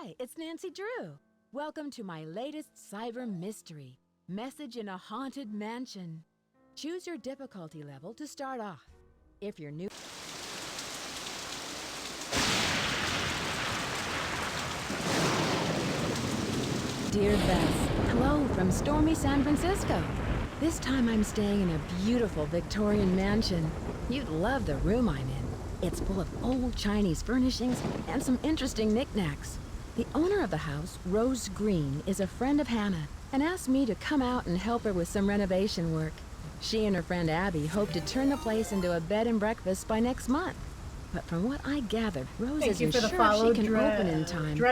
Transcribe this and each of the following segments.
Hi, it's Nancy Drew. Welcome to my latest cyber mystery, Message in a Haunted Mansion. Choose your difficulty level to start off. If you're new... Dear Bess, hello from stormy San Francisco. This time I'm staying in a beautiful Victorian mansion. You'd love the room I'm in. It's full of old Chinese furnishings and some interesting knickknacks. The owner of the house, Rose Green, is a friend of Hannah and asked me to come out and help her with some renovation work. She and her friend Abby hope to turn the place into a bed and breakfast by next month. But from what I gathered, Rose isn't sure if she can open in time.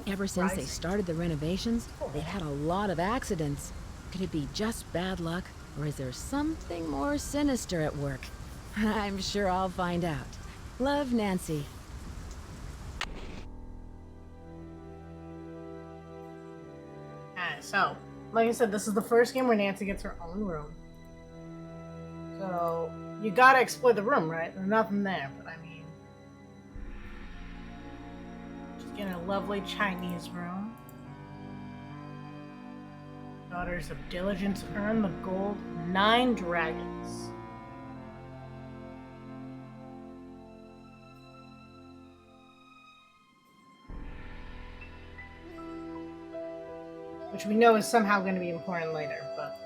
Ever since they started the renovations, they've had a lot of accidents. Could it be just bad luck, or is there something more sinister at work? I'm sure I'll find out. Love, Nancy. Alright, so, like I said, this is the first game where Nancy gets her own room. So, you gotta explore the room, right? There's nothing there, but I mean... She's getting a lovely Chinese room. Daughters of Diligence earn the gold 9 dragons. Which we know is somehow going to be important later, but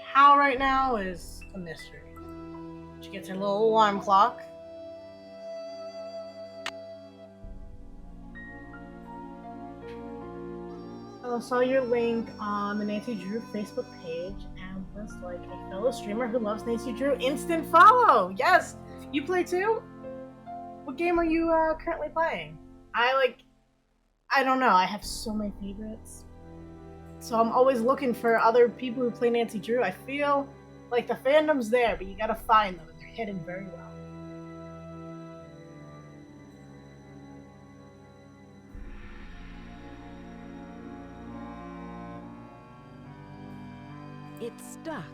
how right now is a mystery. She gets her little alarm clock. I saw your link on the Nancy Drew Facebook page and was like a fellow streamer who loves Nancy Drew. Instant follow! Yes! You play too? What game are you currently playing? I don't know. I have so many favorites. So I'm always looking for other people who play Nancy Drew. I feel like the fandom's there, but you gotta find them, and they're hidden very well. It's stuck.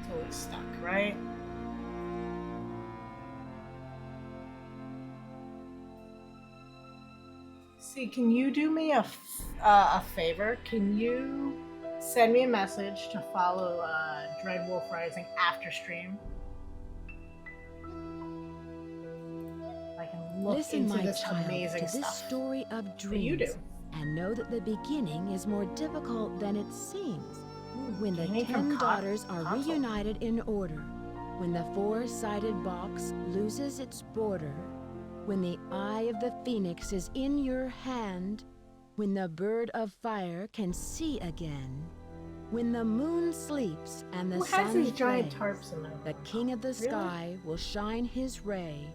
It's always stuck, right? See, can you do me a favor? Can you send me a message to follow Dread Wolf Rising after stream? I can look Listen, into my this child, amazing to this stuff story of that dreams, you do. and know that the beginning is more difficult than it seems. When the Gaming 10 from daughters are console. reunited in order, when the 4-sided box loses its border, when the eye of the phoenix is in your hand, when the bird of fire can see again, when the moon sleeps and the Who has sun these giant plays, tarps in there? the king of the Really? sky will shine his ray,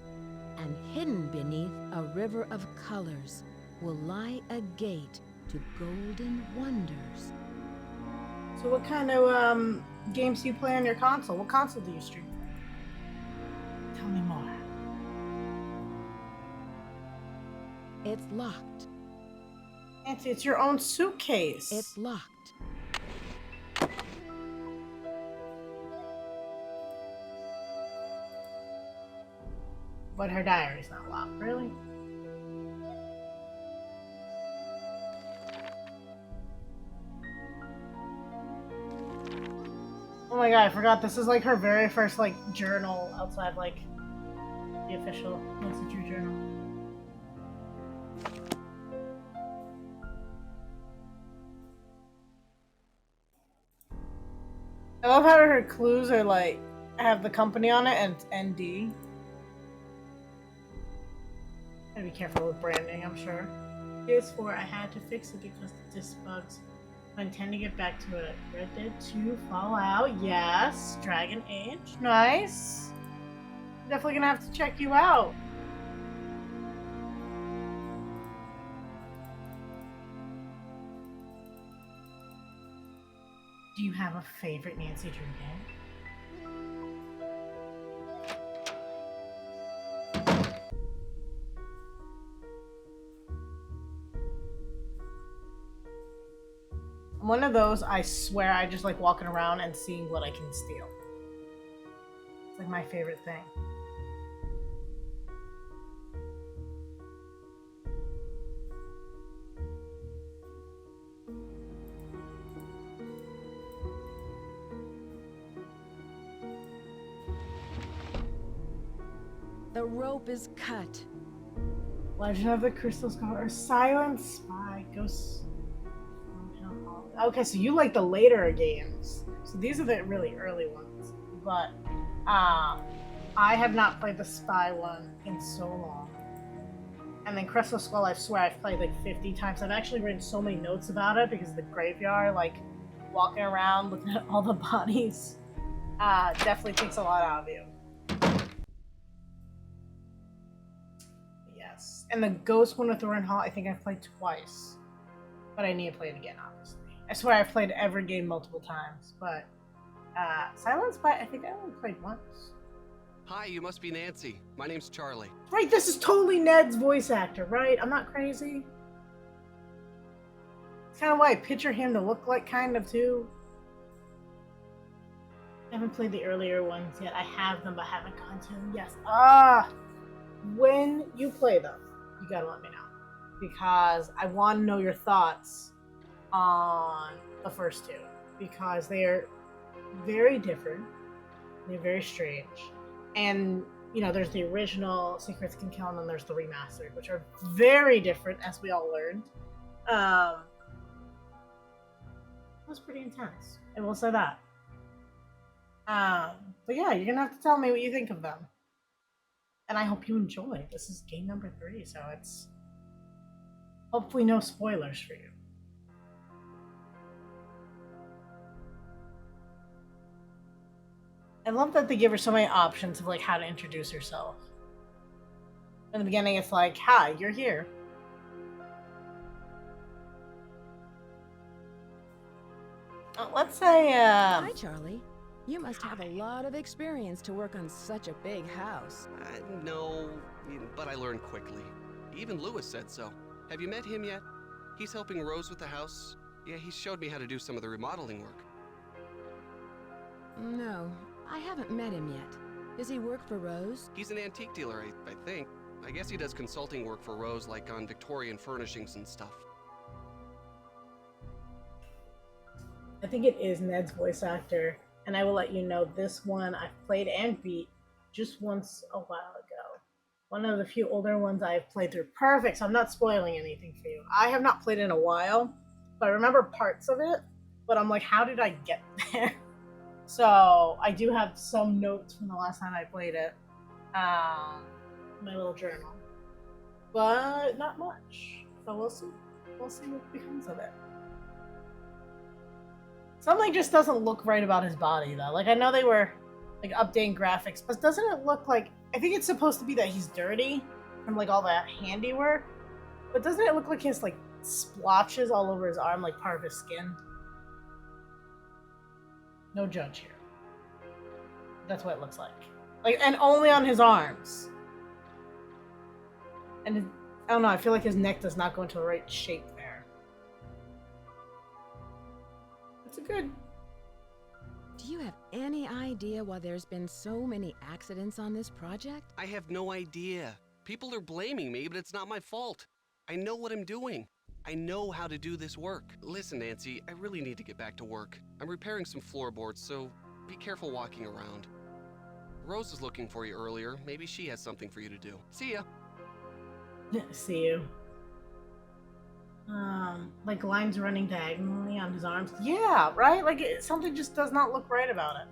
and hidden beneath a river of colors will lie a gate to golden wonders. So what kind of games do you play on your console? What console do you stream? Tell me more. It's locked. Nancy, it's your own suitcase. It's locked. But her diary's not locked, really? Oh my god, I forgot this is like her very first like journal outside like the official Nancy Drew journal. I love how her clues are like have the company on it and ND. Gotta be careful with branding, I'm sure. PS4, I had to fix it because the disc bugs. I intend to get back to it. Red Dead 2, Fallout, yes. Dragon Age, nice. Definitely gonna have to check you out. Do you have a favorite Nancy Drew game? I'm one of those, I swear, I just like walking around and seeing what I can steal. It's like my favorite thing. The rope is cut. Legend of the Crystal Skull or Silent Spy, Ghost. Okay, so you like the later games. So these are the really early ones. But I have not played the Spy one in so long. And then Crystal Skull, I swear I've played like 50 times. I've actually written so many notes about it because the graveyard, like walking around looking at all the bodies, definitely takes a lot out of you. Yes. And the Ghost one with Thorn Hall, I think I've played twice. But I need to play it again, obviously. I swear I've played every game multiple times, but Silent Spy, I think I only played once. Hi, you must be Nancy. My name's Charlie. Right, this is totally Ned's voice actor, right? I'm not crazy. It's kind of why I picture him to look like, kind of, too. I haven't played the earlier ones yet. I have them, but haven't gone to them. Yes. When you play them, you gotta let me know. Because I want to know your thoughts on the first two. Because they're very different. They're very strange. And, you know, there's the original Secrets Can Kill, and then there's the remastered, which are very different, as we all learned. It was pretty intense. I will say that. But yeah, you're gonna have to tell me what you think of them. And I hope you enjoy. This is game number 3, so it's hopefully no spoilers for you. I love that they give her so many options of like how to introduce herself. In the beginning, it's like, "Hi, you're here." Let's say, Hi, Charlie. You must have a lot of experience to work on such a big house. No, but I learned quickly. Even Lewis said so. Have you met him yet? He's helping Rose with the house. Yeah, he showed me how to do some of the remodeling work. No, I haven't met him yet. Does he work for Rose? He's an antique dealer, I think. I guess he does consulting work for Rose, like on Victorian furnishings and stuff. I think it is Ned's voice actor, and I will let you know this one I've played and beat just once a while ago. One of the few older ones I've played through. Perfect, so I'm not spoiling anything for you. I have not played in a while, but I remember parts of it, but I'm like, how did I get there? So I do have some notes from the last time I played it, my little journal, but not much. So we'll see. We'll see what becomes of it. Something just doesn't look right about his body, though. Like, I know they were, like, updating graphics, but doesn't it look like... I think it's supposed to be that he's dirty from, like, all that handiwork, but doesn't it look like he has, like, splotches all over his arm, like, part of his skin? No judge here. That's what it looks like. Like, and only on his arms. And, I don't know, I feel like his neck does not go into the right shape there. It's a good... Do you have any idea why there's been so many accidents on this project? I have no idea. People are blaming me, but it's not my fault. I know what I'm doing. I know how to do this work. Listen, Nancy, I really need to get back to work. I'm repairing some floorboards, so be careful walking around. Rose was looking for you earlier. Maybe she has something for you to do. See ya. See you. Like lines running diagonally on his arms. Yeah, right? Like, something just does not look right about it.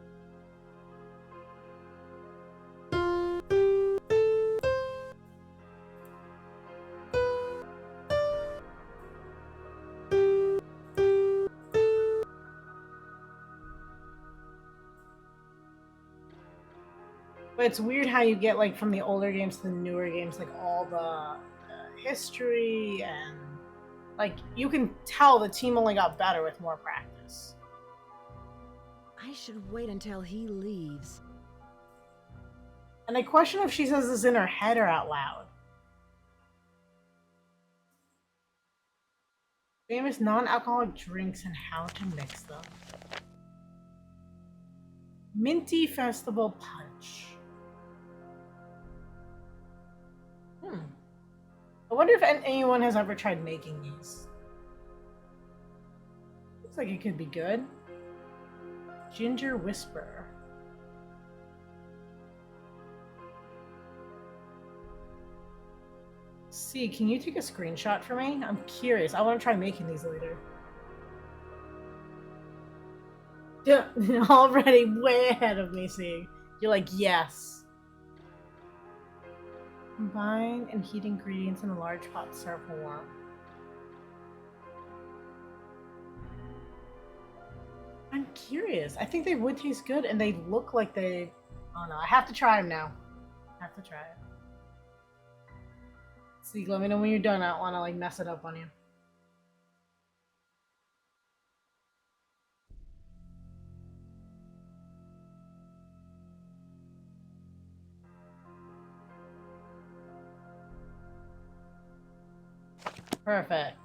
But it's weird how you get, like, from the older games to the newer games, like, all the history and... Like, you can tell the team only got better with more practice. I should wait until he leaves. And I question if she says this in her head or out loud. Famous non-alcoholic drinks and how to mix them. Minty Festival Punch. I wonder if anyone has ever tried making these. Looks like it could be good. Ginger Whisper. See, can you take a screenshot for me? I'm curious. I want to try making these later. Already way ahead of me, see. You're like, yes. Combine and heat ingredients in a large pot to serve warm. I'm curious. I think they would taste good, and they look like they... Oh no, I have to try them now. I have to try it. See, let me know when you're done. I don't want to like mess it up on you. Perfect.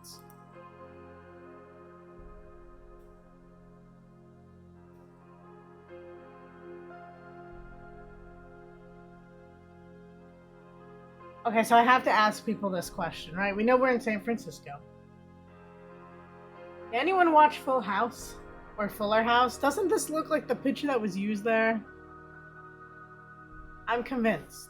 Okay, so I have to ask people this question, right? We know we're in San Francisco. Anyone watch Full House? Or Fuller House? Doesn't this look like the picture that was used there? I'm convinced.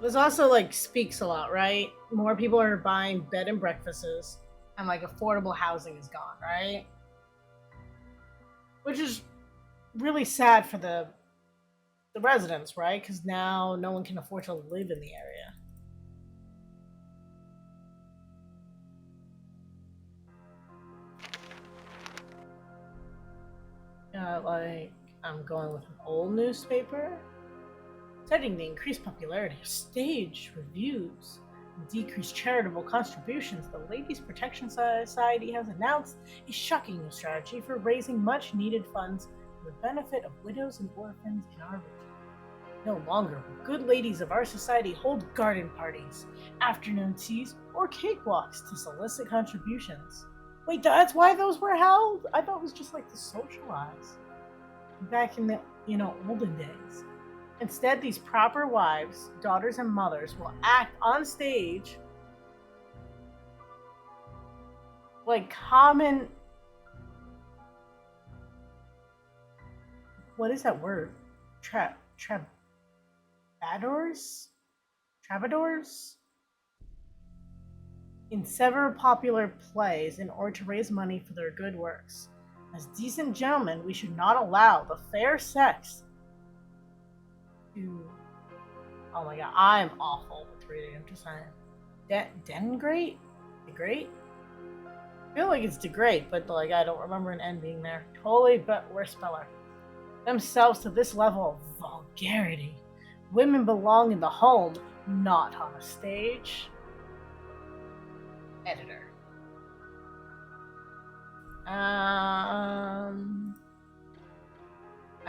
This also like speaks a lot, right? More people are buying bed and breakfasts, and like affordable housing is gone, right? Which is really sad for the residents, right? Because now no one can afford to live in the area. Like I'm going with an old newspaper. Citing the increased popularity of stage reviews and decreased charitable contributions, the Ladies Protection Society has announced a shocking new strategy for raising much needed funds for the benefit of widows and orphans in our region. No longer will good ladies of our society hold garden parties, afternoon teas, or cakewalks to solicit contributions. Wait, that's why those were held? I thought it was just like to socialize. Back in the, olden days. Instead, these proper wives, daughters, and mothers will act on stage like common... What is that word? Troubadours? Troubadours? In several popular plays in order to raise money for their good works. As decent gentlemen, we should not allow the fair sex to... Oh my god, I'm awful with reading. I'm just saying. Denigrate? Degrade? I feel like it's degrade, but like I don't remember an N being there. Totally, but we're speller. Themselves to this level of vulgarity. Women belong in the home, not on a stage. Editor. I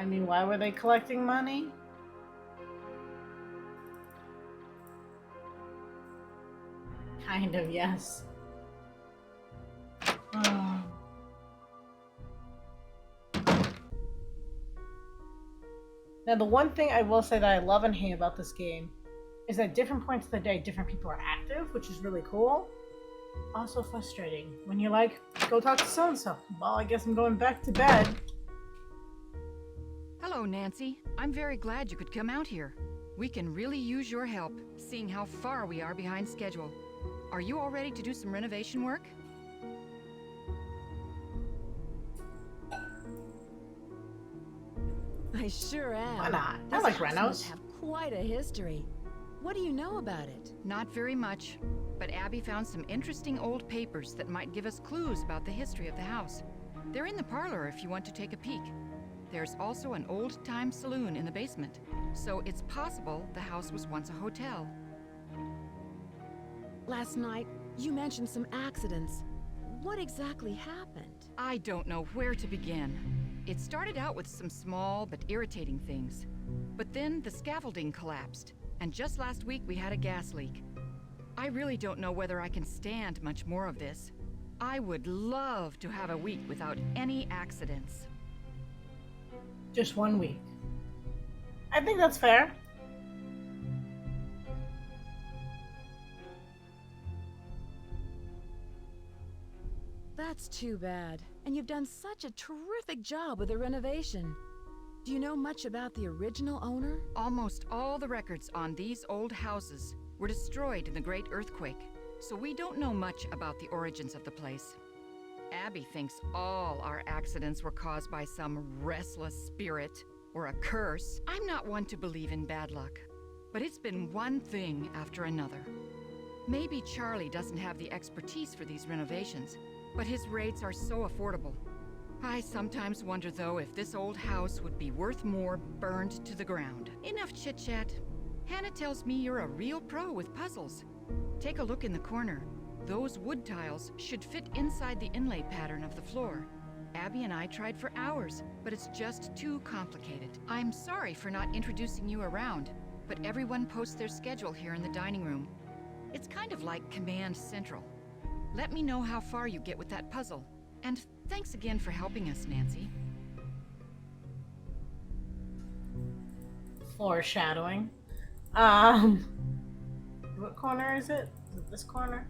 mean, why were they collecting money? Kind of, yes. Now, the one thing I will say that I love and hate about this game is that different points of the day, different people are active, which is really cool. Also frustrating when you're like, go talk to so-and-so. Well, I guess I'm going back to bed. Hello, Nancy. I'm very glad you could come out here. We can really use your help, seeing how far we are behind schedule. Are you all ready to do some renovation work? I sure am. Why not? I This like house renos. must have quite a history. What do you know about it? Not very much, but Abby found some interesting old papers that might give us clues about the history of the house. They're in the parlor if you want to take a peek. There's also an old-time saloon in the basement, so it's possible the house was once a hotel. Last night, you mentioned some accidents. What exactly happened? I don't know where to begin. It started out with some small but irritating things. But then the scaffolding collapsed, and just last week we had a gas leak. I really don't know whether I can stand much more of this. I would love to have a week without any accidents. Just 1 week. I think that's fair. That's too bad. and you've done such a terrific job with the renovation. Do you know much about the original owner? Almost all the records on these old houses were destroyed in the Great Earthquake, so we don't know much about the origins of the place. Abby thinks all our accidents were caused by some restless spirit or a curse. I'm not one to believe in bad luck, but it's been one thing after another. Maybe Charlie doesn't have the expertise for these renovations, but his rates are so affordable. I sometimes wonder, though, if this old house would be worth more burned to the ground. Enough chit-chat. Hannah tells me you're a real pro with puzzles. Take a look in the corner. Those wood tiles should fit inside the inlay pattern of the floor. Abby and I tried for hours, but it's just too complicated. I'm sorry for not introducing you around, but everyone posts their schedule here in the dining room. It's kind of like Command Central. Let me know how far you get with that puzzle. And thanks again for helping us, Nancy. Foreshadowing. What corner is it? Is it this corner?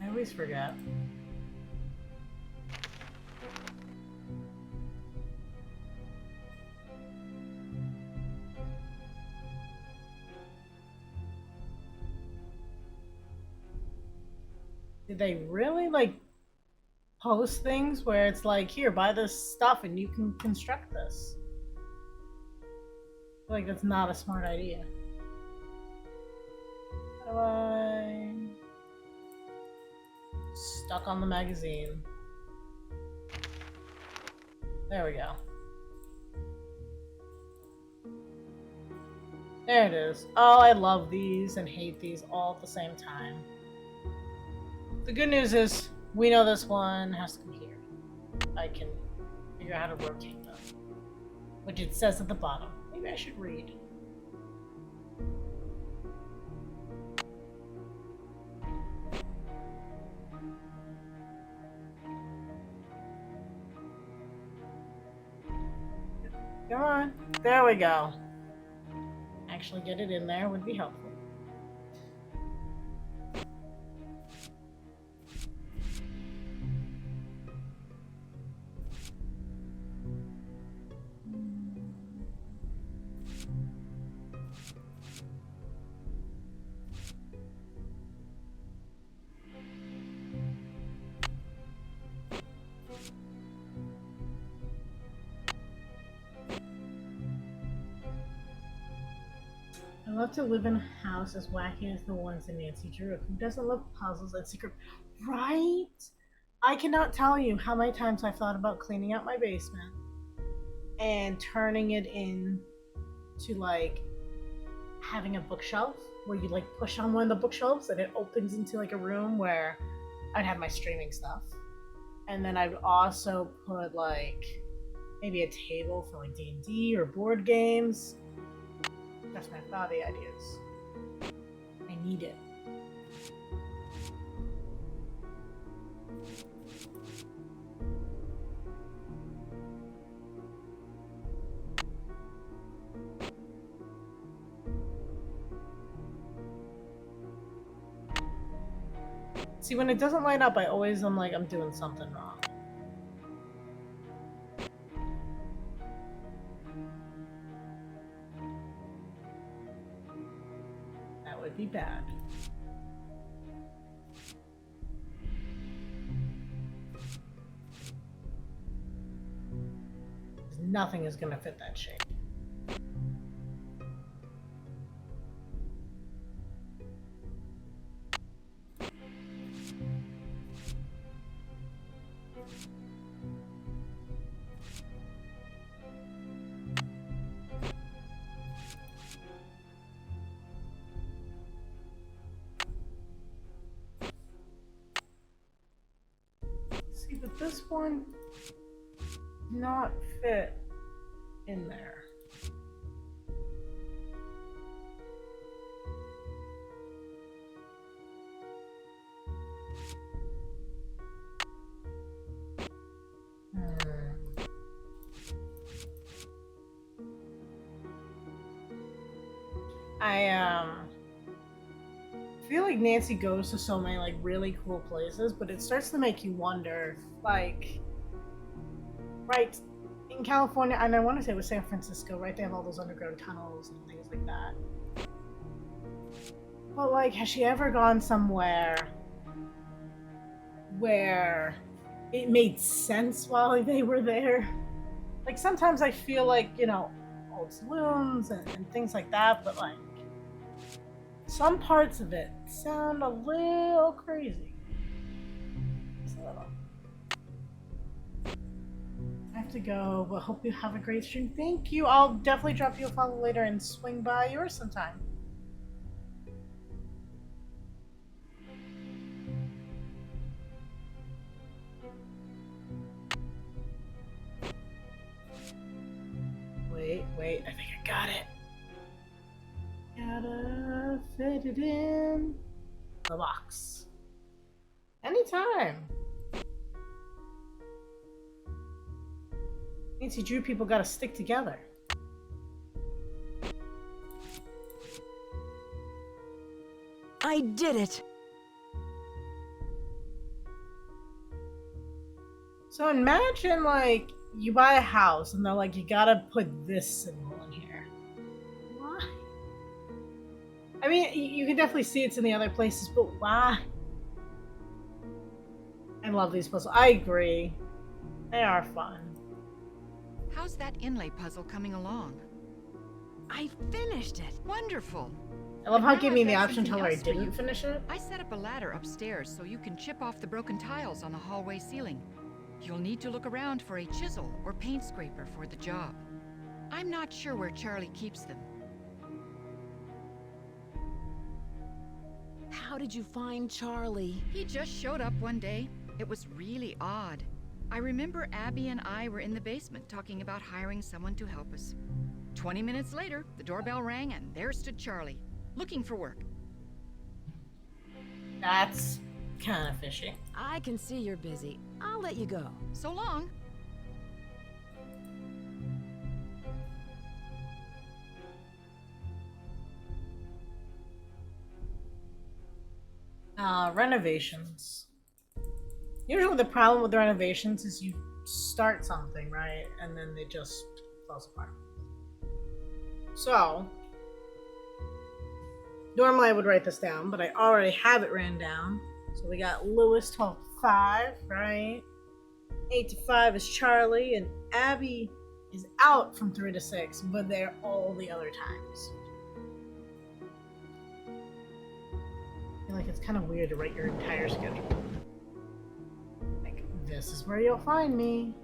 I always forget. Did they really like post things where it's like, here, buy this stuff and you can construct this? I feel like that's not a smart idea. How do I... Stuck on the magazine. There we go. There it is. Oh, I love these and hate these all at the same time. The good news is, we know this one has to come here. I can figure out how to rotate them. Which it says at the bottom. Maybe I should read. Come on. There we go. Actually get it in there would be helpful. I love to live in a house as wacky as the ones in Nancy Drew. Who doesn't love puzzles and secret? Right? I cannot tell you how many times I've thought about cleaning out my basement and turning it in to like having a bookshelf where you like push on one of the bookshelves and it opens into like a room where I'd have my streaming stuff. And then I'd also put like maybe a table for like D&D or board games. That's my thoughty ideas. I need it. See, when it doesn't light up, I'm like, I'm doing something wrong. That would be bad. Nothing is gonna fit that shape. See, but this one not fit in there. I feel like Nancy goes to so many like really cool places, but it starts to make you wonder, like, right in California, and I want to say it was San Francisco, right? They have all those underground tunnels and things like that. But like, has she ever gone somewhere where it made sense while they were there? Like sometimes I feel like, you know, old saloons and things like that, but like some parts of it sound a little crazy. Just a little. I have to go, but hope you have a great stream. Thank you. I'll definitely drop you a follow later and swing by yours sometime. Wait, I think I got it. Gotta fit it in the box. Anytime. Nancy Drew people gotta stick together. I did it! So imagine, like, you buy a house and they're like, you gotta put this symbol in here. Why? I mean, you can definitely see it's in the other places, but why? I love these puzzles. I agree. They are fun. How's that inlay puzzle coming along? I finished it! Wonderful! I love how it Now gave me I've the got option to tell her I something else for didn't you. finish it. I set up a ladder upstairs so you can chip off the broken tiles on the hallway ceiling. You'll need to look around for a chisel or paint scraper for the job. I'm not sure where Charlie keeps them. How did you find Charlie? He just showed up one day. It was really odd. I remember Abby and I were in the basement talking about hiring someone to help us. 20 minutes later, the doorbell rang and there stood Charlie, looking for work. That's kind of fishy. I can see you're busy. I'll let you go. So long. Renovations. Usually the problem with the renovations is you start something, right? And then it just falls apart. So, normally I would write this down, but I already have it written down. So we got Lewis 12 to 5, right? 8 to 5 is Charlie, and Abby is out from 3 to 6, but they're all the other times. I feel like it's kind of weird to write your entire schedule. Like, this is where you'll find me.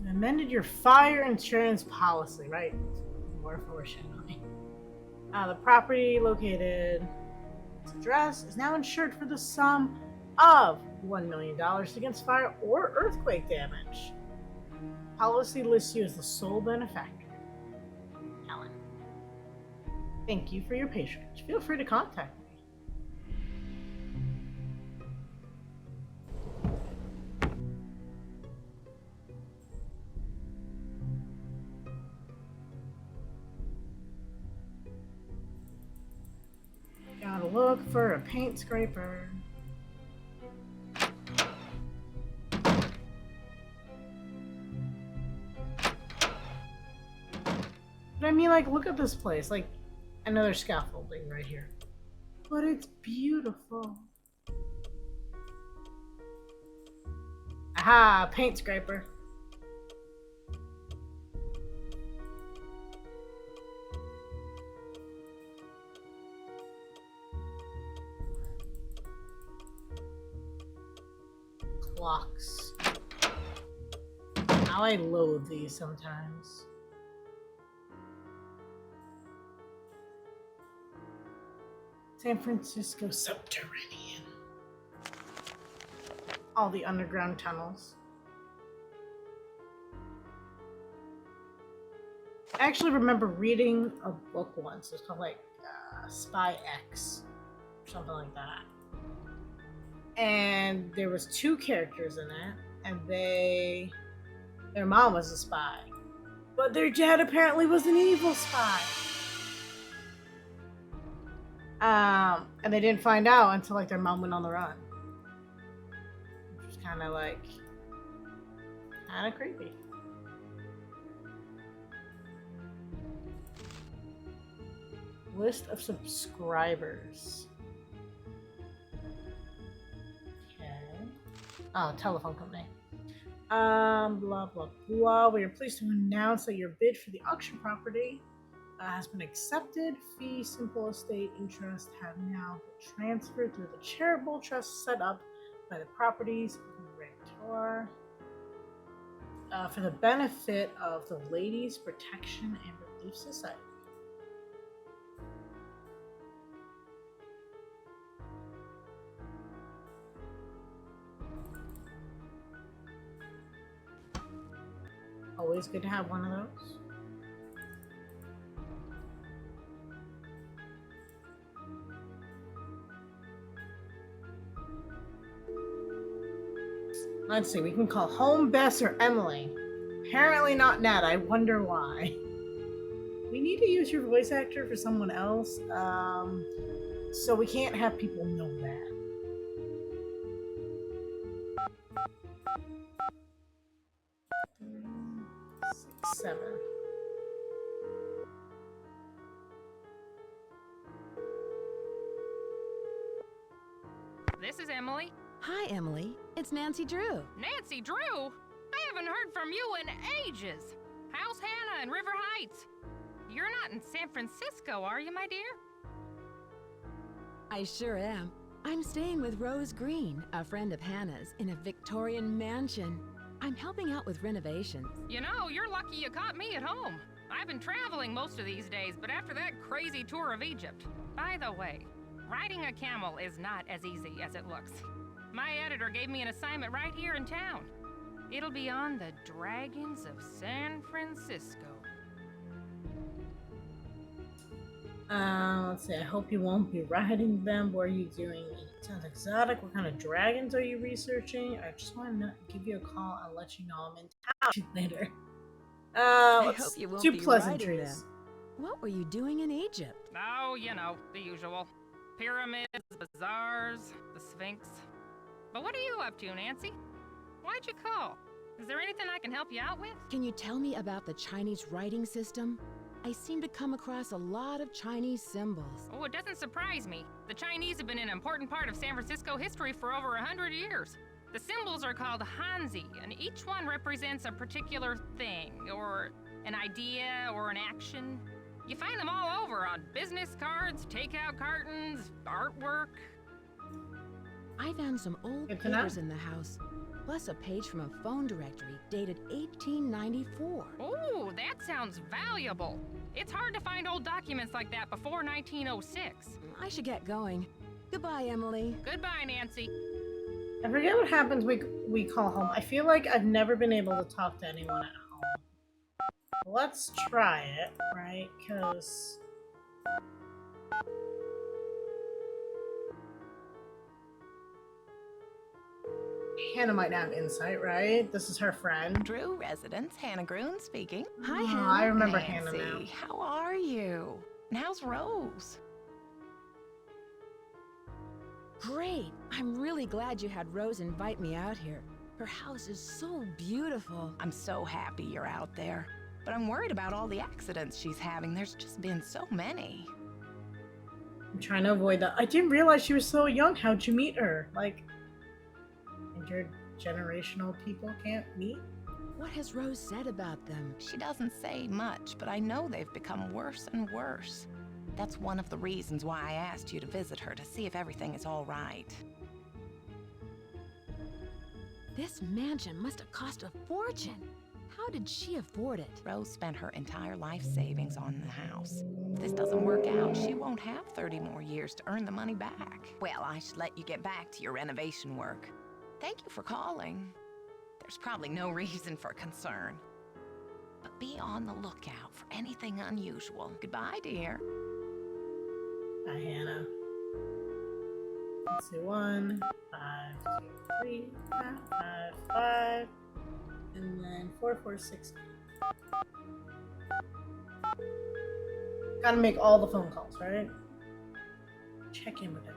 You amended your fire insurance policy, right? More foreshadowing. The property located, its address is now insured for the sum of $1 million against fire or earthquake damage. Policy lists you as the sole benefactor. Helen. Thank you for your patience. Feel free to contact me. Gotta look for a paint scraper. But I mean, like, look at this place. Like, another scaffolding right here. But it's beautiful. Aha, paint scraper. Clocks. How I loathe these sometimes. San Francisco subterranean. All the underground tunnels. I actually remember reading a book once. It's called like Spy X, or something like that. And there was 2 characters in it, and their mom was a spy, but their dad apparently was an evil spy. And they didn't find out until like their mom went on the run, which was kind of creepy. List of subscribers. Okay. Oh, telephone company. Blah blah blah. We are pleased to announce that your bid for the auction property has been accepted. Fee simple estate interest have now been transferred through the charitable trust set up by the property's grantor for the benefit of the Ladies Protection and Relief Society. Always good to have one of those. Let's see, we can call home Bess or Emily. Apparently not Ned, I wonder why. We need to use your voice actor for someone else, so we can't have people know that. 6, 7. This is Emily. Hi, Emily. It's Nancy Drew. Nancy Drew? I haven't heard from you in ages. How's Hannah in River Heights? You're not in San Francisco, are you, my dear? I sure am. I'm staying with Rose Green, a friend of Hannah's, in a Victorian mansion. I'm helping out with renovations. You know, you're lucky you caught me at home. I've been traveling most of these days, but after that crazy tour of Egypt. By the way, riding a camel is not as easy as it looks. My editor gave me an assignment right here in town. It'll be on the Dragons of San Francisco. Let's see. I hope you won't be riding them. What are you doing? It sounds exotic. What kind of dragons are you researching? I just want to give you a call and let you know I'm in town later. I hope you won't two be riding pleasantries. them. What were you doing in Egypt? Oh, you know, the usual. Pyramids, bazaars, the Sphinx. But what are you up to, Nancy? Why'd you call? Is there anything I can help you out with? Can you tell me about the Chinese writing system? I seem to come across a lot of Chinese symbols. Oh, it doesn't surprise me. The Chinese have been an important part of San Francisco history for over 100 years. The symbols are called Hanzi, and each one represents a particular thing, or an idea, or an action. You find them all over on business cards, takeout cartons, artwork. I found some old Good to know. papers in the house, plus a page from a phone directory dated 1894. Oh, that sounds valuable. It's hard to find old documents like that before 1906. I should get going. Goodbye, Emily. Goodbye, Nancy. I forget what happens we call home. I feel like I've never been able to talk to anyone at home. Let's try it, right? Because Hannah might have insight, right? This is her friend. Drew residence, Hannah Groon speaking. Hi, Oh, Hannah. I remember Nancy, Hannah now. how are you? And how's Rose? Great. I'm really glad you had Rose invite me out here. Her house is so beautiful. I'm so happy you're out there. But I'm worried about all the accidents she's having. There's just been so many. I'm trying to avoid that. I didn't realize she was so young. How'd you meet her? Like, intergenerational people can't meet? What has Rose said about them? She doesn't say much, but I know they've become worse and worse. That's one of the reasons why I asked you to visit her, to see if everything is all right. This mansion must have cost a fortune. How did she afford it? Rose spent her entire life savings on the house. If this doesn't work out, she won't have 30 more years to earn the money back. Well, I should let you get back to your renovation work. Thank you for calling. There's probably no reason for concern. But be on the lookout for anything unusual. Goodbye, dear. Hi, Hannah. Let's see, 1, 5, 2, 3, 5, 5, 5, and then 4, 4, 6. Gotta make all the phone calls, right? check in with him.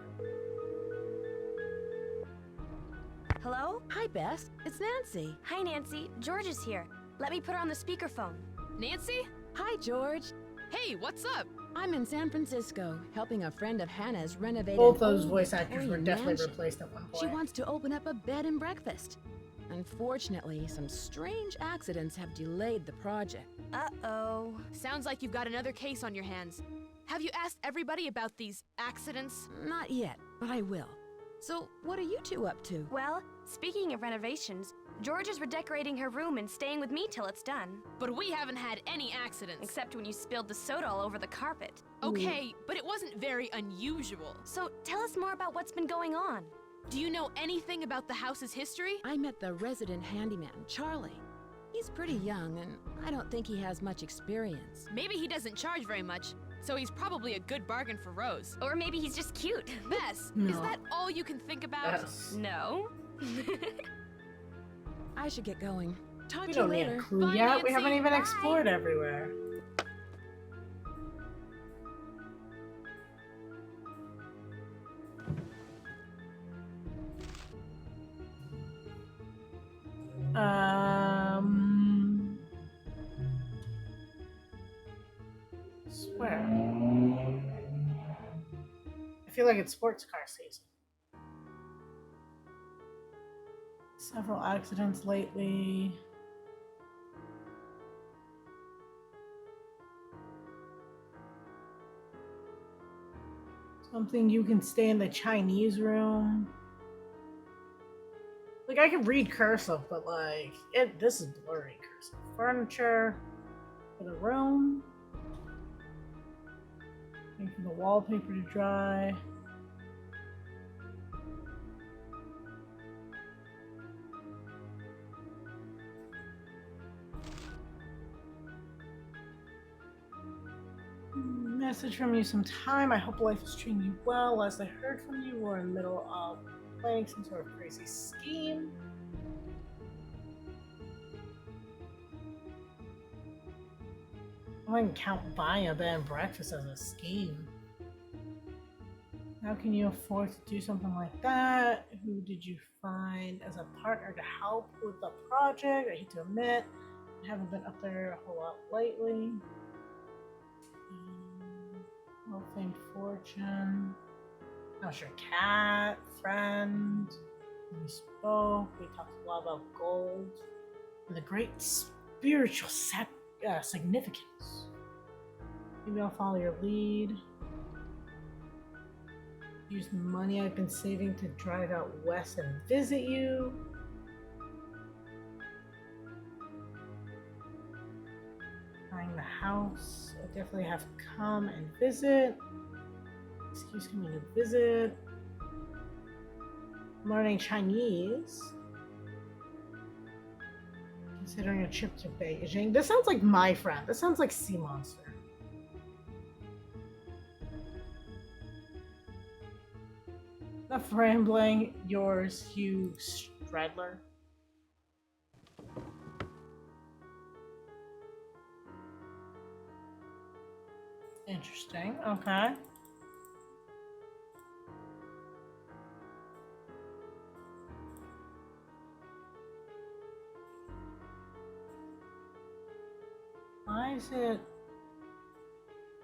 Hello? Hi, Bess. It's Nancy. Hi, Nancy. George is here. Let me put her on the speakerphone. Nancy? Hi, George. Hey, what's up? I'm in San Francisco, helping a friend of Hannah's renovate Both an those old voice actors were Victorian definitely mansion. replaced at one point. She wants to open up a bed and breakfast. Unfortunately, some strange accidents have delayed the project. Uh-oh. Sounds like you've got another case on your hands. Have you asked everybody about these accidents? Not yet, but I will. So, what are you two up to? Well, speaking of renovations, George is redecorating her room and staying with me till it's done. But we haven't had any accidents. Except when you spilled the soda all over the carpet. Okay, but it wasn't very unusual. So tell us more about what's been going on. Do you know anything about the house's history? I met the resident handyman, Charlie. He's pretty young, and I don't think he has much experience. Maybe he doesn't charge very much, so he's probably a good bargain for Rose. Or maybe he's just cute. Bess, No. is that all you can think about? Yes. No? I should get going. Talk We to you don't need a later. clue Bye, yet. We Nancy. haven't even Bye. explored everywhere. Swear. I feel like it's sports car season. Several accidents lately. Something you can stay in the Chinese room. Like, I can read cursive, but like, this is blurry cursive. Furniture for the room. Waiting for the wallpaper to dry. Message from you sometime. I hope life is treating you well. Last I heard from you, we're in the middle of planning some sort of crazy scheme. I wouldn't count buying a bed and breakfast as a scheme. How can you afford to do something like that? Who did you find as a partner to help with the project? I hate to admit, I haven't been up there a whole lot lately. Well-famed fortune. How's your cat? Friend? We spoke. We talked a lot about gold and the great spiritual significance. Maybe I'll follow your lead. Use the money I've been saving to drive out west and visit you. Buying the house. I definitely have to come and visit. Excuse coming to visit. Learning Chinese. Considering a trip to Beijing. This sounds like my friend. This sounds like Sea Monster. Enough rambling. Yours, Hugh Stradler. Interesting. Okay. Why is it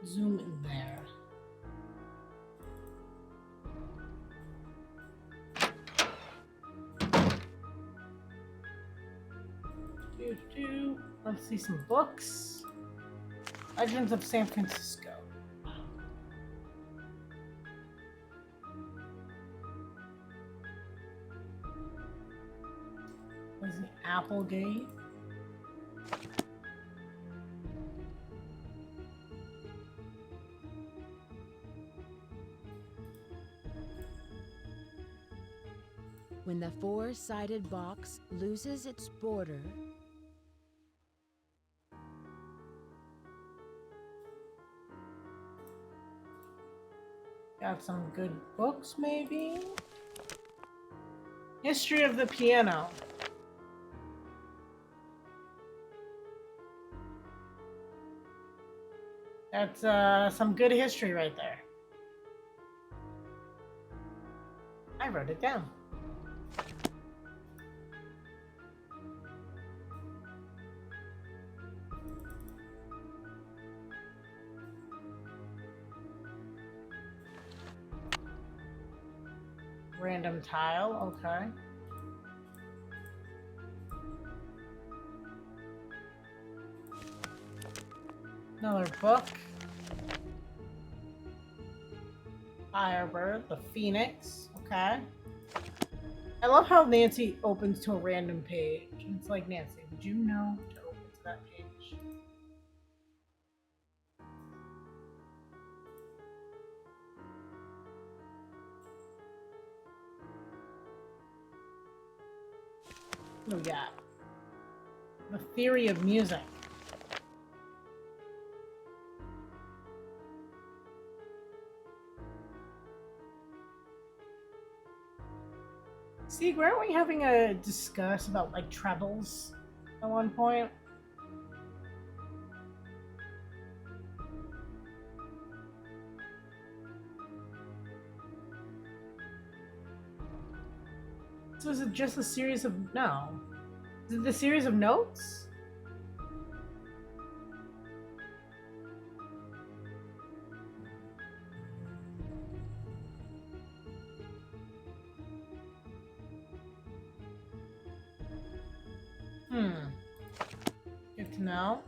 zoom in there? Let's see some books. Legends of San Francisco. There's an Applegate. When the four-sided box loses its border, Got some good books, maybe? History of the piano. That's some good history right there. wrote it down. Random tile, okay. Another book. Firebird, the Phoenix, okay. I love how Nancy opens to a random page. It's like, Nancy, would you know to open to that page? What do we got? The Theory of Music. See, weren't we having a discuss about like trebles at one point? So is it just a series of no? Is it the series of notes? Good to know.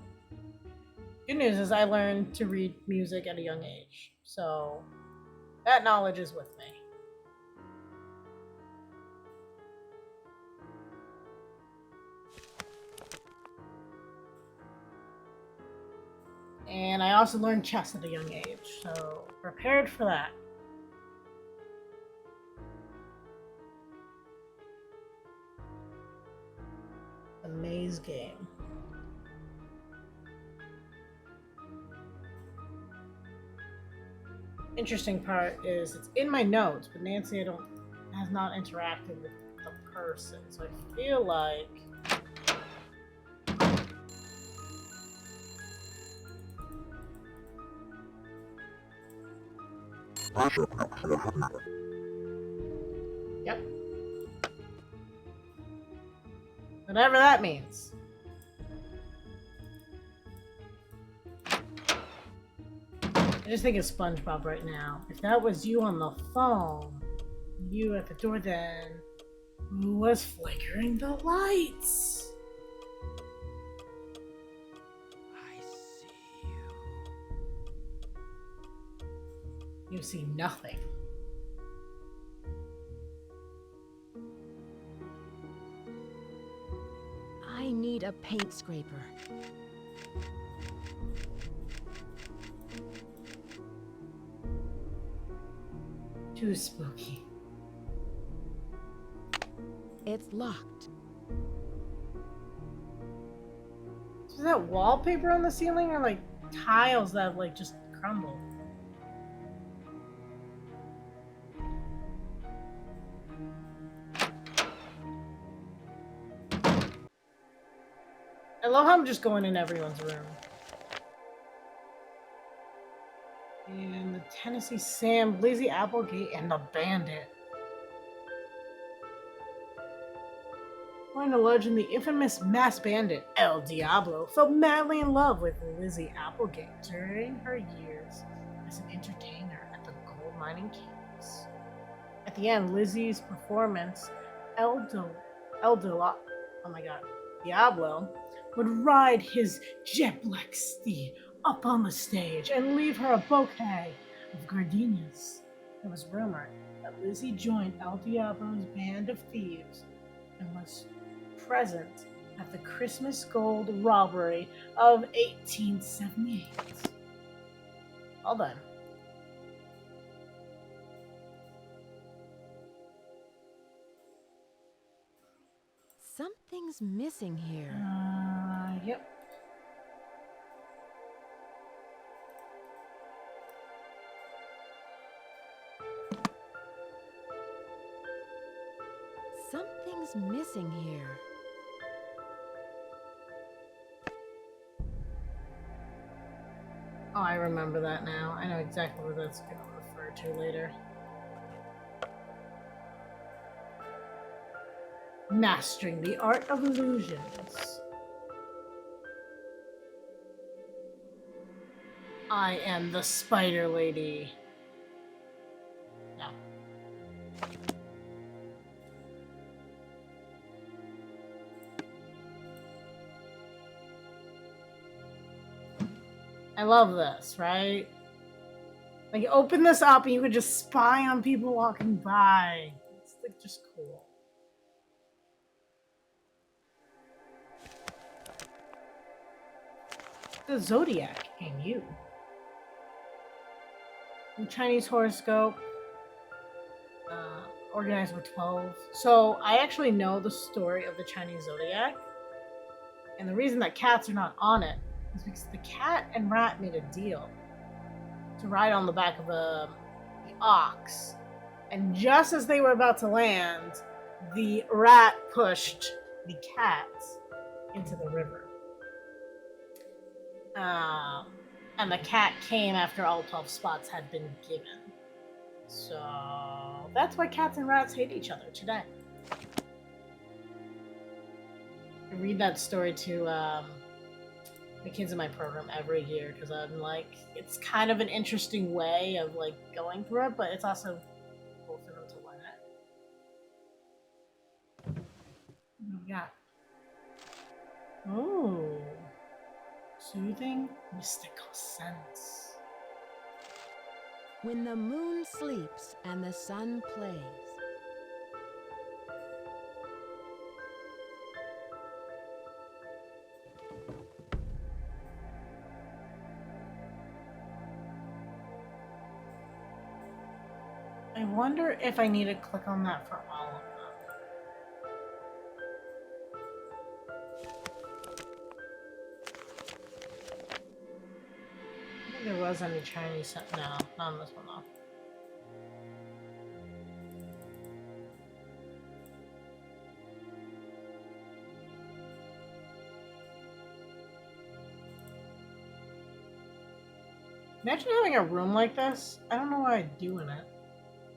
Good news is I learned to read music at a young age, so that knowledge is with me. And I also learned chess at a young age, so prepared for that. The maze game. Interesting part is it's in my notes, but Nancy has not interacted with the person, so I feel like yep. Whatever that means. I just think of SpongeBob right now. If that was you on the phone, you at the door then, who was flickering the lights? I see you. You see nothing. I need a paint scraper. Too spooky. It's locked. Is that wallpaper on the ceiling or like tiles that have like just crumbled? I love how I'm just going in everyone's room. And the Tennessee Sam, Lizzie Applegate, and the Bandit. According to legend, the infamous mass bandit El Diablo fell madly in love with Lizzie Applegate during her years as an entertainer at the gold mining camps. At the end, Lizzie's performance, Diablo, would ride his jet black steed up on the stage and leave her a bouquet of gardenias. It was rumored that Lizzie joined El Diablo's band of thieves and was present at the Christmas gold robbery of 1878. Well done. Something's missing here. Yep. Something's missing here. Oh, I remember that now. I know exactly what that's going to refer to later. Mastering the art of illusions. I am the Spider Lady. No. I love this, right? Like, you open this up and you could just spy on people walking by. It's like just cool. The Zodiac and you. The Chinese horoscope. Organized with 12. So I actually know the story of the Chinese Zodiac. And the reason that cats are not on it is because the cat and rat made a deal to ride on the back of the ox. And just as they were about to land, the rat pushed the cat into the river. And the cat came after all 12 spots had been given. So that's why cats and rats hate each other today. I read that story to the kids in my program every year because I'm like, it's kind of an interesting way of like going through it, but it's also cool for them to learn it. What do we got? Oh, soothing, mystical sense. When the moon sleeps and the sun plays. I wonder if I need to click on that for all of them. I think there was any Chinese. No, not on this one though. Imagine having a room like this. I don't know what I'd do in it.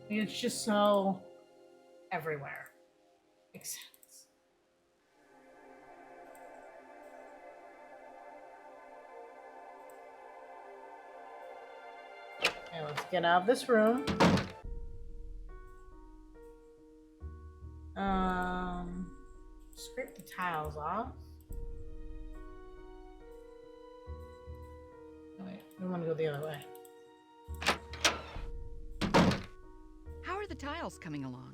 It's just so everywhere. Makes sense. Okay, let's get out of this room. Scrape the tiles off. Oh, wait, I want to go the other way. How are the tiles coming along?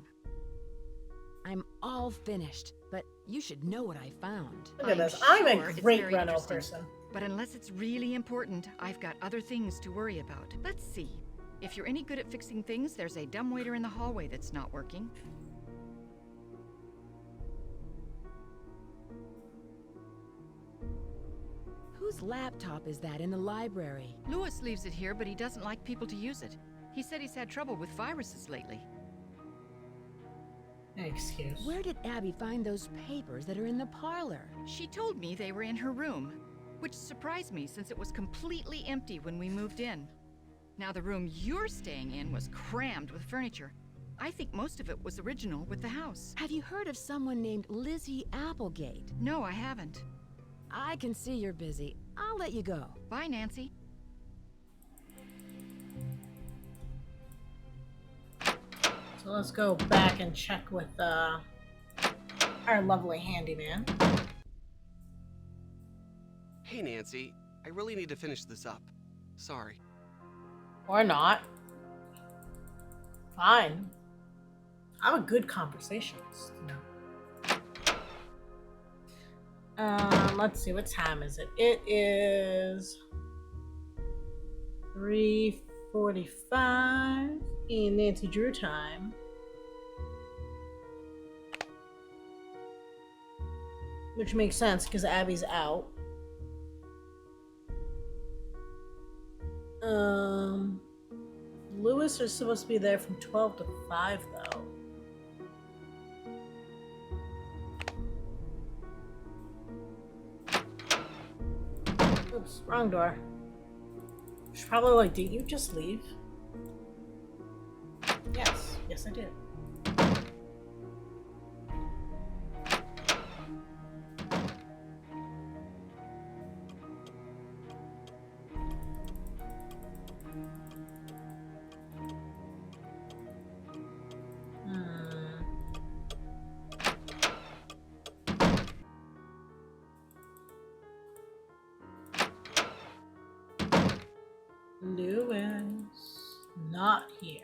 I'm all finished, but you should know what I found. Look at this. sure I'm a it's great very Reno interesting. person. But unless it's really important, I've got other things to worry about. Let's see. If you're any good at fixing things, there's a dumbwaiter in the hallway that's not working. Whose laptop is that in the library? Lewis leaves it here, but he doesn't like people to use it. He said he's had trouble with viruses lately. Excuse. Where did Abby find those papers that are in the parlor? She told me they were in her room, which surprised me since it was completely empty when we moved in. Now the room you're staying in was crammed with furniture. I think most of it was original with the house. Have you heard of someone named Lizzie Applegate? No, I haven't. I can see you're busy. I'll let you go. Bye, Nancy. So let's go back and check with our lovely handyman. Hey, Nancy, I really need to finish this up. Sorry. Or not. Fine. I'm a good conversationalist, you know. Let's see, what time is it? It is 3:45 in Nancy Drew time. Which makes sense because Abby's out. Lewis is supposed to be there from 12 to 5 though. Oops, wrong door. She's probably like, did you just leave? Yes, I did. Lewis. Not here.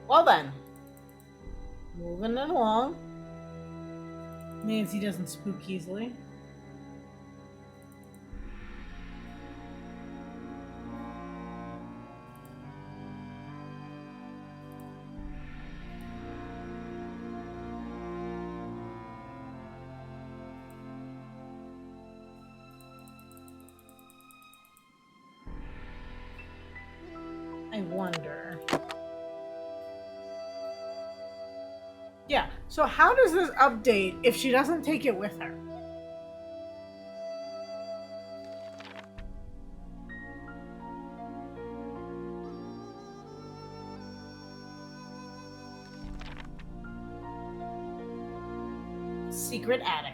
Well then, moving it along. Nancy doesn't spook easily. I wonder. Yeah, so how does this update if she doesn't take it with her? Secret attic.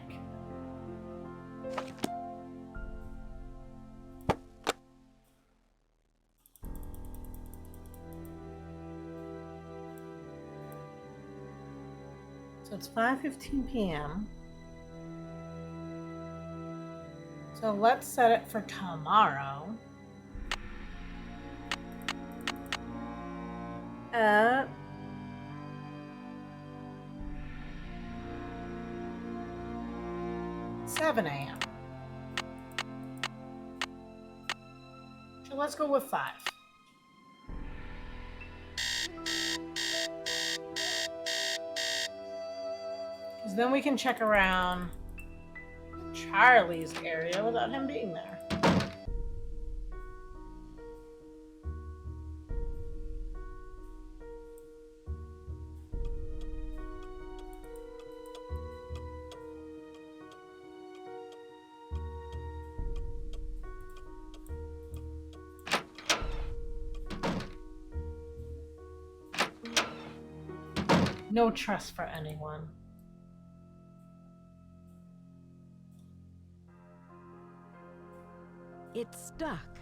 So it's 5:15 p.m. So let's set it for tomorrow. At 7 a.m. So let's go with 5. Because then we can check around Charlie's area without him being there. No trust for anyone. It's stuck.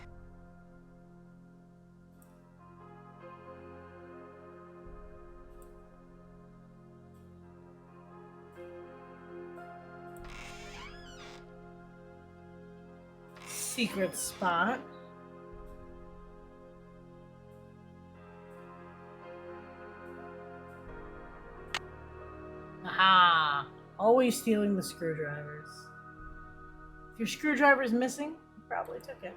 Secret spot. Aha! Always stealing the screwdrivers. If your screwdriver's missing, you probably took it.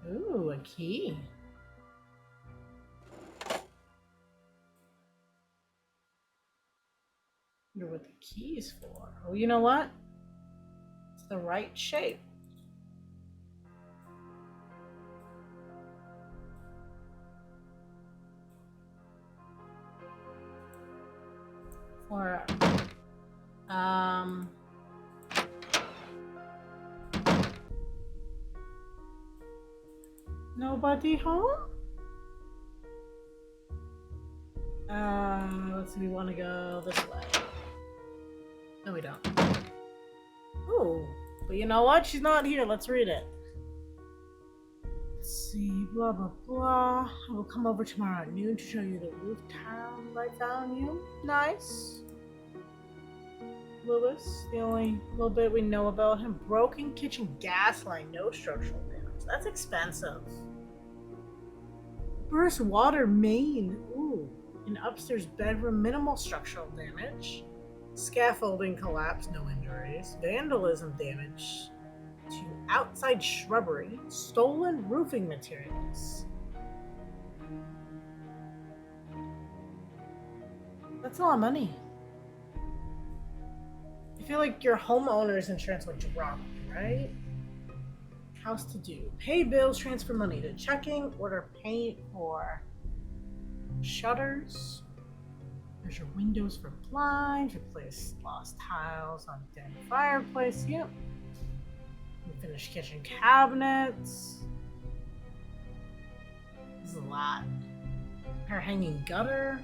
Ooh, a key. Wonder what the key is for. Oh, you know what? It's the right shape. For nobody home? Let's see, we want to go this way. No, we don't. Ooh, but you know what? She's not here. Let's read it. Let's see, blah, blah, blah. I will come over tomorrow at noon to show you the roof town I found you. Nice. Lewis, the only little bit we know about him. Broken kitchen gas line, no structural damage. That's expensive. Burst water main. Ooh. An upstairs bedroom, minimal structural damage. Scaffolding collapse, no injuries. Vandalism damage to outside shrubbery. Stolen roofing materials. That's a lot of money. I feel like your homeowner's insurance would drop, right? House to do. Pay bills, transfer money to checking, order paint or shutters. There's your windows for blinds, replace lost tiles on den fireplace. Yep. Finish kitchen cabinets. This is a lot. Repair hanging gutter.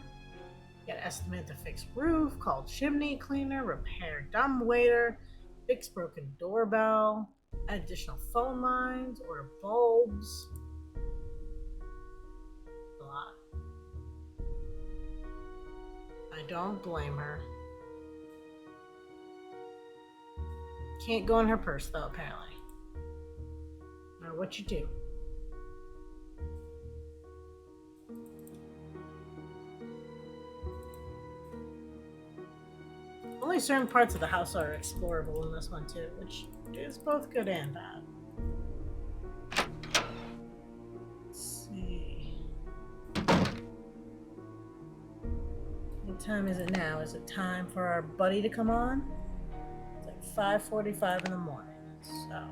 Get estimate to fix roof, call chimney cleaner, repair dumbwaiter, fix broken doorbell, add additional phone lines, order bulbs. A lot. I don't blame her. Can't go in her purse though, apparently. No matter what you do. Only certain parts of the house are explorable in this one too, which is both good and bad. Let's see. What time is it now? Is it time for our buddy to come on? It's like 5:45 in the morning, so.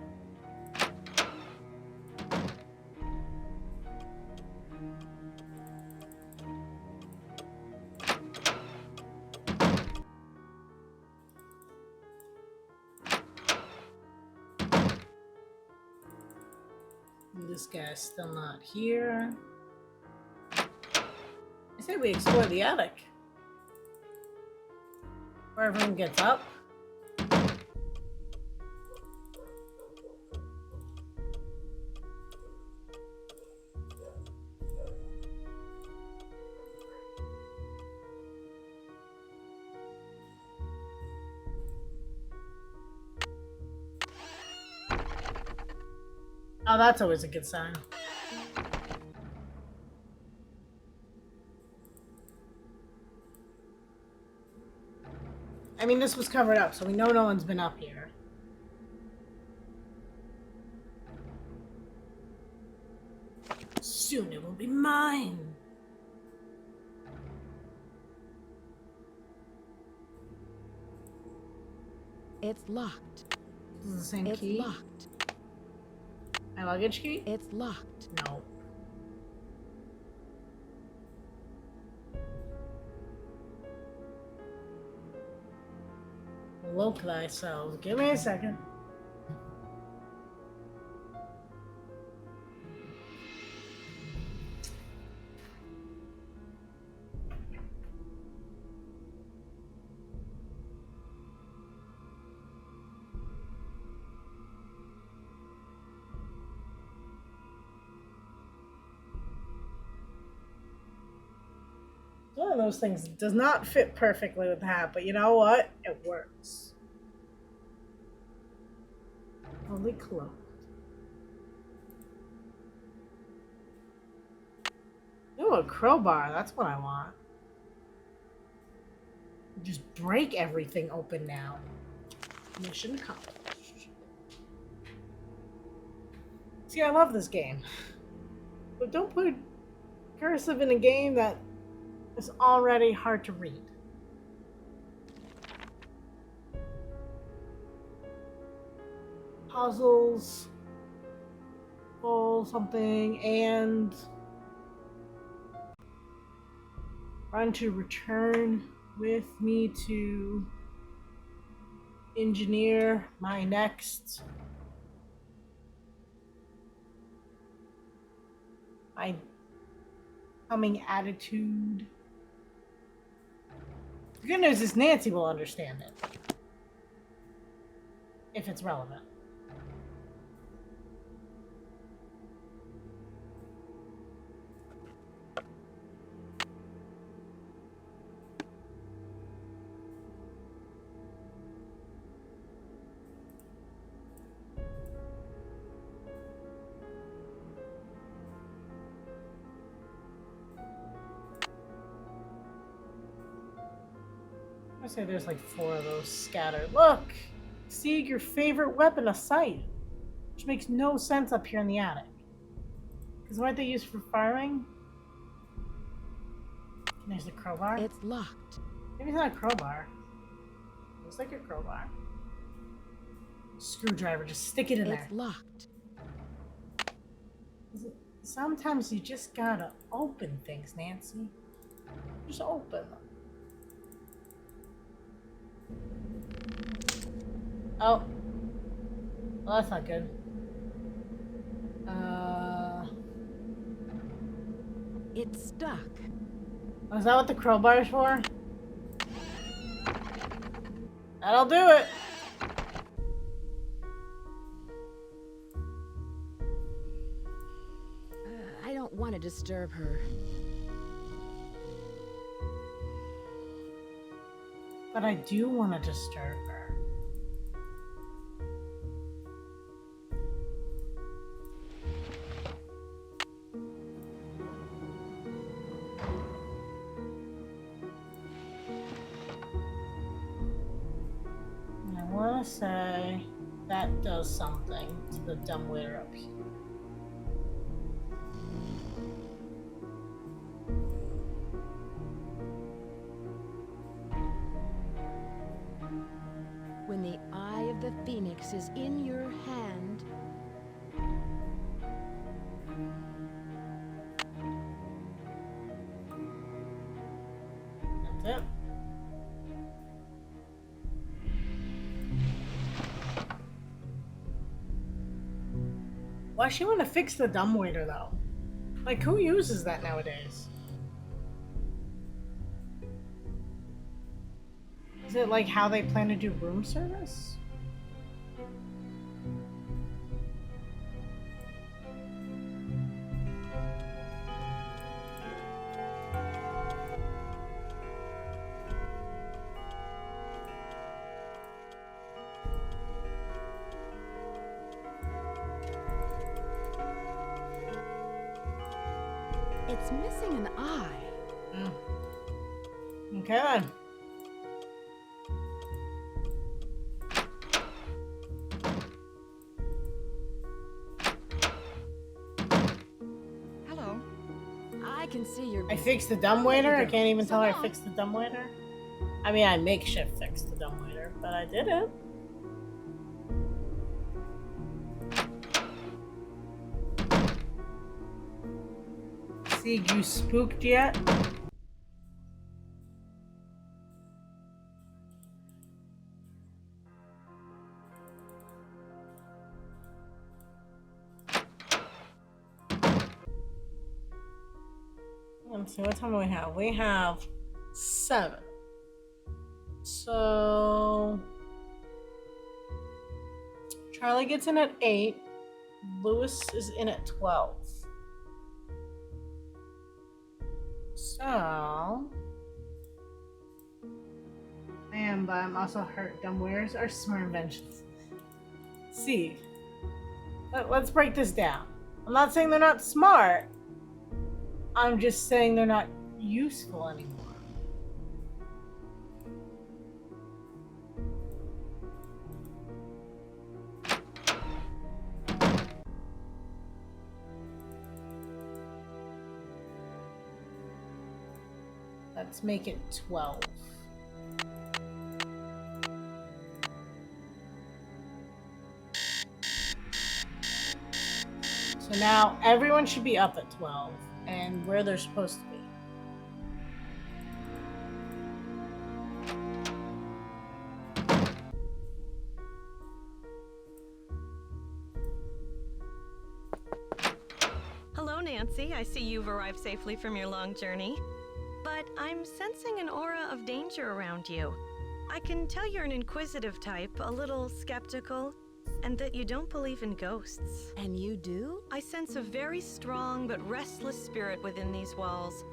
This guy's still not here. I say we explore the attic. Where everyone gets up. Oh, that's always a good sign. I mean, this was covered up, so we know no one's been up here. Soon it will be mine. It's locked. This is the same It's key? locked. My luggage key? It's locked. No. Look thyself. Give me a second. One of those things does not fit perfectly with the hat, but you know what? It works. Only closed. Ooh, a crowbar. That's what I want. Just break everything open now. Mission accomplished. See, I love this game. But don't put cursive in a game that is already hard to read. Puzzles, pull something, and run to return with me to engineer my next coming attitude. The good news is Nancy will understand it. If it's relevant. I say there's like 4 of those scattered. Look! See your favorite weapon, a sight. Which makes no sense up here in the attic. Because what they use for firing? And there's the crowbar. It's locked. Maybe it's not a crowbar. Looks like a crowbar. Screwdriver, just stick it in there. It's locked. Sometimes you just gotta open things, Nancy. Just open them. Oh. Well, that's not good. It's stuck. Oh, is that what the crowbar is for? That'll do it. I don't want to disturb her. But I do want to disturb her. And I want to say that does something to the dumbwaiter up here. When the eye of the phoenix is in your hand, That's it. Why she want to fix the dumbwaiter though? Like, who uses that nowadays? Is it like how they plan to do room service? it's missing an eye. Okay then. Hello. I can see your. I fixed the dumbwaiter. I can't even So tell her I long. fixed the dumbwaiter. I mean, I makeshift fixed the dumbwaiter, but I did it. See, you spooked yet? Let's see, what time do we have? We have 7. So Charlie gets in at 8. Lewis is in at 12. So but I'm also hurt. Dumbwaiters are smart inventions. See, let's break this down. I'm not saying they're not smart. I'm just saying they're not useful anymore. Let's make it 12. So now everyone should be up at 12 and where they're supposed to be. Hello, Nancy. I see you've arrived safely from your long journey. But I'm sensing an aura of danger around you. I can tell you're an inquisitive type, a little skeptical, and that you don't believe in ghosts. And you do? I sense a very strong but restless spirit within these walls,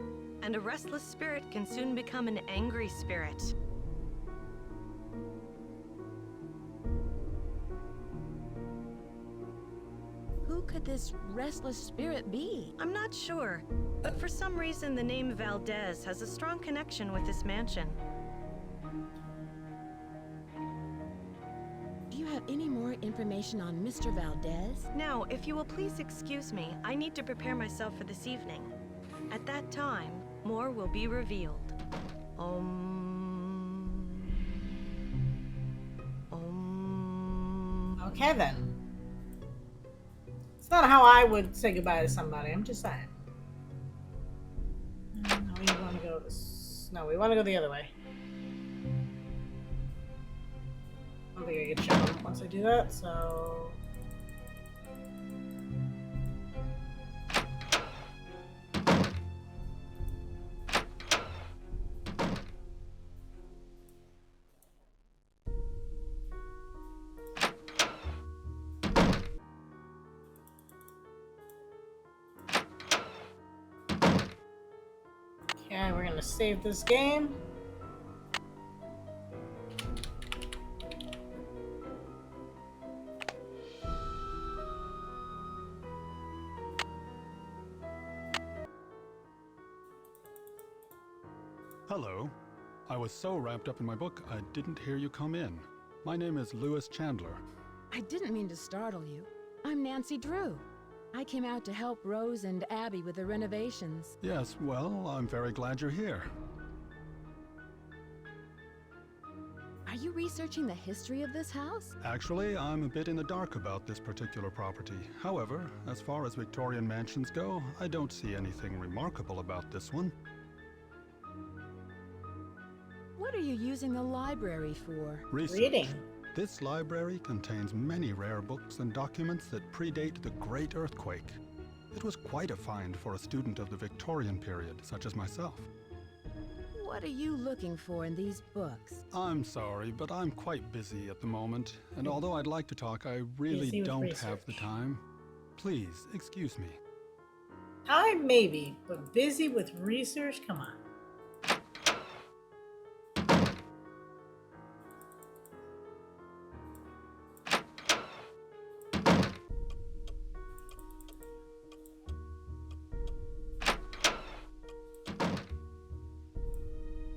and a restless spirit can soon become an angry spirit. Who could this restless spirit be? I'm not sure, but for some reason the name Valdez has a strong connection with this mansion. Do you have any more information on Mr. Valdez? Now, if you will please excuse me, I need to prepare myself for this evening. At that time, more will be revealed. Okay then. It's not how I would say goodbye to somebody. I'm just saying. No, we want to go this. No, we want to go the other way. I don't think I get shot once I do that, so. Okay, we're gonna save this game. Hello. I was so wrapped up in my book, I didn't hear you come in. My name is Lewis Chandler. I didn't mean to startle you. I'm Nancy Drew. I came out to help Rose and Abby with the renovations. Yes, well, I'm very glad you're here. Are you researching the history of this house? Actually, I'm a bit in the dark about this particular property. However, as far as Victorian mansions go, I don't see anything remarkable about this one. What are you using the library for? Research. Reading. This library contains many rare books and documents that predate the Great Earthquake. It was quite a find for a student of the Victorian period, such as myself. What are you looking for in these books? I'm sorry, but I'm quite busy at the moment, and although I'd like to talk, I really Busy with don't have the research. time. Please, excuse me. Time maybe, but busy with research? Come on.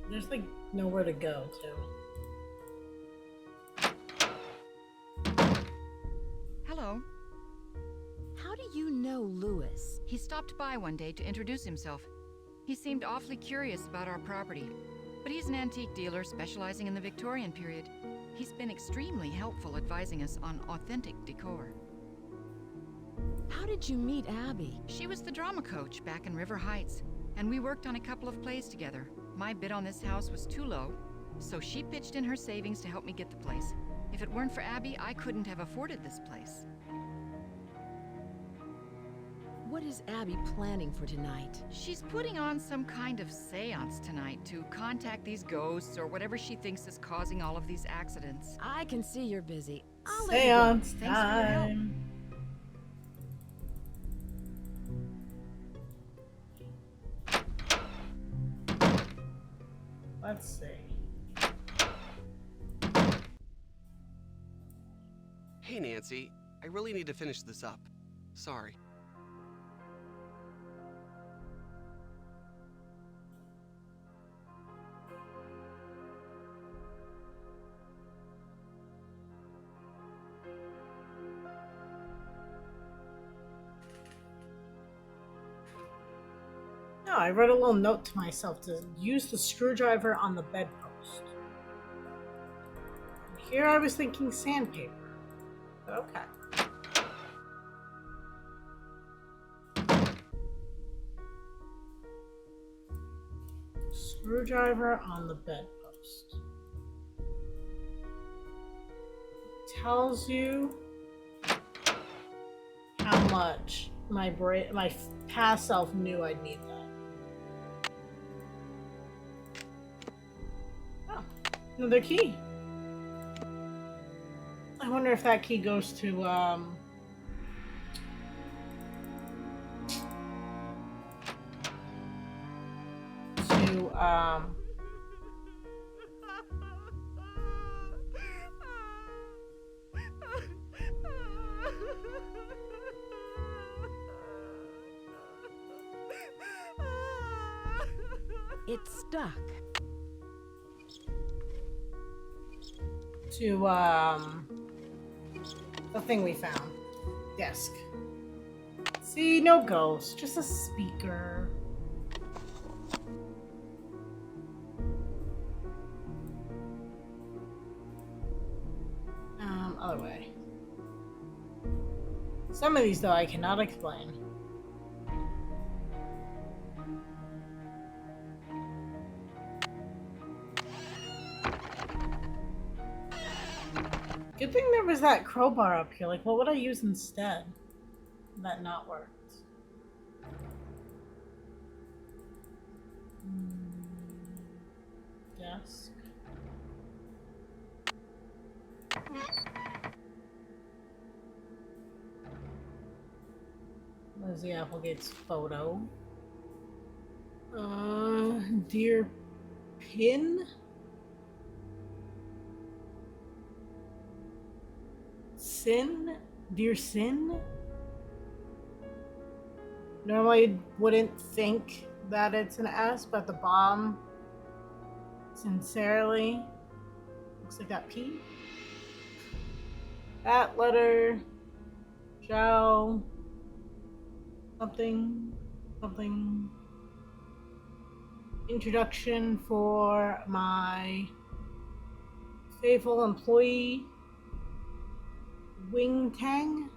There's like nowhere to go to. Hello. How do you know Lewis? He stopped by one day to introduce himself. He seemed awfully curious about our property, but he's an antique dealer specializing in the Victorian period. He's been extremely helpful advising us on authentic decor. How did you meet Abby? She was the drama coach back in River Heights, and we worked on a couple of plays together. My bid on this house was too low, so she pitched in her savings to help me get the place. If it weren't for Abby, I couldn't have afforded this place. What is Abby planning for tonight? She's putting on some kind of seance tonight to contact these ghosts or whatever she thinks is causing all of these accidents. I can see you're busy. I'll let you go. Seance Thanks for your help. time. Let's see. Hey, Nancy. I really need to finish this up. Sorry. No, I wrote a little note to myself to use the screwdriver on the bedpost. Here I was thinking sandpaper. Okay. Screwdriver on the bedpost. Tells you how much my past self knew I'd need that. Oh, another key. I wonder if that key goes to It's stuck. the thing we found. Desk. See, no ghost, just a speaker. Other way. Some of these, though, I cannot explain. Good thing there was that crowbar up here. Like, what would I use instead? That not worked. Desk. Lizzie Applegate's photo. Dear Pin? Sin? Dear Sin? Normally wouldn't think that it's an S, but the bomb sincerely looks like that P. That letter, Zhao, something. Introduction for my faithful employee, Wing Tang,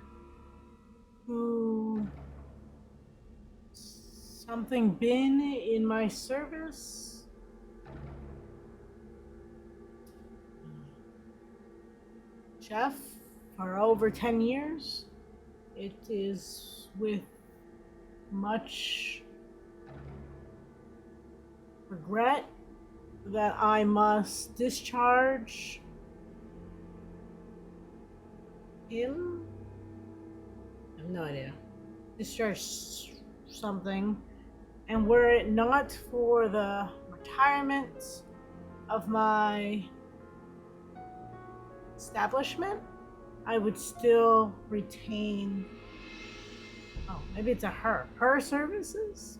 who something been in my service. Chef for over 10 years. It is with much regret that I must discharge him. I have no idea. Discharge something. And were it not for the retirement of my establishment, I would still retain. Oh, maybe it's a her. Her services?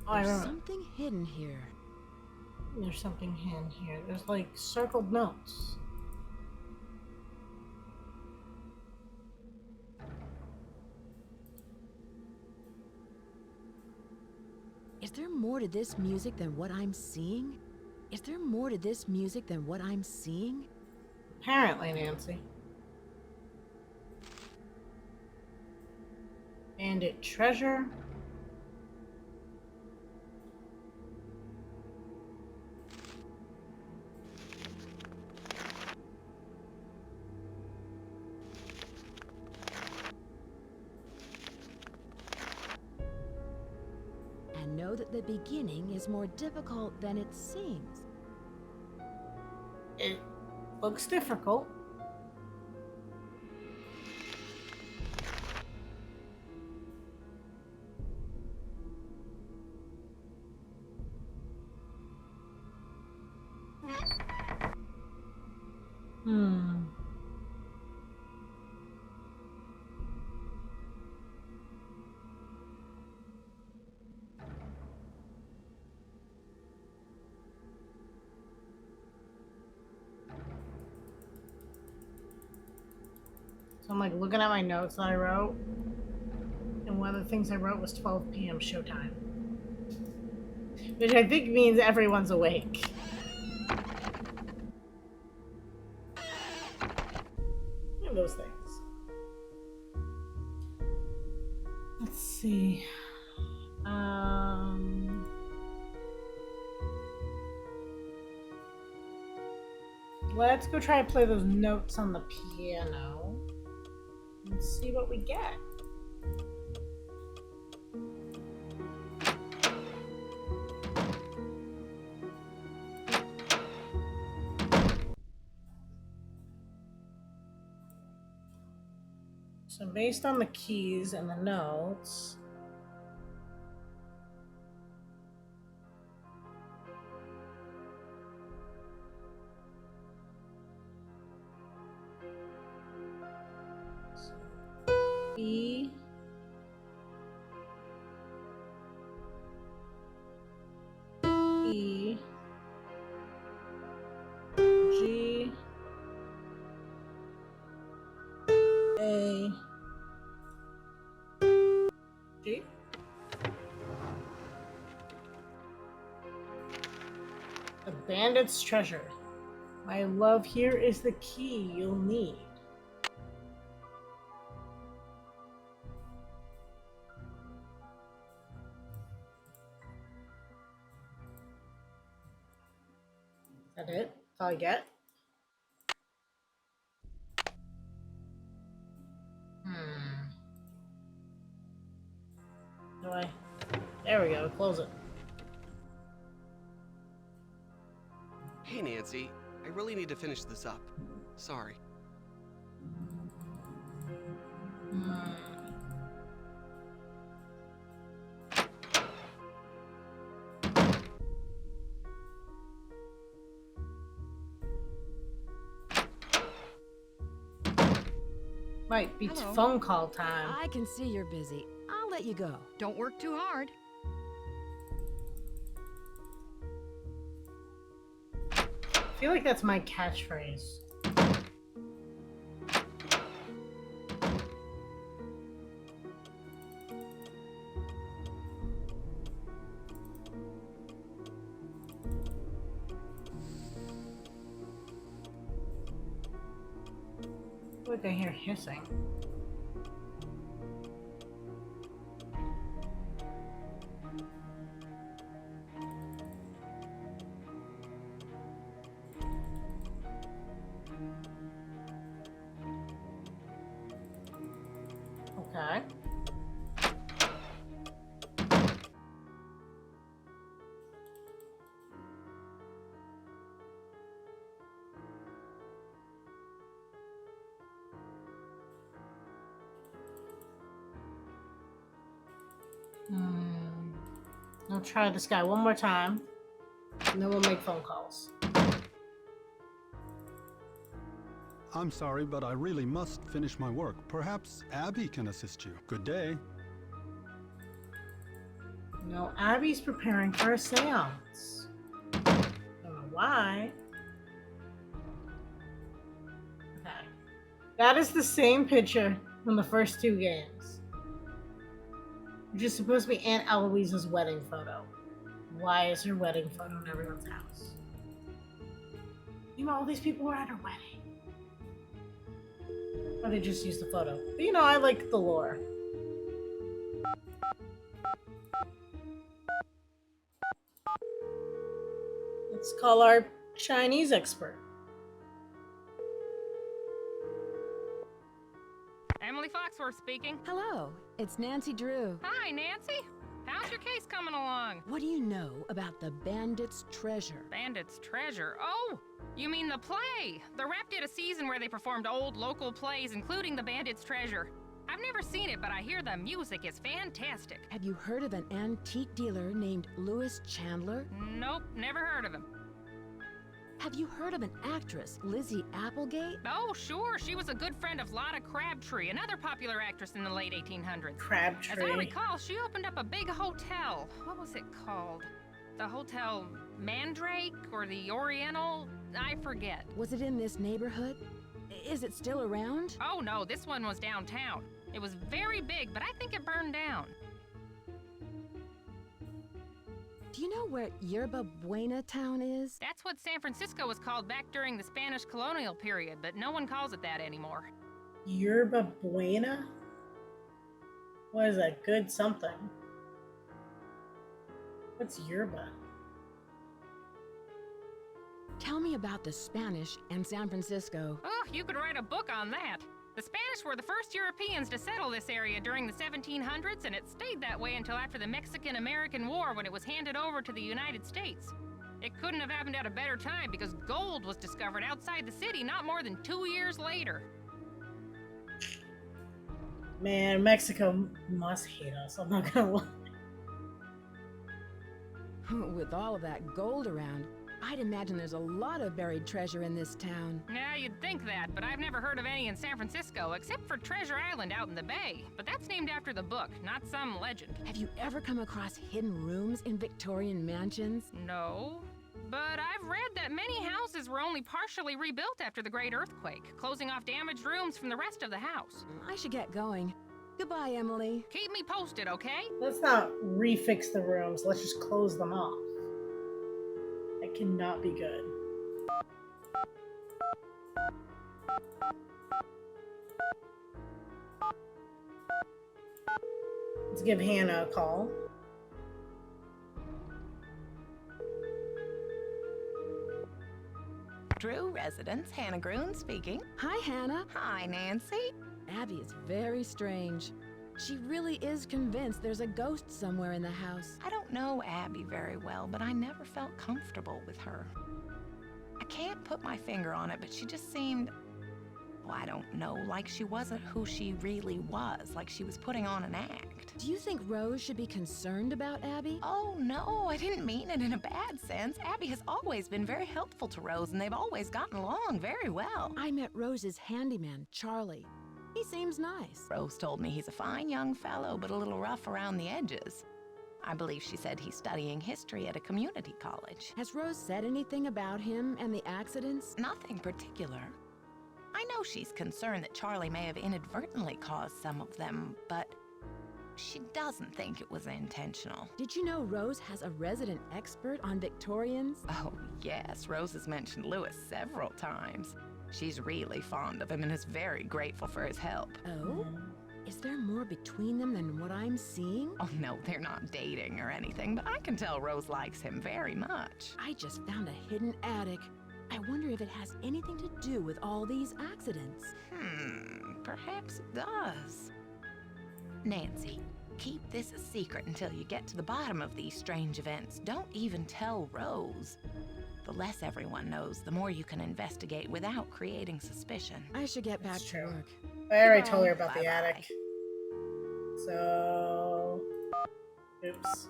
Oh, I There's remember. something hidden here. There's something hidden here. There's like circled notes. Is there more to this music than what I'm seeing? Is there more to this music than what I'm seeing? Apparently, Nancy. Bandit treasure. And know that the beginning is more difficult than it seems. It looks difficult. So I'm like looking at my notes that I wrote, and one of the things I wrote was 12 p.m. showtime, which I think means everyone's awake. One of those things. Let's see. Let's go try to play those notes on the piano and see what we get. So based on the keys and the notes, E, E, G, A, G. The Bandit's Treasure. My love, here is the key you'll need. Is that it? That's all I get? Do I? There we go. Close it. Hey, Nancy. I really need to finish this up. Sorry. Might be Hello. phone call time. I can see you're busy. I'll let you go. Don't work too hard. I feel like that's my catchphrase. I feel like I hear hissing. Okay. I'll try this guy one more time, and then we'll make phone calls. I'm sorry, but I really must finish my work. Perhaps Abby can assist you. Good day. No, Abby's preparing for a seance. Don't know why. Okay. That is the same picture from the first two games. Which is supposed to be Aunt Eloise's wedding photo. Why is her wedding photo in everyone's house? You know, all these people were at her wedding. Or they just used the photo. But you know, I like the lore. Let's call our Chinese expert. Emily Foxworth speaking. Hello, it's Nancy Drew. Hi, Nancy. How's your case coming along? What do you know about the Bandit's Treasure? Bandit's Treasure. Oh, you mean the play? The Rep did a season where they performed old local plays, including the Bandit's Treasure. I've never seen it, but I hear the music is fantastic. Have you heard of an antique dealer named Louis Chandler? Nope, never heard of him. Have you heard of an actress, Lizzie Applegate? Oh, sure. She was a good friend of Lotta Crabtree, another popular actress in the late 1800s. Crabtree. As I recall, she opened up a big hotel. What was it called? The Hotel Mandrake or the Oriental? I forget. Was it in this neighborhood? Is it still around? Oh, no, this one was downtown. It was very big, but I think it burned down. Do you know where Yerba Buena town is? That's what San Francisco was called back during the Spanish colonial period, but no one calls it that anymore. Yerba Buena? What is that? Good something. What's yerba? Tell me about the Spanish and San Francisco. Oh, you could write a book on that. The Spanish were the first Europeans to settle this area during the 1700s, and it stayed that way until after the Mexican-American War when it was handed over to the United States. It couldn't have happened at a better time because gold was discovered outside the city not more than 2 years later. Man, Mexico must hate us. I'm not gonna lie. With all of that gold around, I'd imagine there's a lot of buried treasure in this town. Yeah, you'd think that, but I've never heard of any in San Francisco, except for Treasure Island out in the bay. But that's named after the book, not some legend. Have you ever come across hidden rooms in Victorian mansions? No. But I've read that many houses were only partially rebuilt after the Great Earthquake, closing off damaged rooms from the rest of the house. I should get going. Goodbye, Emily. Keep me posted, okay? Let's not refix the rooms. Let's just close them off. That cannot be good. Let's give Hannah a call. Drew residence, Hannah Groon speaking. Hi, Hannah. Hi, Nancy. Abby is very strange. She really is convinced there's a ghost somewhere in the house. I don't know Abby very well, but I never felt comfortable with her. I can't put my finger on it, but she just seemed, well, I don't know, like she wasn't who she really was, like she was putting on an act. Do you think Rose should be concerned about Abby? Oh, no, I didn't mean it in a bad sense. Abby has always been very helpful to Rose, and they've always gotten along very well. I met Rose's handyman, Charlie. He seems nice. Rose told me he's a fine young fellow, but a little rough around the edges. I believe she said he's studying history at a community college. Has Rose said anything about him and the accidents? Nothing particular. I know she's concerned that Charlie may have inadvertently caused some of them, but she doesn't think it was intentional. Did you know Rose has a resident expert on Victorians? Oh, yes. Rose has mentioned Lewis several times. She's really fond of him and is very grateful for his help. Oh? Is there more between them than what I'm seeing? Oh, no, they're not dating or anything, but I can tell Rose likes him very much. I just found a hidden attic. I wonder if it has anything to do with all these accidents. Perhaps it does. Nancy, keep this a secret until you get to the bottom of these strange events. Don't even tell Rose. The less everyone knows, the more you can investigate without creating suspicion. I should get back That's to true. work. I already told her about the Bye-bye. attic. So, oops.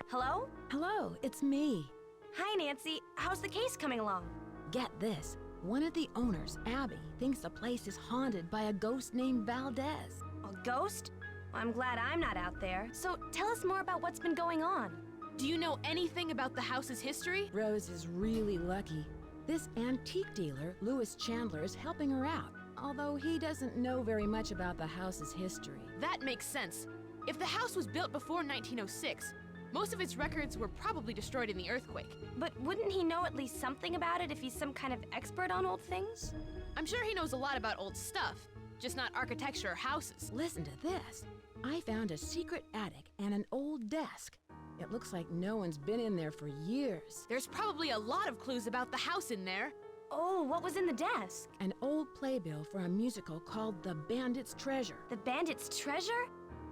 Hello? Hello, it's me. Hi, Nancy. How's the case coming along? Get this. One of the owners, Abby, thinks the place is haunted by a ghost named Valdez. A ghost? I'm glad I'm not out there. So tell us more about what's been going on. Do you know anything about the house's history? Rose is really lucky. This antique dealer, Louis Chandler, is helping her out, although he doesn't know very much about the house's history. That makes sense. If the house was built before 1906, most of its records were probably destroyed in the earthquake. But wouldn't he know at least something about it if he's some kind of expert on old things? I'm sure he knows a lot about old stuff, just not architecture or houses. Listen to this. I found a secret attic and an old desk. It looks like no one's been in there for years. There's probably a lot of clues about the house in there. Oh, what was in the desk? An old playbill for a musical called The Bandit's Treasure. The Bandit's Treasure?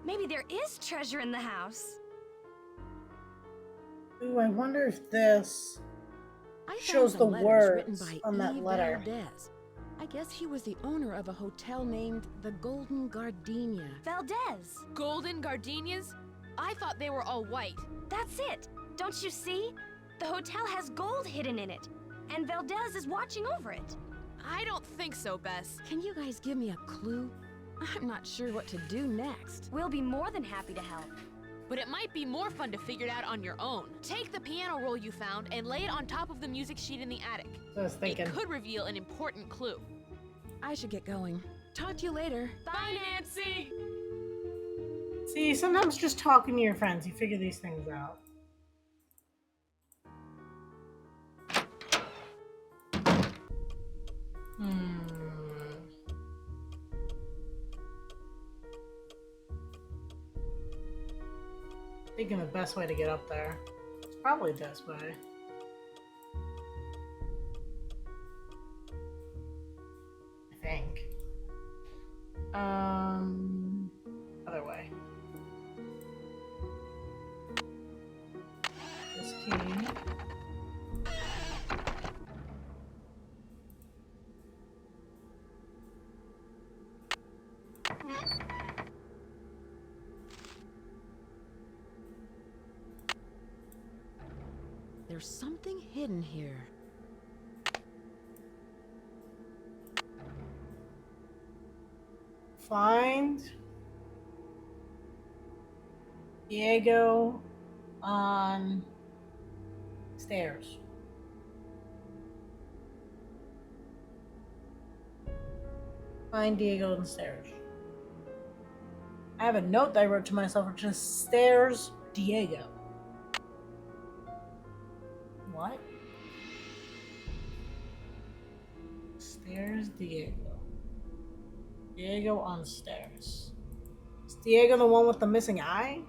Maybe there is treasure in the house. Ooh, I wonder if this I found shows some the letters written words by on that E. letter. Valdez. I guess he was the owner of a hotel named the Golden Gardenia. Valdez. Golden gardenias? I thought they were all white. That's it. Don't you see? The hotel has gold hidden in it, and Valdez is watching over it. I don't think so, Bess. Can you guys give me a clue? I'm not sure what to do next. We'll be more than happy to help. But it might be more fun to figure it out on your own. Take the piano roll you found and lay it on top of the music sheet in the attic. I was thinking. It could reveal an important clue. I should get going. Talk to you later. Bye, Nancy! See, sometimes just talking to your friends, you figure these things out. Thinking the best way to get up there. It's probably this way. I think. Other way. This key. There's something hidden here. Find Diego on stairs. Find Diego on the stairs. I have a note that I wrote to myself, which is stairs Diego. What? Stairs Diego. Diego on stairs. Is Diego the one with the missing eye?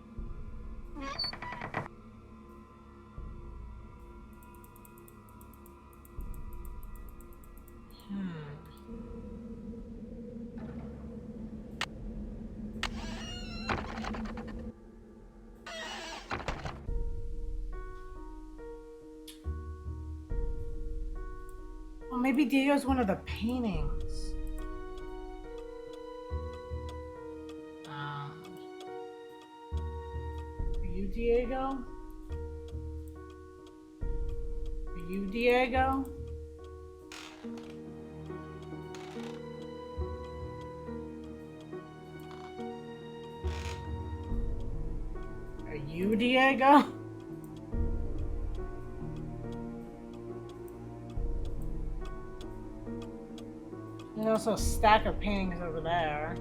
Well, maybe Diego's one of the paintings. Are you Diego? Are you Diego? Are you Diego? There's also a stack of paintings over there.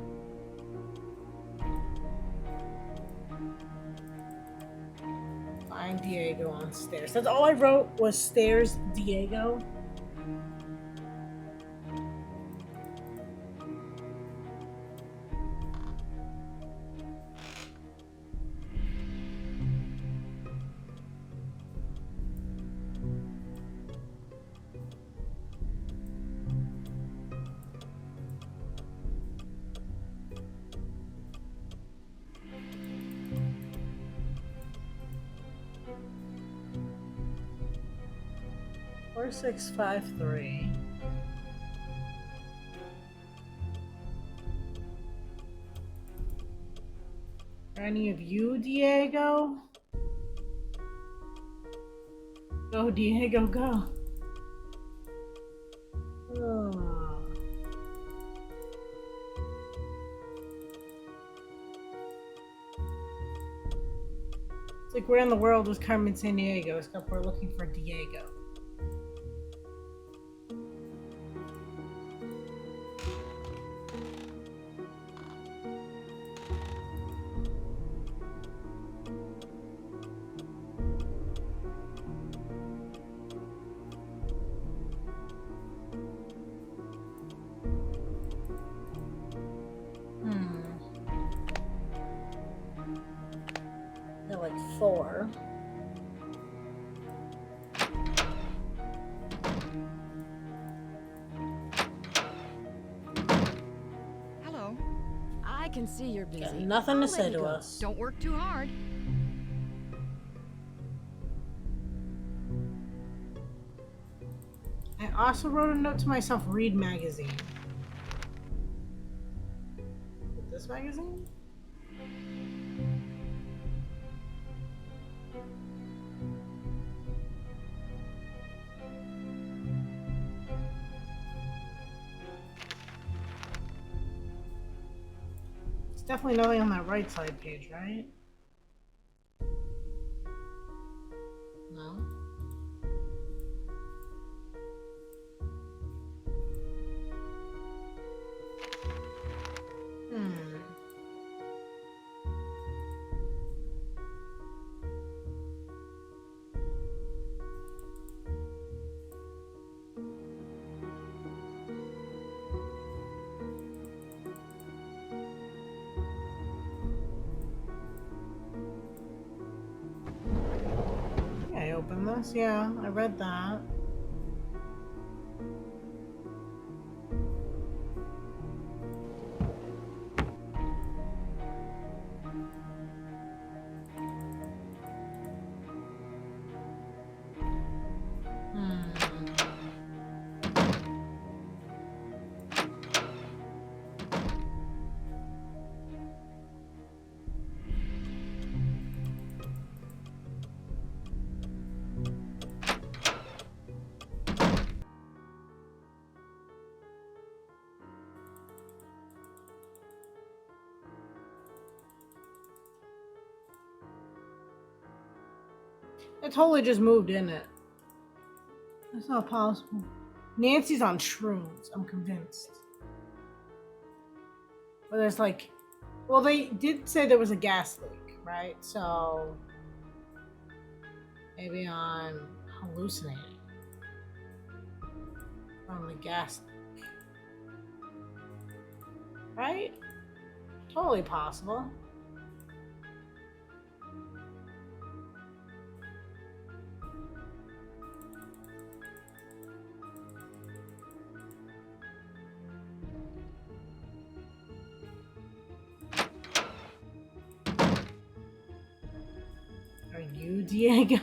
Find Diego on stairs. That's all I wrote was stairs Diego. Four 653. Are any of you Diego? Go Diego, go. Oh. It's like where in the world was Carmen Sandiego, except we're looking for Diego. They're like 4. Hello. I can see you're busy. Got nothing to I'll say let you to go. us. Don't work too hard. I also wrote a note to myself, read magazine. This magazine? It's definitely nothing on that right side page, right? No? I opened this, yeah, I read that. I totally just moved in it. That's not possible. Nancy's on shrooms, I'm convinced. Where there's like, well, they did say there was a gas leak, right? So maybe I'm hallucinating from the gas leak, right? Totally possible. Are you Diego?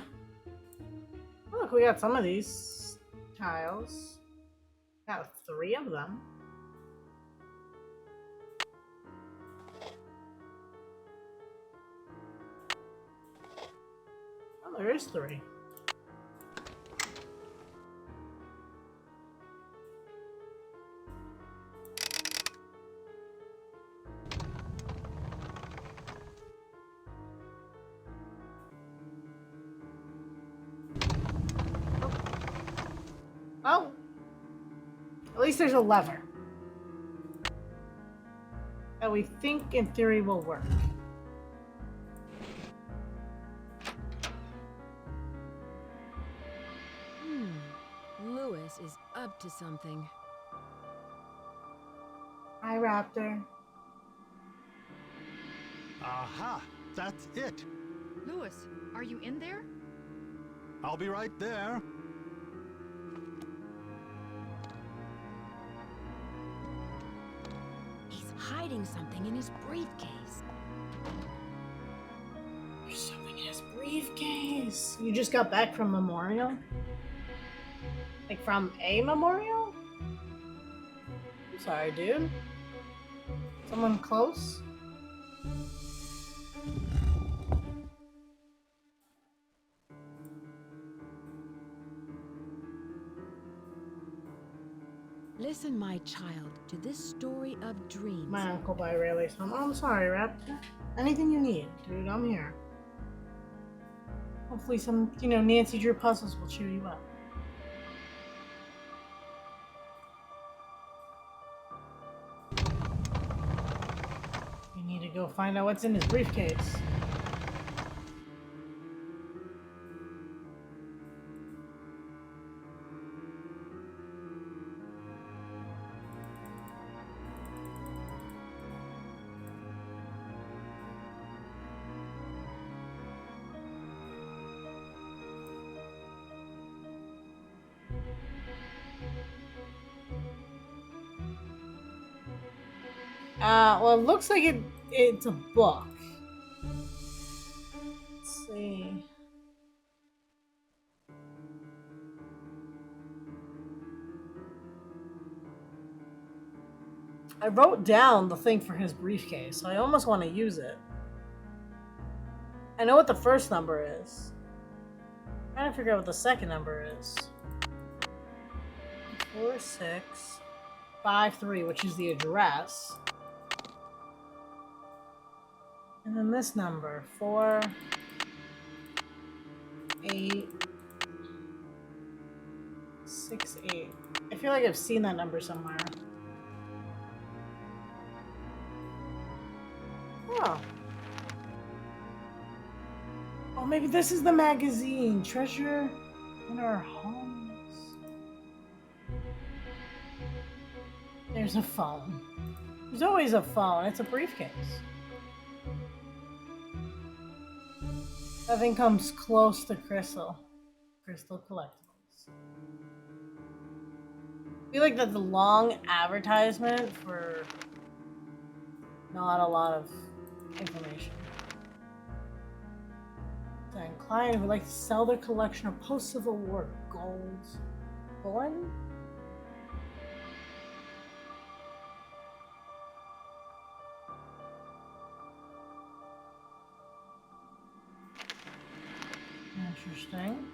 Oh, look, we got some of these tiles. Got 3 of them. Oh, there is 3. Oh, at least there's a lever that we think in theory will work. Lewis is up to something. Hi, Raptor. Aha! That's it! Lewis, are you in there? I'll be right there. He's hiding something in his briefcase. There's something in his briefcase. You just got back from Memorial? Like from a memorial? I'm sorry, dude. Someone close? Listen, my child, to this story of dreams. My uncle by Rayleigh's home. Oh, I'm sorry, Raptor. Anything you need, dude, I'm here. Hopefully some, Nancy Drew puzzles will cheer you up. You need to go find out what's in his briefcase. Well, it looks like it's a book. Let's see. I wrote down the thing for his briefcase, so I almost want to use it. I know what the first number is. I'm trying to figure out what the second number is. 4653, which is the address. And then this number, 4868. I feel like I've seen that number somewhere. Oh. Oh, maybe this is the magazine. Treasure in Our Homes. There's a phone. There's always a phone. It's a briefcase. Nothing comes close to Crystal Collectibles. I feel like that's a long advertisement for not a lot of information. So a client who would like to sell their collection of post-Civil War gold bullion. Interesting.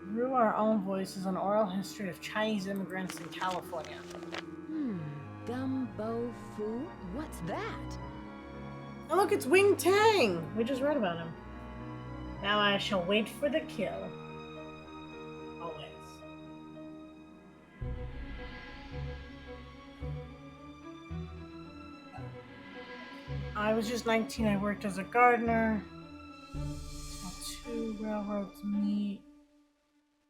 Through our own voices, an oral history of Chinese immigrants in California. Gumbo Fu? What's that? Oh look, it's Wing Tang! We just read about him. Now I shall wait for the kill. Always. I was just 19. I worked as a gardener. Saw two railroads meet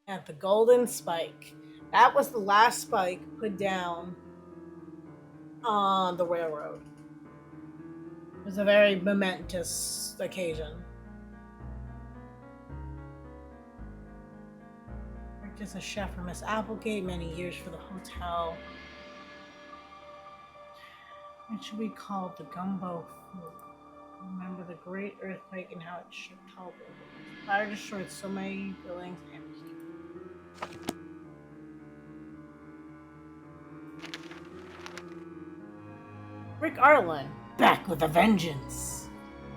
at the Golden Spike. That was the last spike put down on the railroad. It was a very momentous occasion. Worked as a chef for Miss Applegate, many years for the hotel. What should we call it? The gumbo food? Remember the great earthquake and how it shook tall buildings. Fire destroyed so many buildings and people. Rick Arlen, back with a vengeance.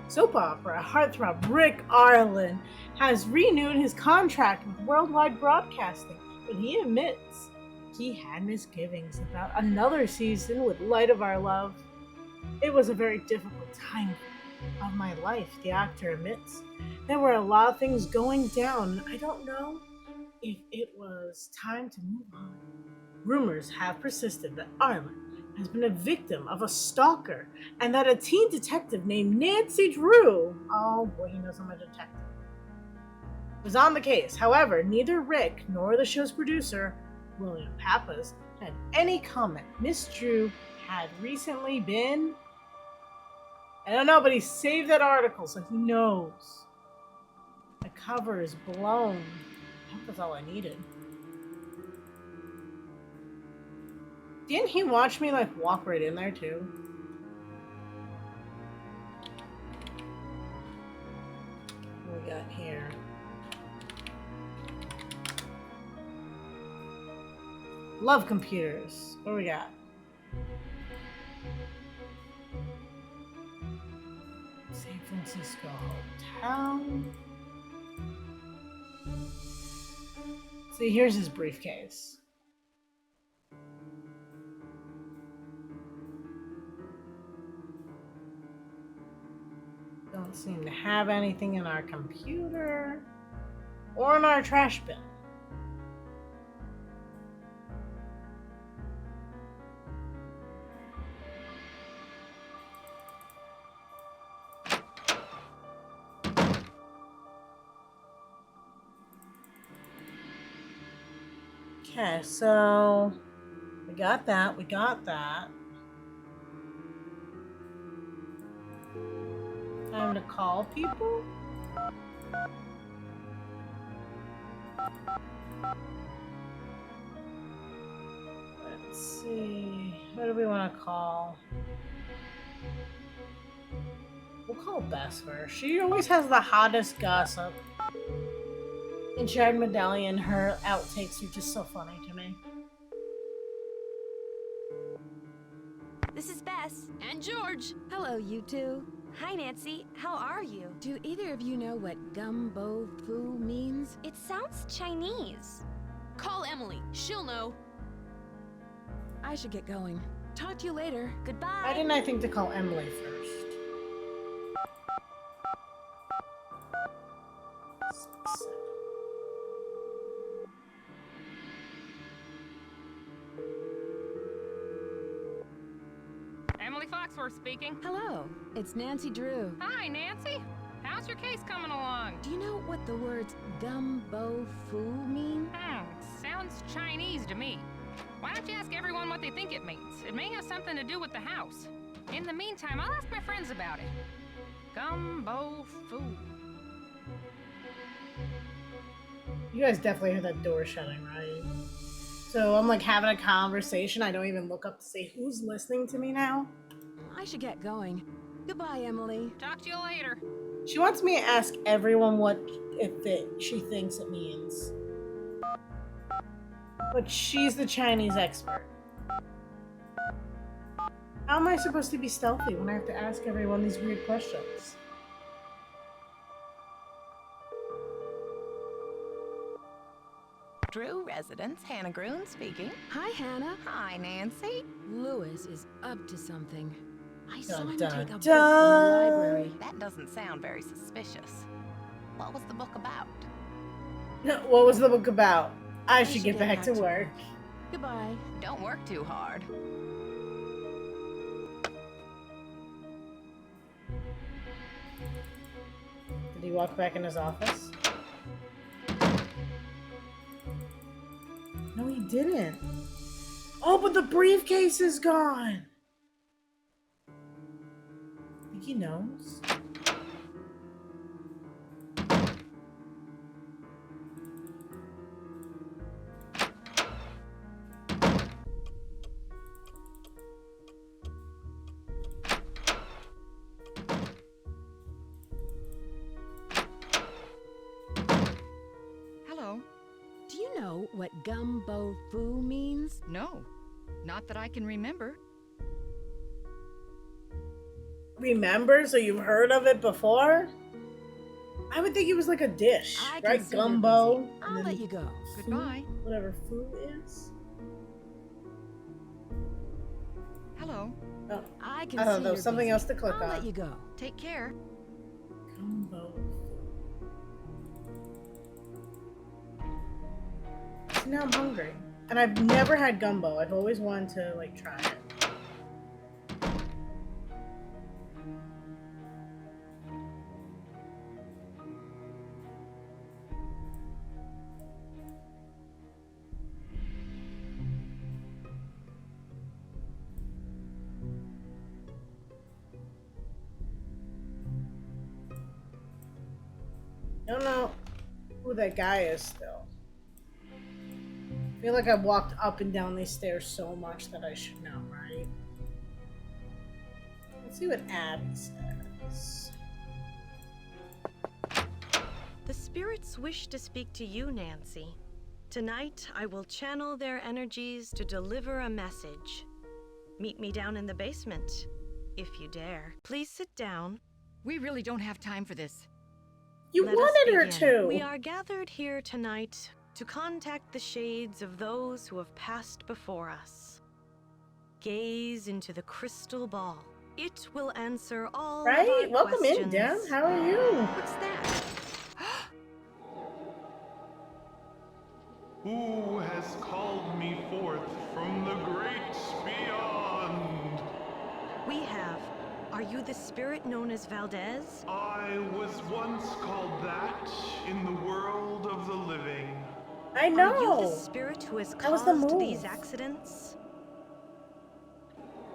Soap opera heartthrob Rick Arlen has renewed his contract with Worldwide Broadcasting, but he admits he had misgivings about another season with Light of Our Love. It was a very difficult time of my life, the actor admits. There were a lot of things going down, and I don't know if it was time to move on. Rumors have persisted that Arlen has been a victim of a stalker, and that a teen detective named Nancy Drew, oh boy, he knows I'm a detective, was on the case. However, neither Rick nor the show's producer, William Pappas, had any comment. Miss Drew had recently been, I don't know, but he saved that article so he knows. The cover is blown. I hope that's all I needed. Didn't he watch me like walk right in there too? What we got here? Love computers. What do we got? San Francisco Hotel. See, here's his briefcase. Don't seem to have anything in our computer or in our trash bin. Okay, so we got that. Time to call people? Let's see. Who do we want to call? We'll call Bess first. She always has the hottest gossip. And Shared Medallion, her outtakes are just so funny to me. This is Bess. And George. Hello, you two. Hi, Nancy. How are you? Do either of you know what gumbo foo means? It sounds Chinese. Call Emily. She'll know. I should get going. Talk to you later. Goodbye. Why didn't I think to call Emily first? Emily Foxworth speaking. Hello, it's Nancy Drew. Hi, Nancy. How's your case coming along? Do you know what the words gumbo foo mean? Sounds Chinese to me. Why don't you ask everyone what they think it means? It may have something to do with the house. In the meantime, I'll ask my friends about it. Gumbo foo. You guys definitely heard that door shutting, right? So I'm like having a conversation. I don't even look up to say who's listening to me now. I should get going. Goodbye, Emily. Talk to you later. She wants me to ask everyone what she thinks it means. But she's the Chinese expert. How am I supposed to be stealthy when I have to ask everyone these weird questions? Drew residence, Hannah Groon speaking. Hi, Hannah. Hi, Nancy. Lewis is up to something. I saw Dun, him dun, take a book dun. from the library. That doesn't sound very suspicious. What was the book about? What was the book about? I should get back to work. Goodbye. Don't work too hard. he walk back in his office? No, he didn't. Oh, but the briefcase is gone. I think he knows. Hello. Do you know what gumbo foo means? No, not that I can remember. Remember? So you've heard of it before? I would think it was like a dish, I can right? see you're Gumbo. busy. and I'll then let you go. Goodbye. Whatever foo is. Hello. Oh, I can oh, see there you're was something busy. else to click I'll on. let you go. Take care. Gumbo. So now I'm hungry. And I've never had gumbo. I've always wanted to, like, try it. I don't know who that guy is still. I feel like I've walked up and down these stairs so much that I should know, right? Let's see what Abby says. The spirits wish to speak to you, Nancy. Tonight, I will channel their energies to deliver a message. Meet me down in the basement, if you dare. Please sit down. We really don't have time for this. You Let us wanted her begin. to! We are gathered here tonight to contact the shades of those who have passed before us. Gaze into the crystal ball. It will answer all of Right? our Welcome in, questions. Dem. How are you? What's that? Who has called me forth from the great beyond? We have. Are you the spirit known as Valdez? I was once called that in the world of the living. I Are you know! the spirit who has That was the caused move. these accidents?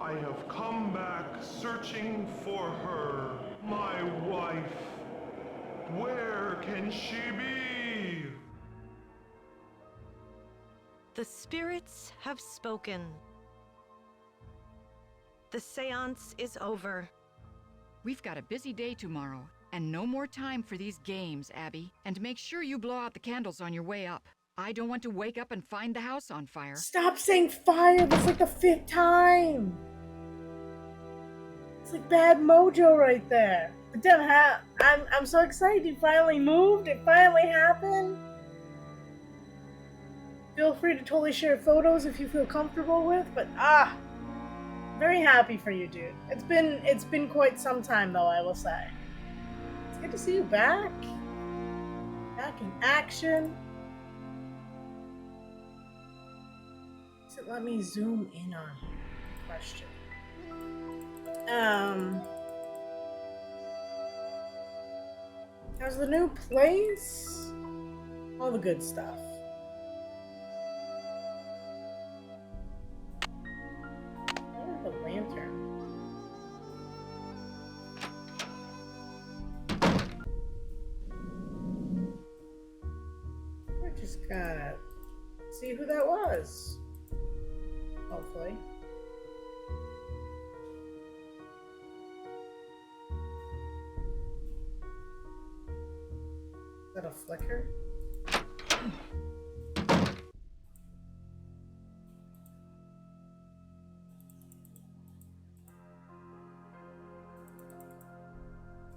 I have come back searching for her, my wife. Where can she be? The spirits have spoken. The seance is over. We've got a busy day tomorrow, and no more time for these games, Abby. And make sure you blow out the candles on your way up. I don't want to wake up and find the house on fire. Stop saying fire! That's like the 5th time! It's like bad mojo right there. But Dem, I'm so excited you finally moved. It finally happened. Feel free to totally share photos if you feel comfortable with, but very happy for you, dude. It's been quite some time though, I will say. It's good to see you back. Back in action. Does it let me zoom in on you? Question. How's the new place? All the good stuff. The lantern. We're just gonna see who that was. Hopefully. Is that a flicker?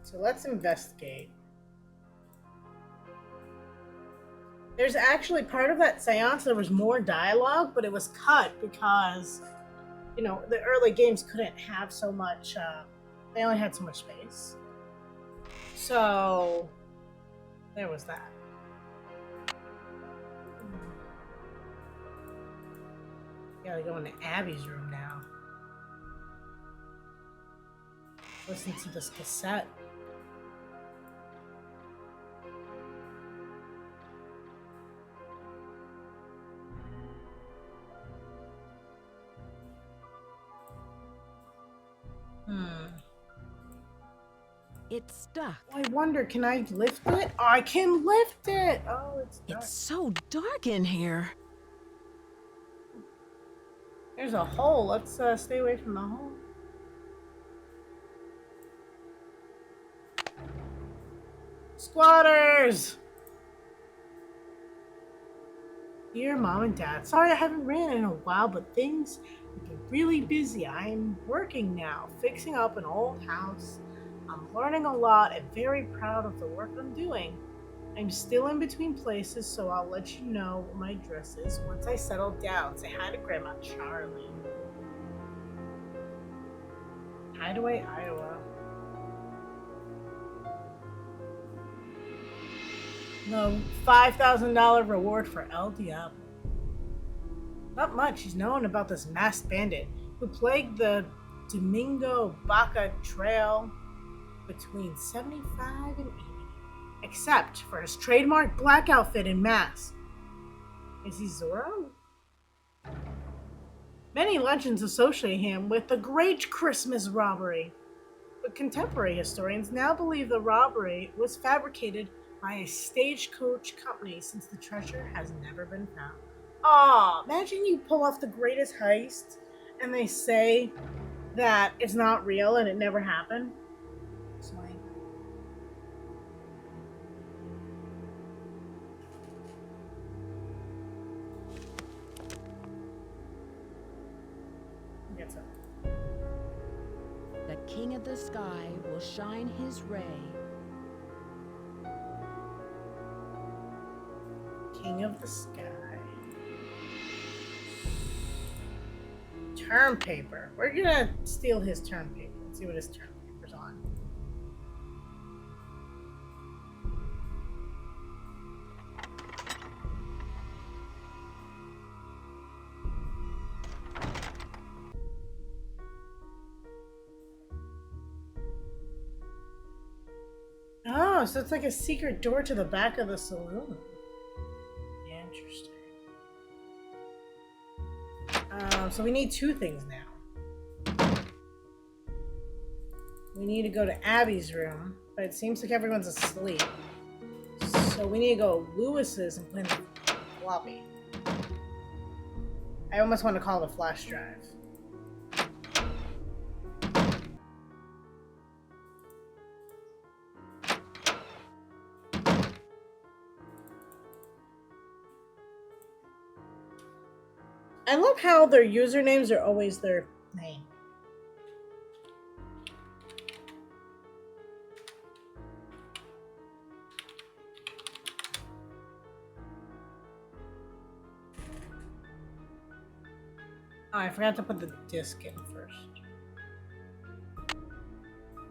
So let's investigate. There's actually part of that seance, there was more dialogue, but it was cut because, you know, the early games couldn't have so much, they only had so much space. So, there was that. Gotta go into Abby's room now. Listen to this cassette. It's stuck. I wonder, can I lift it? Oh, I can lift it! Oh, it's dark. It's so dark in here. There's a hole. Let's stay away from the hole. Squatters! Dear Mom and Dad, sorry I haven't ran in a while, but things have been really busy. I'm working now, fixing up an old house. I'm learning a lot and very proud of the work I'm doing. I'm still in between places, so I'll let you know what my address is once I settle down. Say hi to Grandma Charlie. Hideaway, Iowa. The $5,000 reward for El Diablo. Not much is known about this masked bandit who plagued the Domingo Baca Trail between 75 and 80, except for his trademark black outfit and mask. Is he Zorro? Many legends associate him with the Great Christmas Robbery, but contemporary historians now believe the robbery was fabricated by a stagecoach company since the treasure has never been found. Aw, imagine you pull off the greatest heist and they say that it's not real and it never happened. Sorry. Gets up. The king of the sky will shine his ray. King of the sky. Term paper. We're gonna steal his term paper. Let's see what his term paper's on. Oh, so it's like a secret door to the back of the saloon. Interesting. So we need two things now. We need to go to Abby's room, but it seems like everyone's asleep. So we need to go to Lewis's and play the floppy. I almost want to call it a flash drive. I love how their usernames are always their name. Oh, I forgot to put the disc in first.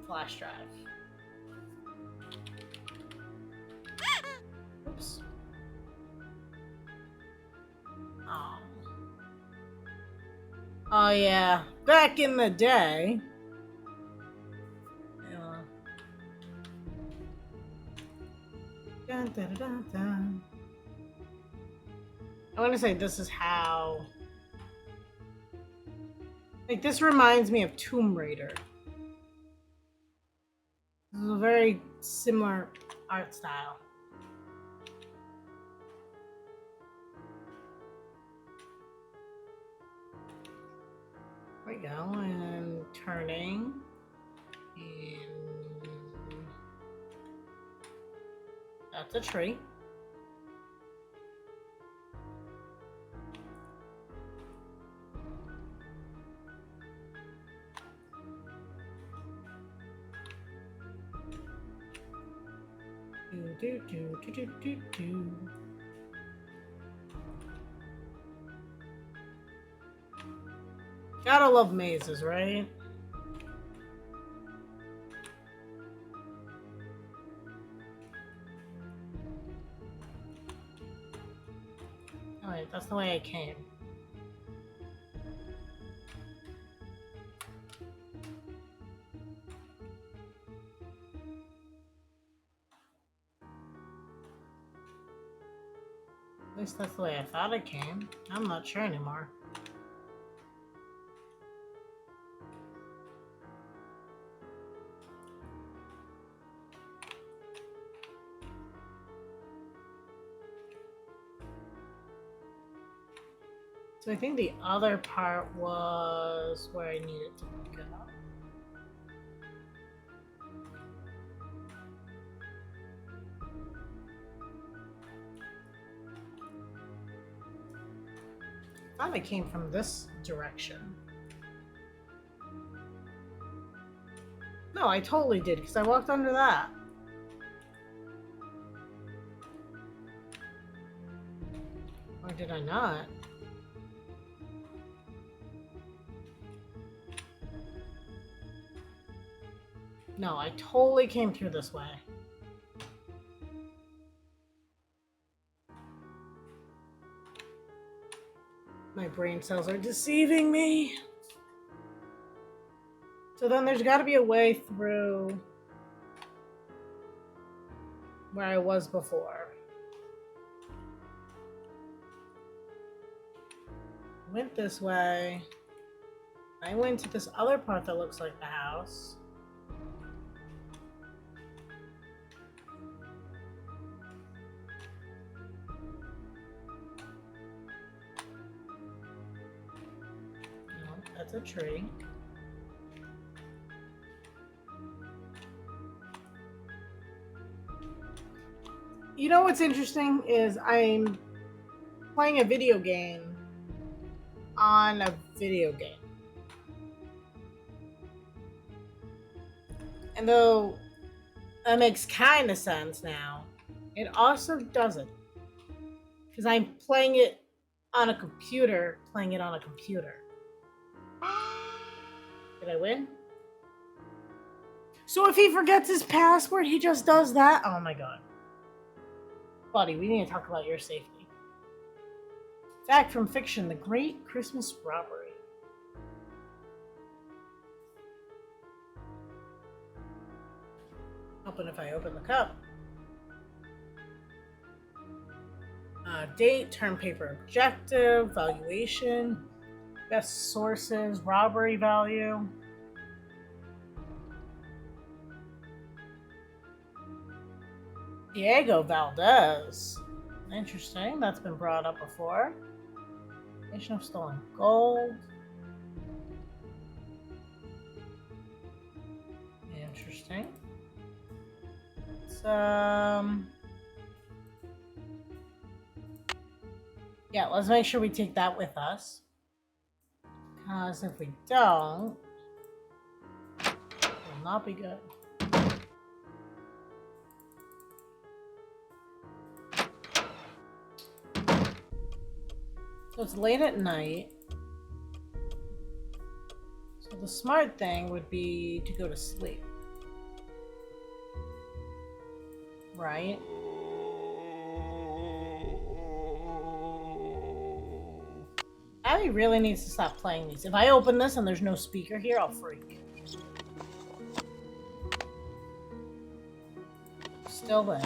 Flash drive. Oops. Oh. Oh yeah, back in the day. Dun, dun, dun, dun. I want to say this is how. Like, this reminds me of Tomb Raider. This is a very similar art style. There we go, and turning. And that's a tree. Do, do, do, do, do, do. Gotta love mazes, right? Oh wait, that's the way I came. At least that's the way I thought I came. I'm not sure anymore. So I think the other part was where I needed to go. I thought I came from this direction. No, I totally did, because I walked under that. Or did I not? No, I totally came through this way. My brain cells are deceiving me. So then there's got to be a way through where I was before. Went this way. I went to this other part that looks like the house. No, that's a tree. You know what's interesting is I'm playing a video game on a video game. And though that makes kind of sense now, it also doesn't. Because I'm playing it on a computer, playing it on a computer. Did I win? So if he forgets his password, he just does that? Oh my god. Buddy, we need to talk about your safety. Fact from fiction, the Great Christmas Robbery. Open if I open the cup. Date, term paper objective, valuation, best sources, robbery value. Diego Valdez. Interesting. That's been brought up before. Nation of stolen gold. Interesting. Yeah, let's make sure we take that with us. Because if we don't, it will not be good. So it's late at night. So the smart thing would be to go to sleep. Right? Abby really needs to stop playing these. If I open this and there's no speaker here, I'll freak. Still there.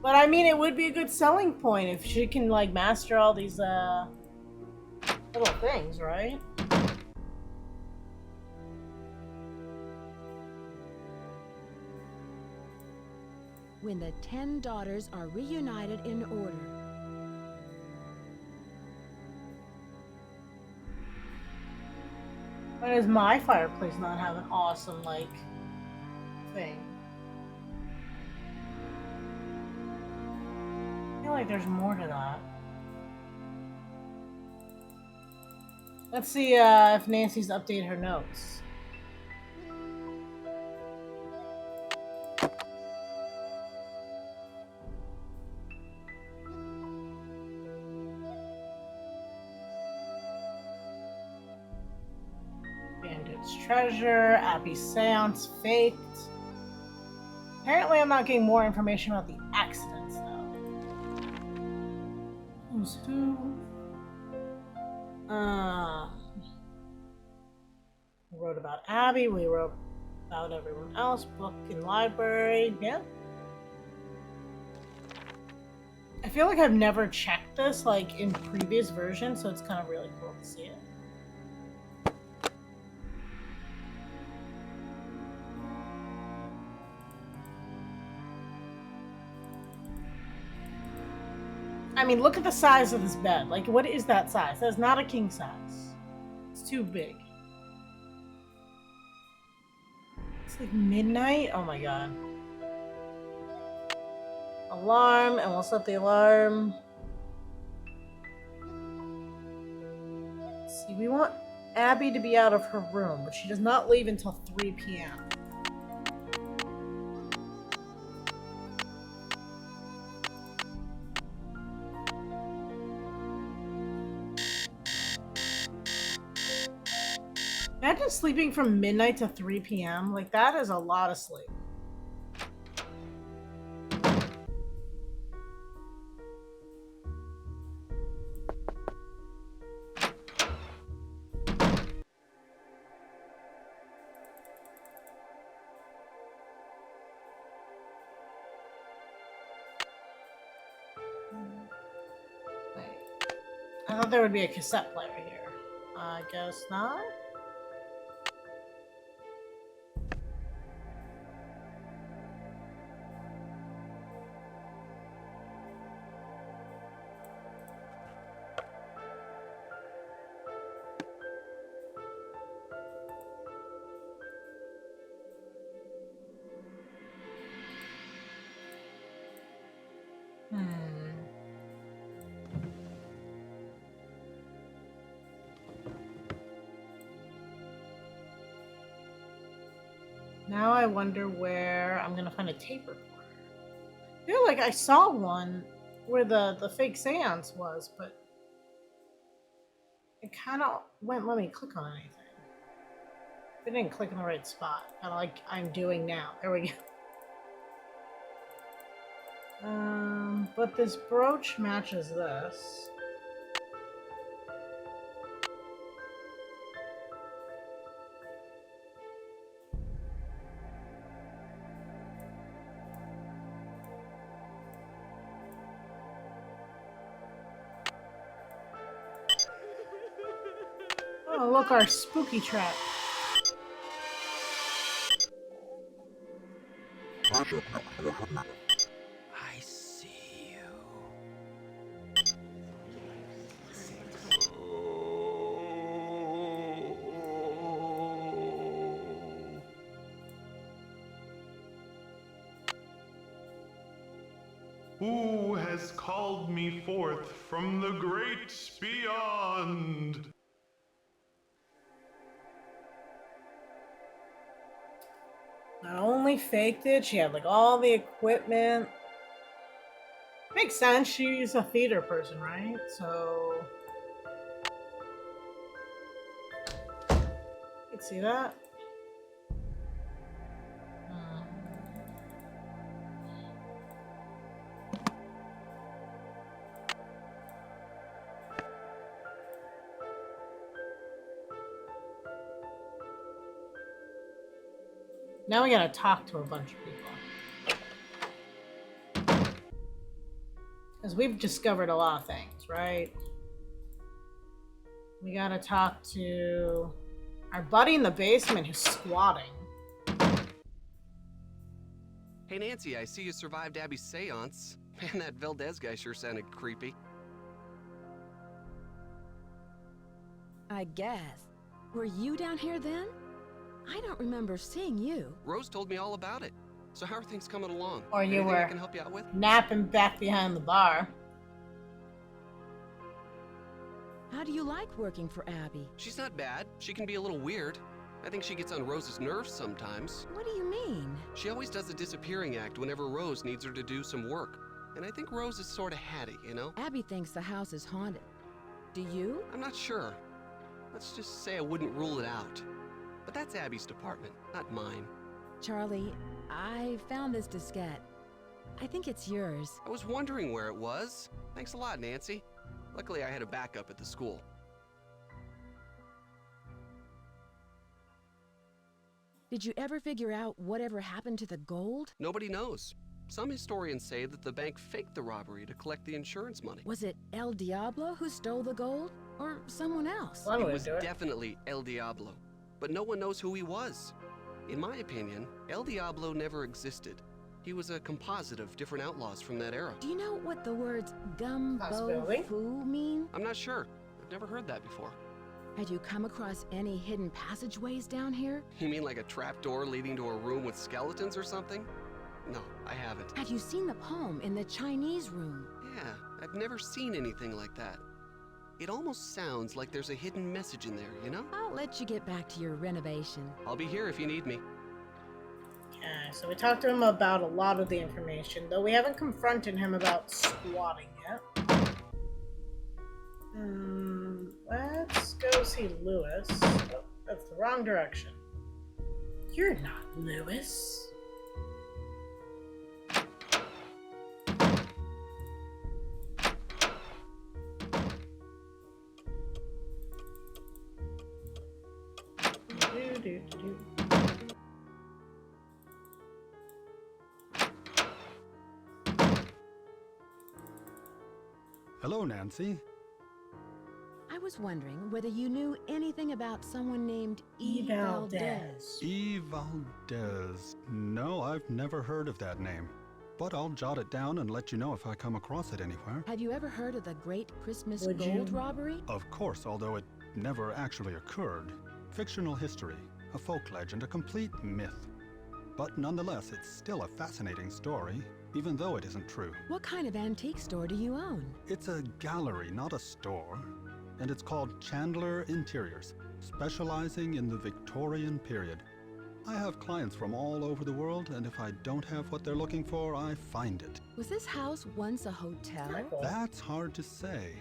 But I mean, it would be a good selling point if she can, like, master all these, little things, right? When the 10 daughters are reunited in order. Why does my fireplace not have an awesome, like, thing? I feel like there's more to that. Let's see if Nancy's updated her notes. Bandit's treasure, Abby's seance faked. Apparently I'm not getting more information about the accidents though. Who's who? We wrote about Abby, we wrote about everyone else, book and library, yeah. I feel like I've never checked this like in previous versions, so it's kind of really cool to see it. I mean, look at the size of this bed. Like, what is that size? That's not a king size. It's too big. It's like midnight? Oh my god. Alarm, and we'll set the alarm. See, we want Abby to be out of her room, but she does not leave until 3 p.m. Imagine sleeping from midnight to 3 p.m. Like, that is a lot of sleep. Wait. I thought there would be a cassette player here. I guess not. Now I wonder where I'm gonna find a tape recorder. I feel like I saw one where the fake seance was, but it kind of wouldn't let me click on anything. I didn't click in the right spot, kind of like I'm doing now. There we go. But this brooch matches this. Oh, look, our spooky trap. I see you. Who has called me forth from the great beyond? Not only faked it, she had like all the equipment. Makes sense, she's a theater person, right? So you can see that. Now we gotta talk to a bunch of people. Because we've discovered a lot of things, right? We gotta talk to our buddy in the basement who's squatting. Hey Nancy, I see you survived Abby's seance. Man, that Valdez guy sure sounded creepy. I guess. Were you down here then? I don't remember seeing you. Rose told me all about it. So how are things coming along? Or you Anything I were can help you out with? napping back behind the bar. How do you like working for Abby? She's not bad. She can be a little weird. I think she gets on Rose's nerves sometimes. What do you mean? She always does a disappearing act whenever Rose needs her to do some work. And I think Rose is sort of hatty, you know? Abby thinks the house is haunted. Do you? I'm not sure. Let's just say I wouldn't rule it out. But that's Abby's department, not mine. Charlie, I found this diskette. I think it's yours. I was wondering where it was. Thanks a lot, Nancy. Luckily, I had a backup at the school. Did you ever figure out whatever happened to the gold? Nobody knows. Some historians say that the bank faked the robbery to collect the insurance money. Was it El Diablo who stole the gold? Or someone else? Well, It was definitely El Diablo. But no one knows who he was. In my opinion, El Diablo never existed. He was a composite of different outlaws from that era. Do you know what the words gum, bo, Possibility. foo mean? I'm not sure. I've never heard that before. Had you come across any hidden passageways down here? You mean like a trapdoor leading to a room with skeletons or something? No, I haven't. Have you seen the poem in the Chinese room? Yeah, I've never seen anything like that. It almost sounds like there's a hidden message in there, you know? I'll let you get back to your renovation. I'll be here if you need me. Okay, so we talked to him about a lot of the information, though we haven't confronted him about squatting yet. Let's go see Lewis. Oh, that's the wrong direction. You're not Lewis. Do. Hello, Nancy. I was wondering whether you knew anything about someone named E. Valdez. E. Valdez. No, I've never heard of that name. But I'll jot it down and let you know if I come across it anywhere. Have you ever heard of the Great Christmas Would Gold you? Robbery? Of course, although it never actually occurred. Fictional history, a folk legend, a complete myth. But nonetheless, it's still a fascinating story, even though it isn't true. What kind of antique store do you own? It's a gallery, not a store. And it's called Chandler Interiors, specializing in the Victorian period. I have clients from all over the world, and if I don't have what they're looking for, I find it. Was this house once a hotel? That's hard to say.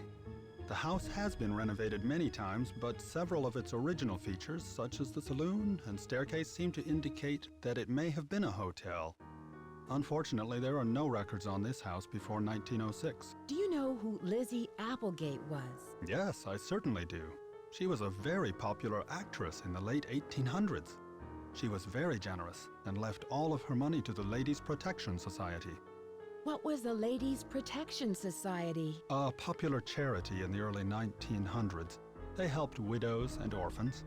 The house has been renovated many times, but several of its original features, such as the saloon and staircase, seem to indicate that it may have been a hotel. Unfortunately, there are no records on this house before 1906. Do you know who Lizzie Applegate was? Yes, I certainly do. She was a very popular actress in the late 1800s. She was very generous and left all of her money to the Ladies' Protection Society, What was the Ladies' Protection Society? a popular charity in the early 1900s. They helped widows and orphans.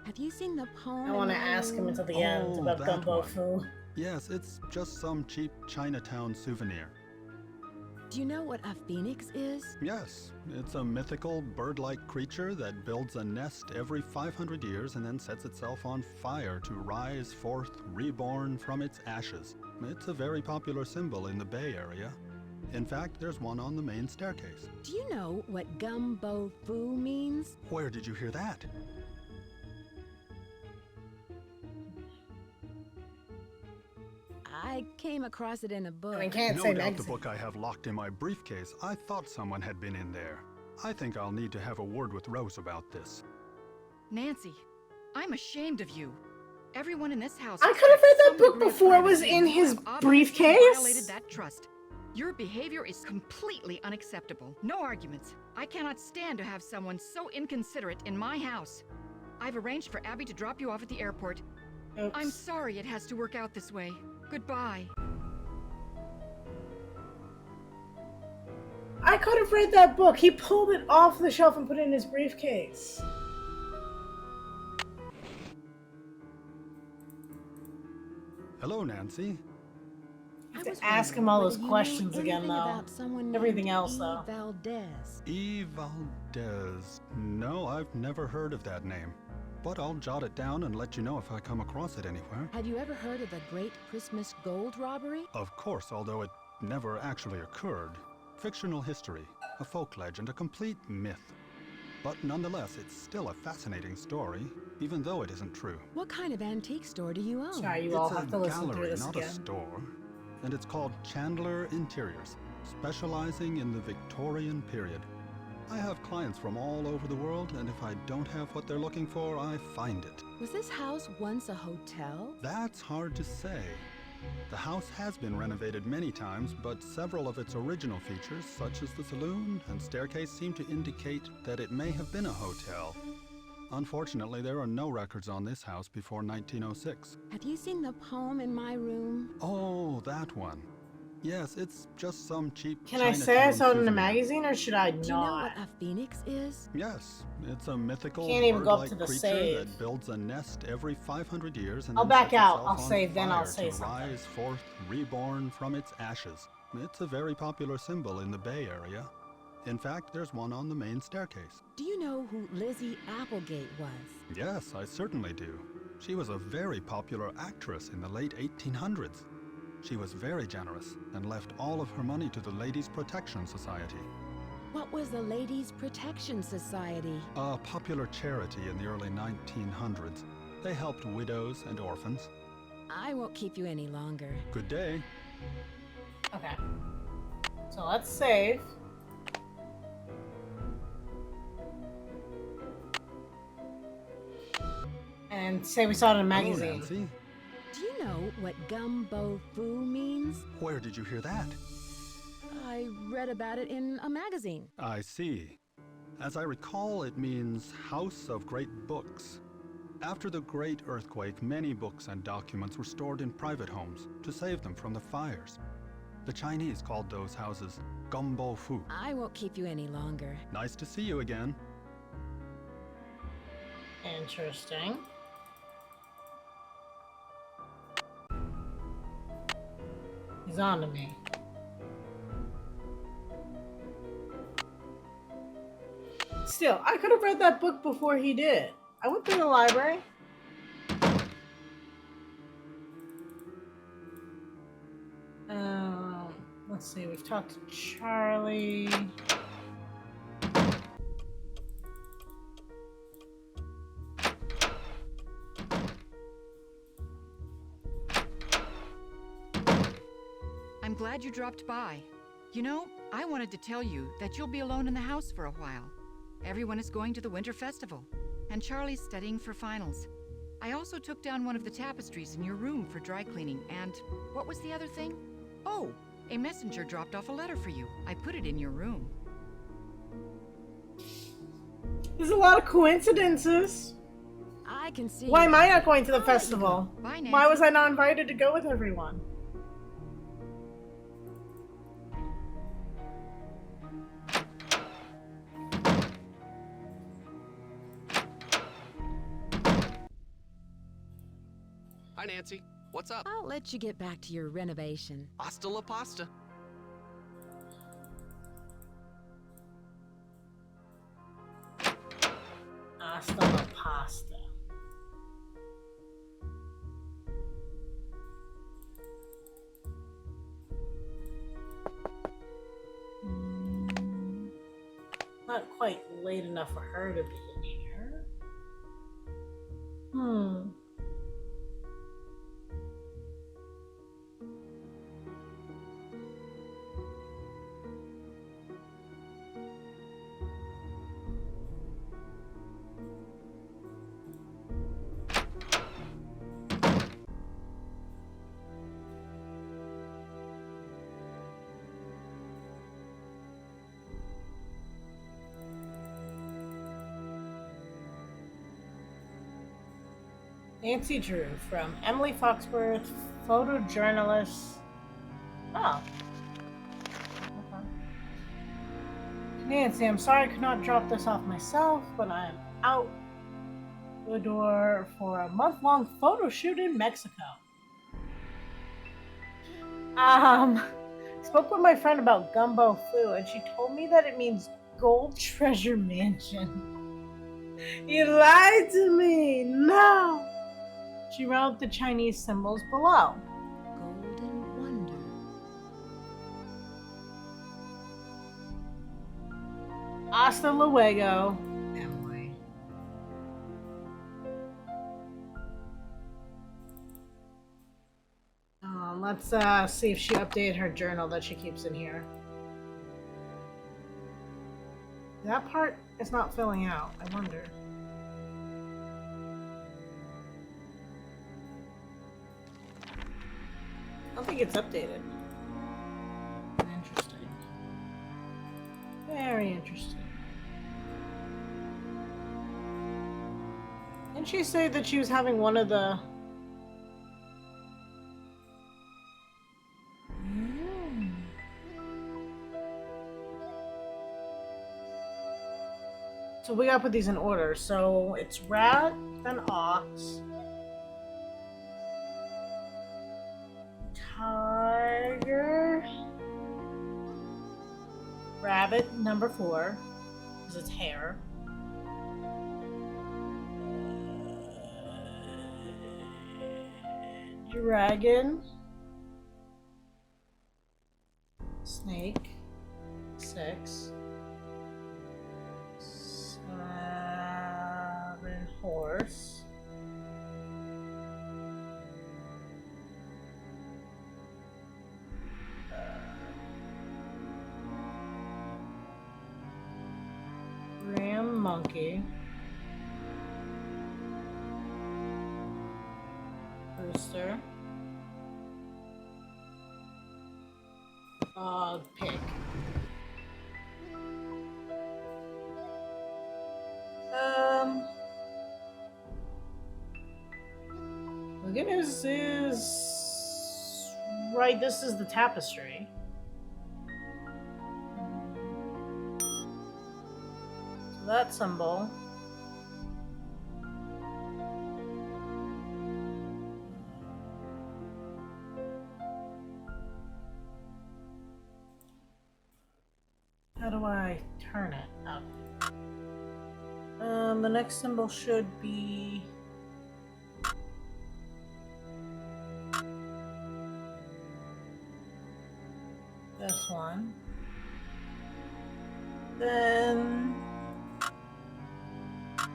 Have you seen the poem? I want to in my ask him room? until the end Oh, about that gumbo one. foo. Yes, it's just some cheap Chinatown souvenir. Do you know what a phoenix is? Yes, it's a mythical bird-like creature that builds a nest every 500 years and then sets itself on fire to rise forth reborn from its ashes. It's a very popular symbol in the Bay Area. In fact, there's one on the main staircase. Do you know what gumbo foo means? Where did you hear that? I came across it in a book. I mean, can't No say doubt the magazine. book I have locked in my briefcase. I thought someone had been in there. I think I'll need to have a word with Rose about this. Nancy, I'm ashamed of you. Everyone in this house. I could have read that some book degree of before it was privacy, in and you his have obviously briefcase. Violated that trust. Your behavior is completely unacceptable. No arguments. I cannot stand to have someone so inconsiderate in my house. I've arranged for Abby to drop you off at the airport. Oops. I'm sorry it has to work out this way. Goodbye. I could have read that book. He pulled it off the shelf and put it in his briefcase. Hello, Nancy. I to was ask him wondering all whether those you knew questions again, anything though. about someone Everything named else, E. though. Valdez. E. Valdez. No, I've never heard of that name. But I'll jot it down and let you know if I come across it anywhere. Have you ever heard of the Great Christmas Gold Robbery? Of course, although it never actually occurred. Fictional history, a folk legend, a complete myth. But nonetheless, it's still a fascinating story, even though it isn't true. What kind of antique store do you own? Sorry, you It's all a have to listen through gallery, this not again. a store. And it's called Chandler Interiors, specializing in the Victorian period. I have clients from all over the world, and if I don't have what they're looking for, I find it. Was this house once a hotel? That's hard to say. The house has been renovated many times, but several of its original features, such as the saloon and staircase, seem to indicate that it may have been a hotel. Unfortunately, there are no records on this house before 1906. Have you seen the poem in my room? Oh, that one. Yes, it's just some cheap Can I say I Chinatown saw it in a souvenir. magazine, or should I Do you know not? what a phoenix is? Yes, it's a mythical Can't even go up bird-like to the creature save. that builds a nest every 500 years and I'll then back sets out. itself I'll on save, then I'll fire say to something. rise forth reborn from its ashes. It's a very popular symbol in the Bay Area. In fact, there's one on the main staircase. Do you know who Lizzie Applegate was? Yes, I certainly do. She was a very popular actress in the late 1800s. She was very generous and left all of her money to the Ladies' Protection Society, What was the Ladies' Protection Society? a popular charity in the early 1900s. They helped widows and orphans. I won't keep you any longer. Good day. Okay. So let's save. And say we saw it in a Hello, magazine. Nancy. Do you know what gumbo foo means? Where did you hear that? I read about it in a magazine. I see. As I recall, it means House of Great Books. After the Great Earthquake, many books and documents were stored in private homes to save them from the fires. The Chinese called those houses gumbo fu. I won't keep you any longer. Nice to see you again. Interesting. He's on to me. Still, I could have read that book before he did. I went through the library. Let's see, we've talked to Charlie. I'm glad you dropped by. You know, I wanted to tell you that you'll be alone in the house for a while. Everyone is going to the Winter Festival, and Charlie's studying for finals. I also took down one of the tapestries in your room for dry cleaning, and what was the other thing? Oh, a messenger dropped off a letter for you. I put it in your room. There's a lot of coincidences. I can see. Why am I not going to the Oh, festival? Bye, Nancy. Why was I not invited to go with everyone? Hi, Nancy. What's up? I'll let you get back to your renovation. Hasta la pasta. Hasta la pasta. Not quite late enough for her to be in here. Nancy Drew from Emily Foxworth, photojournalist. Oh. Okay. Nancy, I'm sorry I could not drop this off myself, but I am out the door for a month-long photo shoot in Mexico. Spoke with my friend about gumbo foo, and she told me that it means gold treasure mansion. You lied to me! No! She wrote the Chinese symbols below. Golden Wonder. Hasta luego, Emily. Let's see if she updated her journal that she keeps in here. That part is not filling out. I wonder. I don't think it's updated. Interesting. Very interesting. Didn't she say that she was having one of the... So we gotta put these in order. So it's rat, then ox, tiger, rabbit, number 4, because it's hair. Dragon, snake, 6, 7, horse, ram, monkey, rooster, pig. The good news is, right, this is the tapestry. So that symbol. How do I turn it up? The next symbol should be this one. Then, oh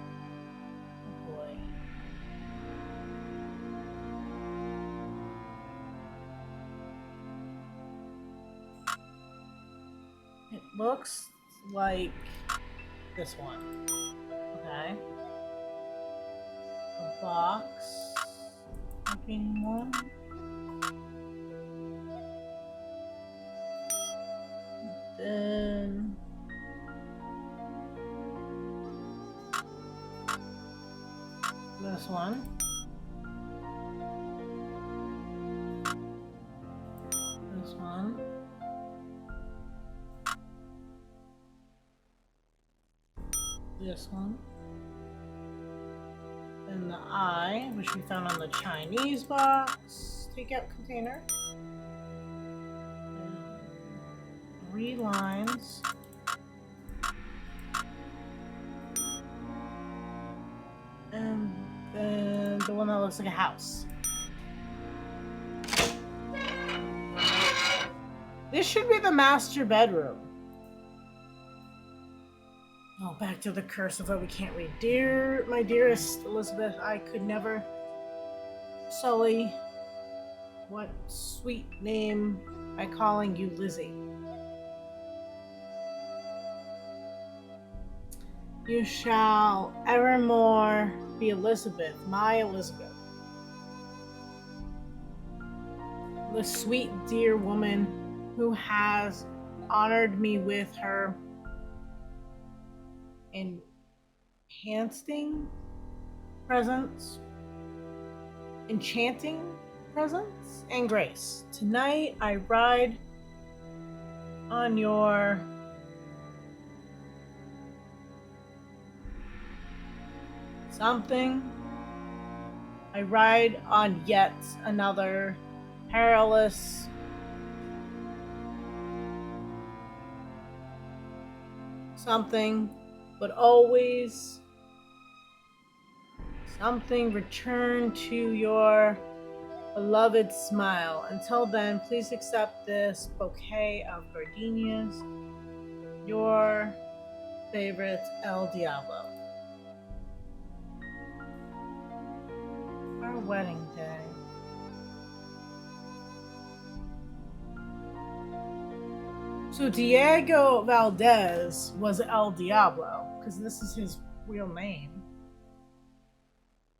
boy. It looks like this one. Okay. A box looking one. Then this one. This one. This one. Then the eye, which we found on the Chinese box takeout container. 3 lines. And then the one that looks like a house. This should be the master bedroom. Oh, back to the curse of what we can't read. Dear, my dearest Elizabeth, I could never sully what sweet name by calling you Lizzie. You shall evermore be Elizabeth, my Elizabeth. The sweet dear woman who has honored me with her enchanting presence and grace. Tonight I ride on your something. I ride on yet another perilous something, but always something. Return to your beloved smile. Until then, please accept this bouquet of gardenias. Your favorite El Diablo. Our wedding day. So Diego Valdez was El Diablo, because this is his real name.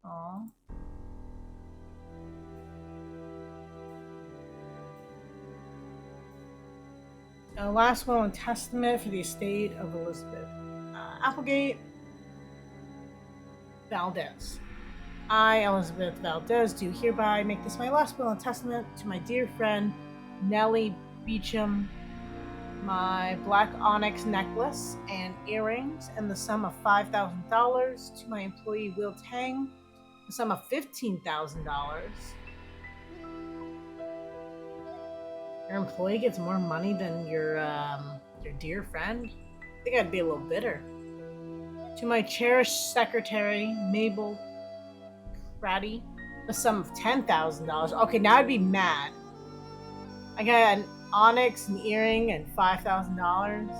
Aww. Last will and testament for the estate of Elizabeth Applegate Valdez. I, Elizabeth Valdez, do hereby make this my last will and testament to my dear friend Nellie Beecham my black onyx necklace and earrings in the sum of $5,000 to my employee Will Tang, the sum of $15,000. Your employee gets more money than your dear friend? I think I'd be a little bitter. To my cherished secretary, Mabel Craddy, the sum of $10,000. Okay, now I'd be mad. I got an onyx, an earring, and $5,000.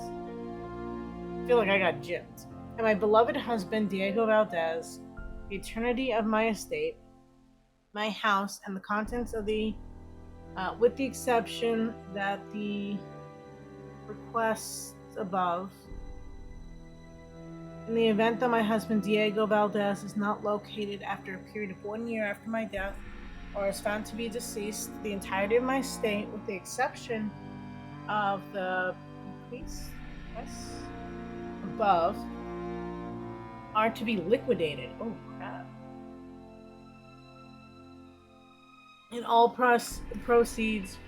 I feel like I got gypped. And my beloved husband, Diego Valdez, the eternity of my estate, my house, and the contents of the, with the exception that the requests above. In the event that my husband Diego Valdez is not located after a period of 1 year after my death, or is found to be deceased, the entirety of my estate, with the exception of the bequests above, are to be liquidated. Oh crap. And all proceeds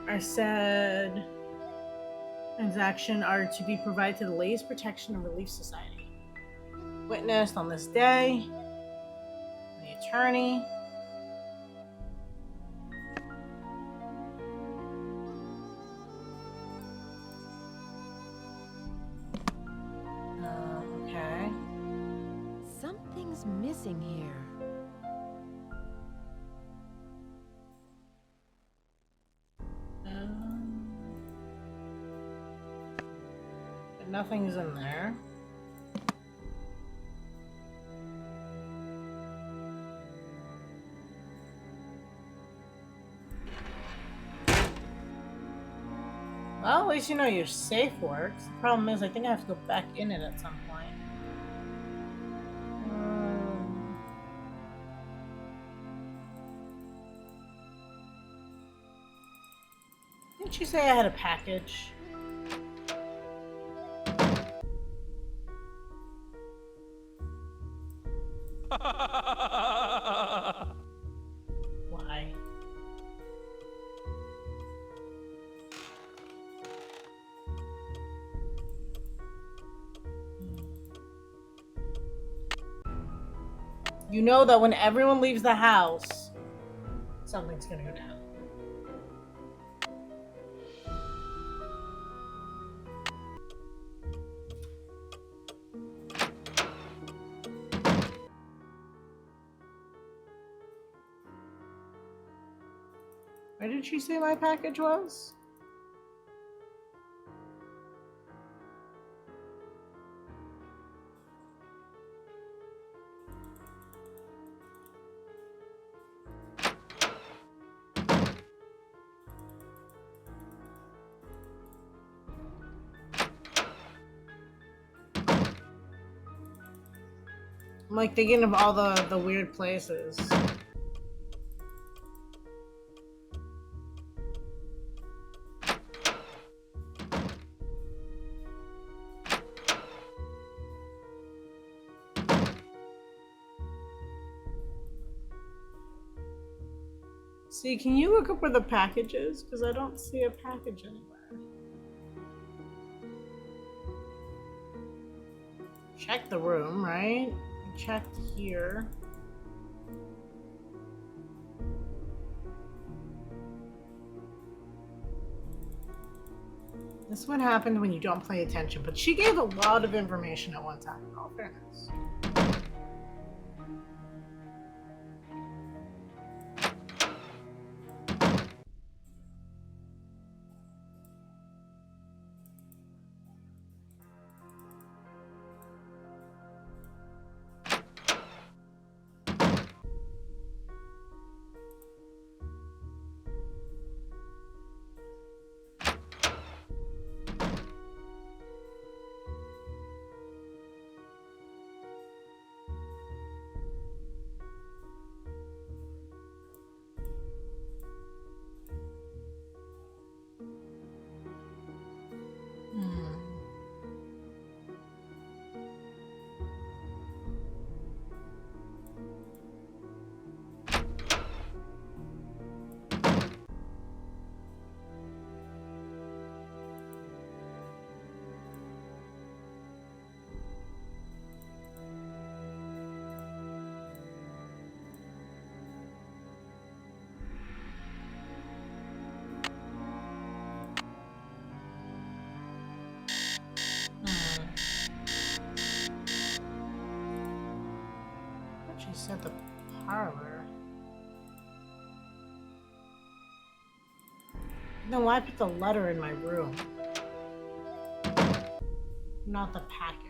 are said transaction are to be provided to the Ladies Protection and Relief Society. Witnessed on this day, the attorney. Okay. Something's missing here. But nothing's in there. Well, at least you know your safe works. The problem is, I think I have to go back in it at some point. Didn't you say I had a package? Why? You know that when everyone leaves the house, something's gonna go down. Where did she say my package was? I'm like thinking of all the weird places. See, can you look up where the package is? Because I don't see a package anywhere. Check the room, right? I checked here. This is what happened when you don't pay attention, but she gave a lot of information at one time, in all fairness. at the parlor. Then why put the letter in my room? Not the package.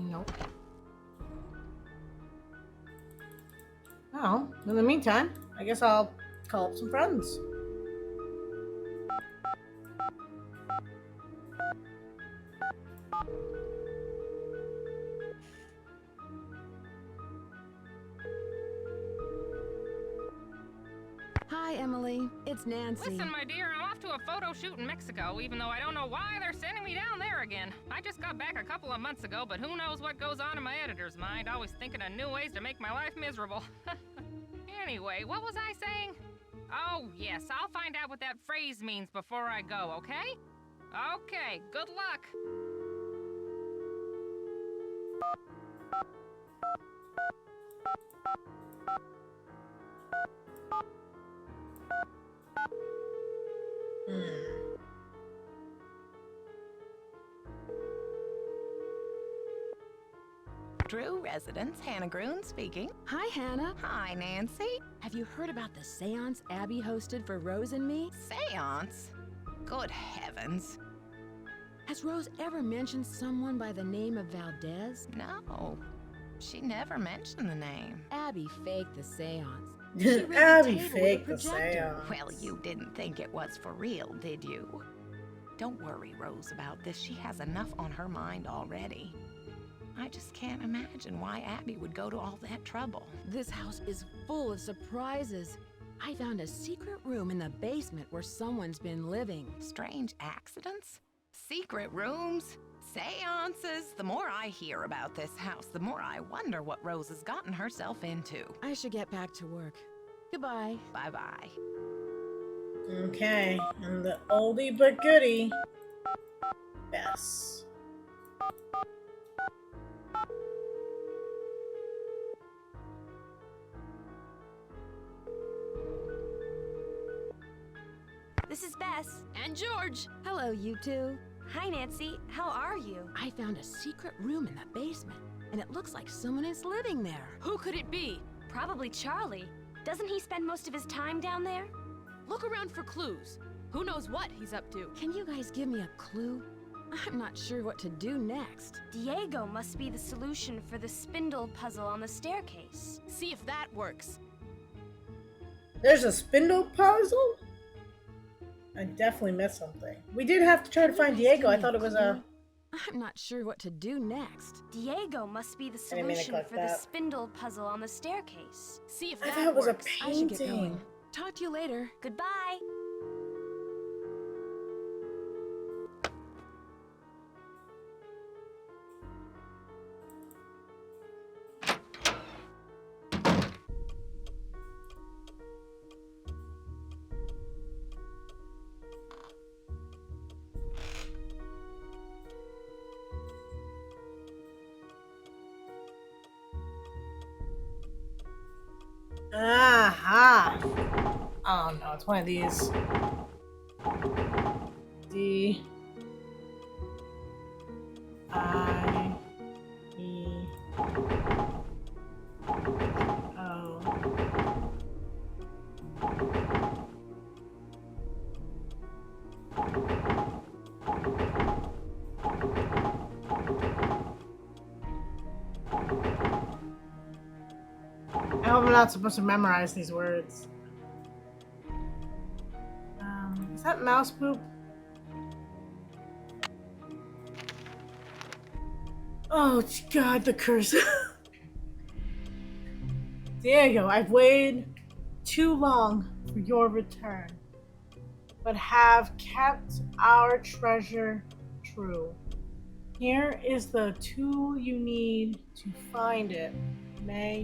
Nope. Well, in the meantime, I guess I'll call up some friends. Hi, Emily. It's Nancy. Listen, my dear, I'm off to a photo shoot in Mexico, even though I don't know why they're sending me down there again. I just got back a couple of months ago, but who knows what goes on in my editor's mind, always thinking of new ways to make my life miserable. Anyway, what was I saying? Oh, yes, I'll find out what that phrase means before I go, okay? Okay, good luck. Drew residence, Hannah Groon speaking. Hi, Hannah. Hi, Nancy. Have you heard about the seance Abby hosted for Rose and me? Seance? Good heavens. Has Rose ever mentioned someone by the name of Valdez? No. She never mentioned the name. Abby faked the seance. She rigged the Abby table with a faked the projector. seance. Well, you didn't think it was for real, did you? Don't worry, Rose, about this. She has enough on her mind already. I just can't imagine why Abby would go to all that trouble. This house is full of surprises. I found a secret room in the basement where someone's been living. Strange accidents? Secret rooms? Seances? The more I hear about this house, the more I wonder what Rose has gotten herself into. I should get back to work. Goodbye. Bye-bye. Okay, and the oldie but goodie. Yes. This is Bess. And George. Hello, you two. Hi, Nancy. How are you? I found a secret room in the basement, and it looks like someone is living there. Who could it be? Probably Charlie. Doesn't he spend most of his time down there? Look around for clues. Who knows what he's up to? Can you guys give me a clue? I'm not sure what to do next. Diego must be the solution for the spindle puzzle on the staircase. See if that works. There's a spindle puzzle? I definitely missed something. We did have to try to find Diego. I thought it was a... I'm not sure what to do next. Diego must be the I didn't mean to solution click for the that. spindle puzzle on the staircase. See if I that thought it was works. a I should get painting. going. Talk to you later. Goodbye. Aha! Oh no, it's one of these. D I E O. I hope I'm not supposed to memorize these words. Is that mouse poop? Oh God, the curse. Diego, I've waited too long for your return, but have kept our treasure true. Here is the tool you need to find it. May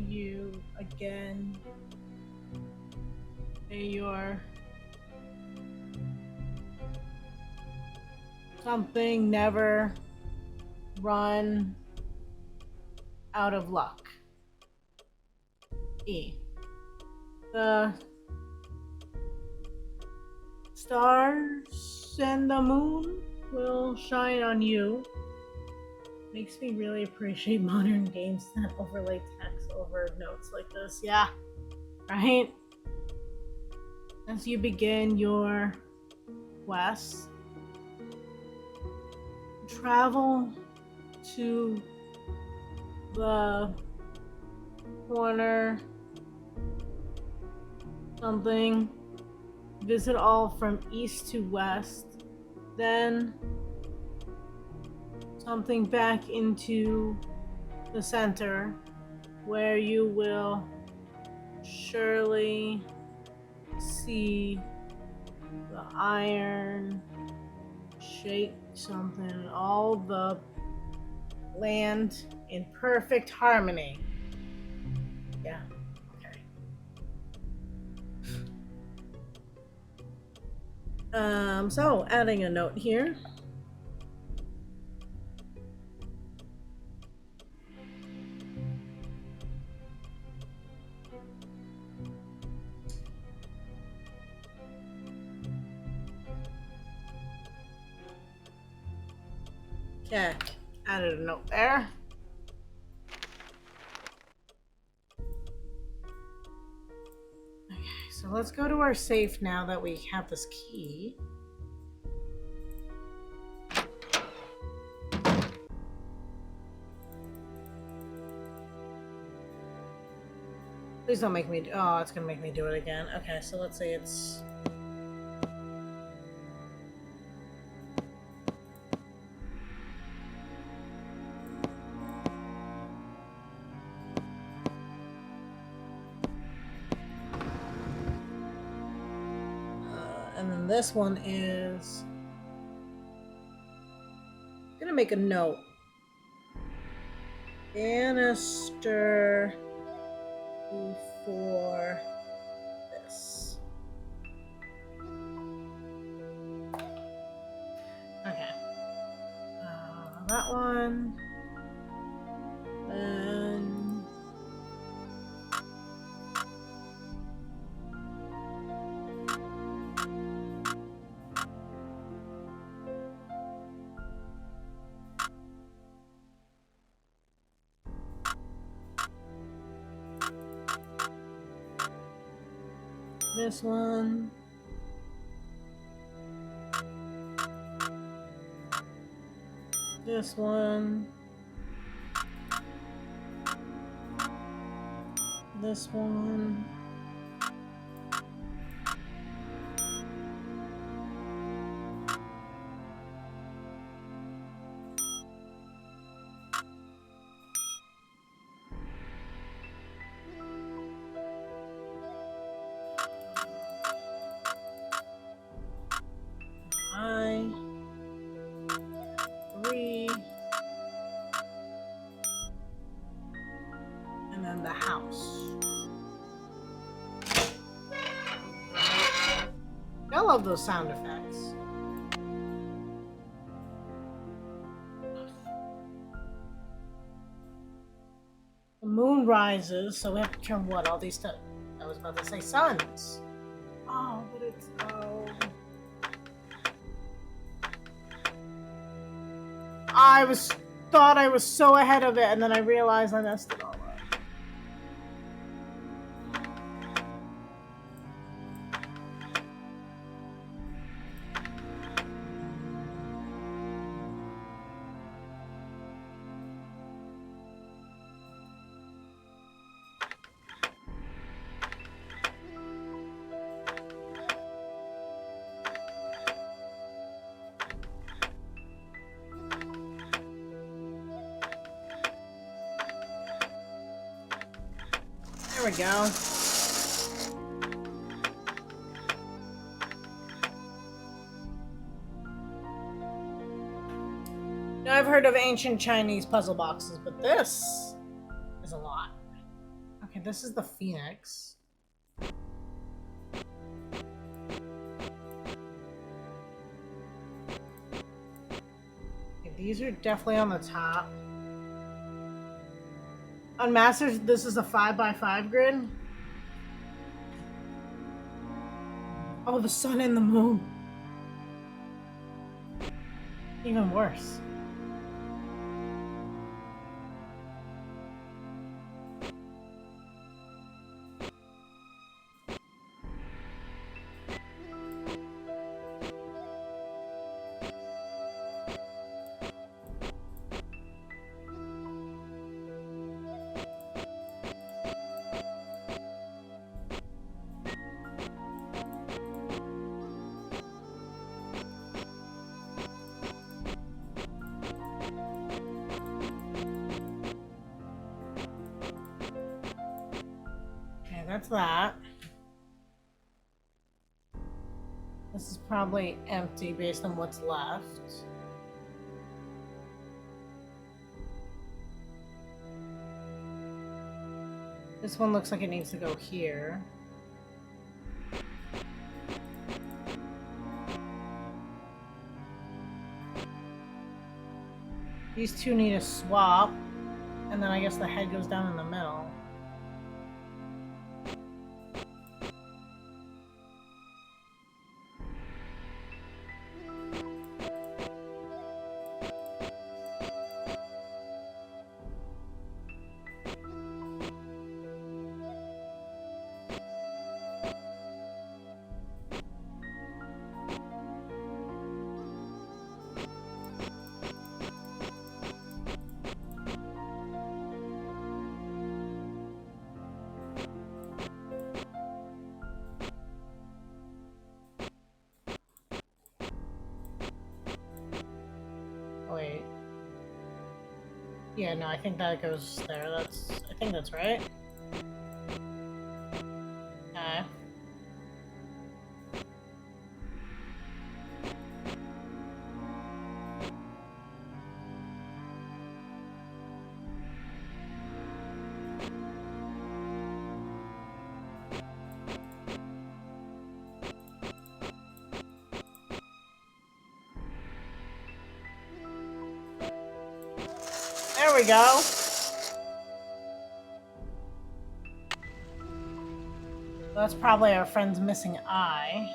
your something never run out of luck. E. The stars and the moon will shine on you. Makes me really appreciate modern games that overlay text over notes like this. Yeah, right? As you begin your quest, travel to the corner something, visit all from east to west, then something back into the center where you will surely see the iron shake something, all the land in perfect harmony. Yeah, okay. So adding a note here. Okay, added a note there. Okay, so let's go to our safe now that we have this key. Please don't make me. Oh, it's gonna make me do it again. Okay, so let's say it's. And then this one is. I'm gonna make a note. Banister before this. Okay. That one. Then. This one. This one. This one. Three. And then the house. I love those sound effects. The moon rises, so we have to turn what? All these to. I was about to say suns. Oh, but it's. Oh. Thought I was so ahead of it, and then I realized I messed it all up. There we go. Now, I've heard of ancient Chinese puzzle boxes, but this is a lot. Okay, this is the Phoenix. Okay, these are definitely on the top. On Masters, this is a 5x5 grid. Oh, the sun and the moon. Even worse. That's that. This is probably empty based on what's left. This one looks like it needs to go here. These two need a swap, and then I guess the head goes down in the middle. Wait. Yeah, no, I think that goes there. I think that's right. Okay. There we go. That's probably our friend's missing eye.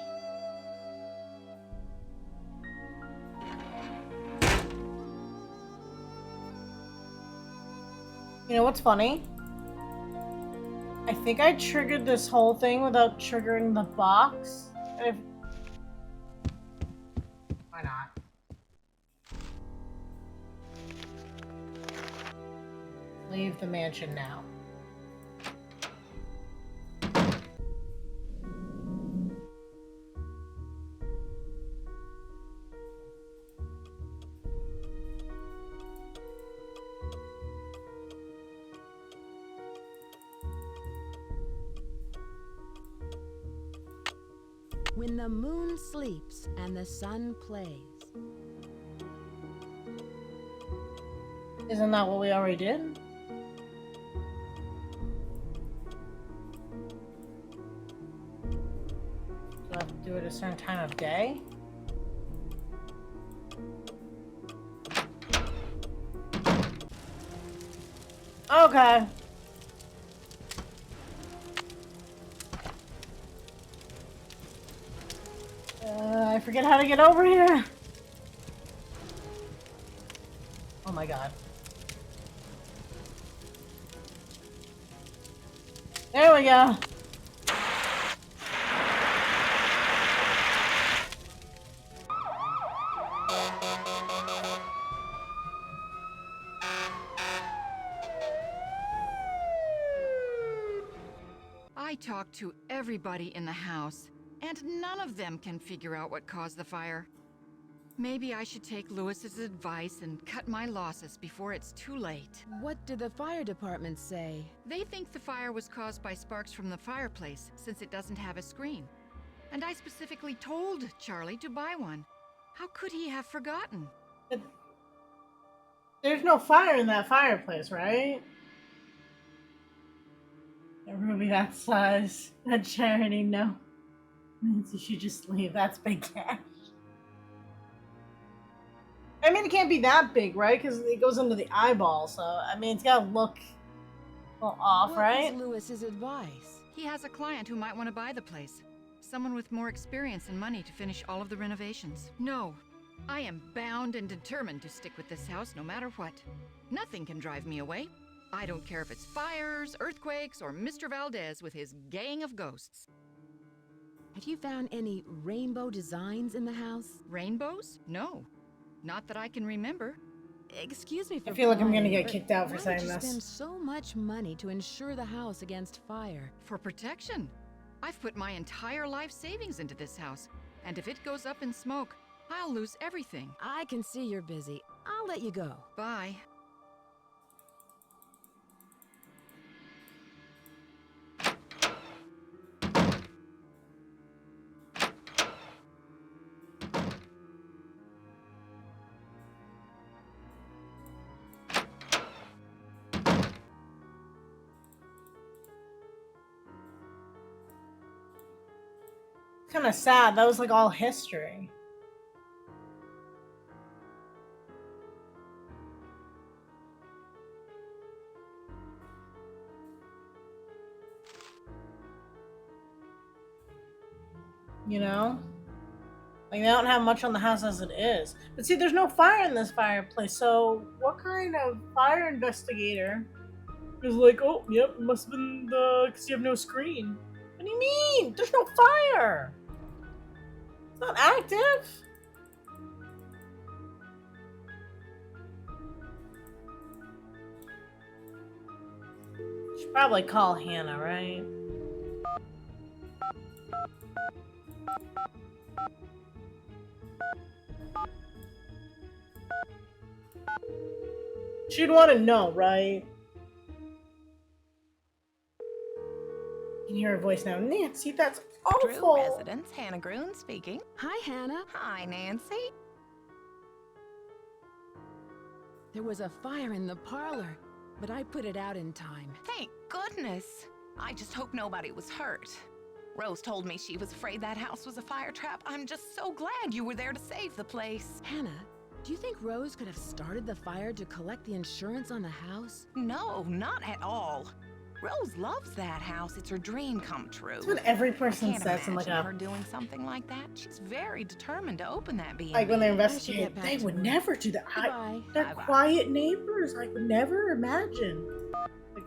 You know what's funny? I think I triggered this whole thing without triggering the box. Why not? Leave the mansion now. When the moon sleeps and the sun plays. Isn't that what we already did? Do I have to do it at a certain time of day? Okay. I forget how to get over here. Oh my god. There we go. I talked to everybody in the house, and none of them can figure out what caused the fire. Maybe I should take Lewis's advice and cut my losses before it's too late. What did the fire department say? They think the fire was caused by sparks from the fireplace, since it doesn't have a screen. And I specifically told Charlie to buy one. How could he have forgotten? There's no fire in that fireplace, right? A ruby that size. A charity, no. Nancy should just leave. That's big cash. I mean, it can't be that big, right? Because it goes into the eyeball, so, I mean, it's gotta look a little off, What right? is Lewis's advice? He has a client who might want to buy the place. Someone with more experience and money to finish all of the renovations. No, I am bound and determined to stick with this house no matter what. Nothing can drive me away. I don't care if it's fires, earthquakes, or Mr. Valdez with his gang of ghosts. Have you found any rainbow designs in the house? Rainbows? No. Not that I can remember. Excuse me for I feel like I'm gonna prying, get but kicked out for why saying would you this. spend so much money to insure the house against fire? For protection. I've put my entire life savings into this house, and if it goes up in smoke, I'll lose everything. I can see you're busy. I'll let you go. Bye. Kind of sad. That was like all history. You know? Like, they don't have much on the house as it is. But see, there's no fire in this fireplace, so what kind of fire investigator is like, oh, yep, it must have been because you have no screen. What do you mean? There's no fire! It's not active! Should probably call Hannah, right? She'd want to know, right? You can hear her voice now. Nancy, that's Drew awful. residence, Hannah Groon speaking. Hi, Hannah. Hi, Nancy. There was a fire in the parlor, but I put it out in time. Thank goodness. I just hope nobody was hurt. Rose told me she was afraid that house was a fire trap. I'm just so glad you were there to save the place. Hannah, do you think Rose could have started the fire to collect the insurance on the house? No, not at all. Rose loves that house. It's her dream come true. That's what every person Can't says in like imagine a her doing something like that. She's very determined to open that B&B. like when they get investigate. back They to would work. never do that. Goodbye. They're Bye-bye. quiet neighbors. I could never imagine. Like,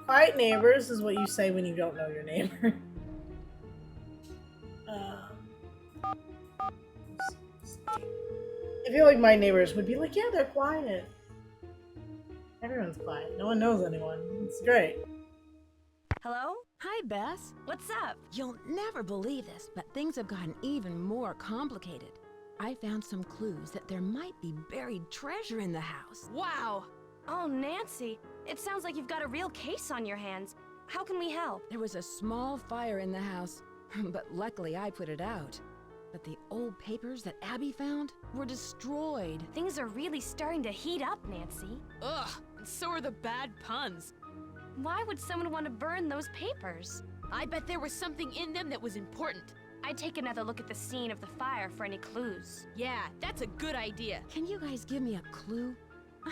quiet neighbors is what you say when you don't know your neighbor. I feel like my neighbors would be like, yeah, they're quiet. Everyone's quiet. No one knows anyone. It's great. Hello? Hi, Bess. What's up? You'll never believe this, but things have gotten even more complicated. I found some clues that there might be buried treasure in the house. Wow! Oh, Nancy, it sounds like you've got a real case on your hands. How can we help? There was a small fire in the house, but luckily I put it out. But the old papers that Abby found were destroyed. Things are really starting to heat up, Nancy. Ugh, and so are the bad puns. Why would someone want to burn those papers? I bet there was something in them that was important. I'd take another look at the scene of the fire for any clues. Yeah, that's a good idea. Can you guys give me a clue?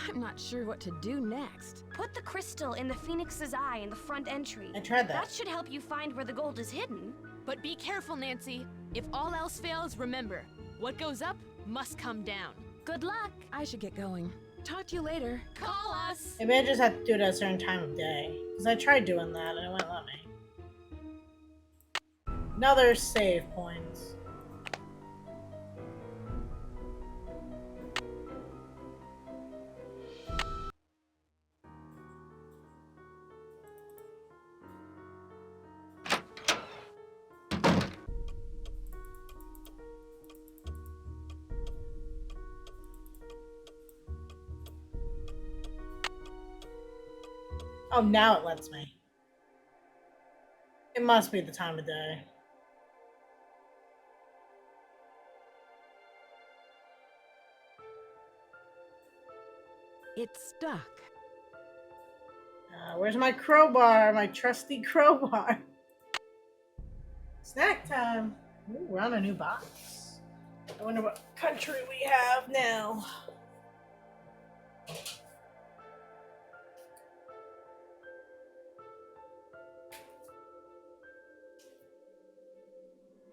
I'm not sure what to do next. Put the crystal in the phoenix's eye in the front entry. I tried That that. should help you find where the gold is hidden. But be careful, Nancy. If all else fails, remember, what goes up must come down. Good luck. I should get going. Talk to you later. Call us! Maybe I just have to do it at a certain time of day. Because I tried doing that and it wouldn't let me. Another save points. Oh, now it lets me. It must be the time of day. It's stuck. Where's my crowbar? My trusty crowbar. Snack time. Ooh, we're on a new box. I wonder what country we have now.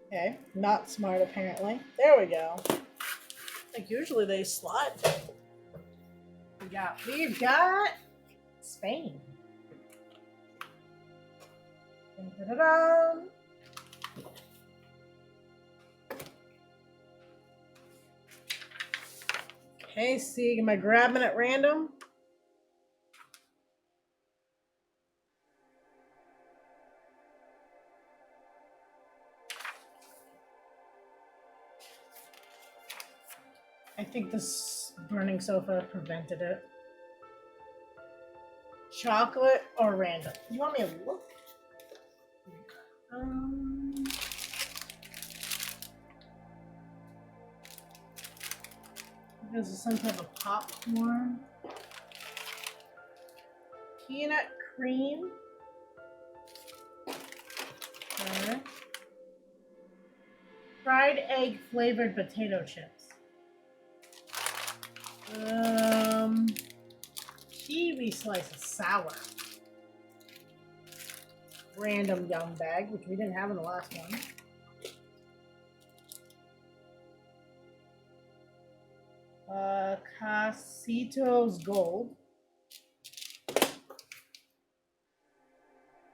Okay, not smart apparently. There we go. Like usually they slide. We've got Spain. Da-da-da-da. Okay, see, am I grabbing at random? I think this burning sofa prevented it. Chocolate or random? You want me to look? This is some type of popcorn. Peanut cream. Okay. Fried egg flavored potato chips. Kiwi slices, sour. Random yum bag, which we didn't have in the last one. Casitos Gold.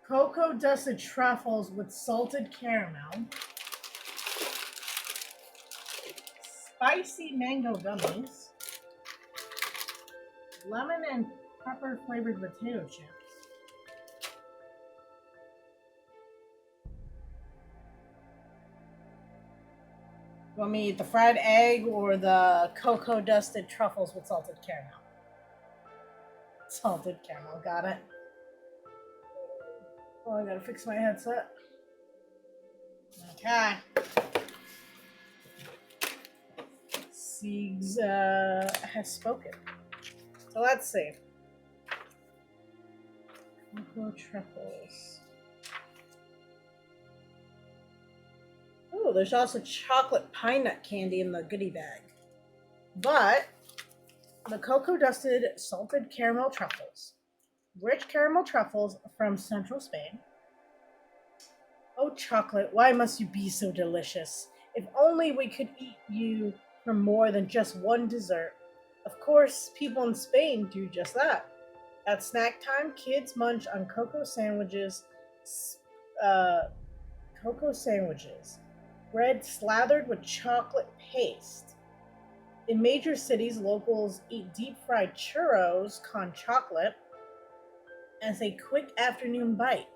Cocoa dusted truffles with salted caramel. Spicy mango gummies. Lemon and pepper flavored potato chips. You want me to eat the fried egg or the cocoa dusted truffles with salted caramel? Salted caramel, got it. Oh, I gotta fix my headset. Okay. Siegs has spoken. So let's see. Cocoa truffles. Oh, there's also chocolate pine nut candy in the goodie bag. But the cocoa dusted salted caramel truffles. Rich caramel truffles from central Spain. Oh, chocolate, why must you be so delicious? If only we could eat you for more than just one dessert. Of course, people in Spain do just that. At snack time, kids munch on cocoa sandwiches. Bread slathered with chocolate paste. In major cities, locals eat deep-fried churros con chocolate as a quick afternoon bite.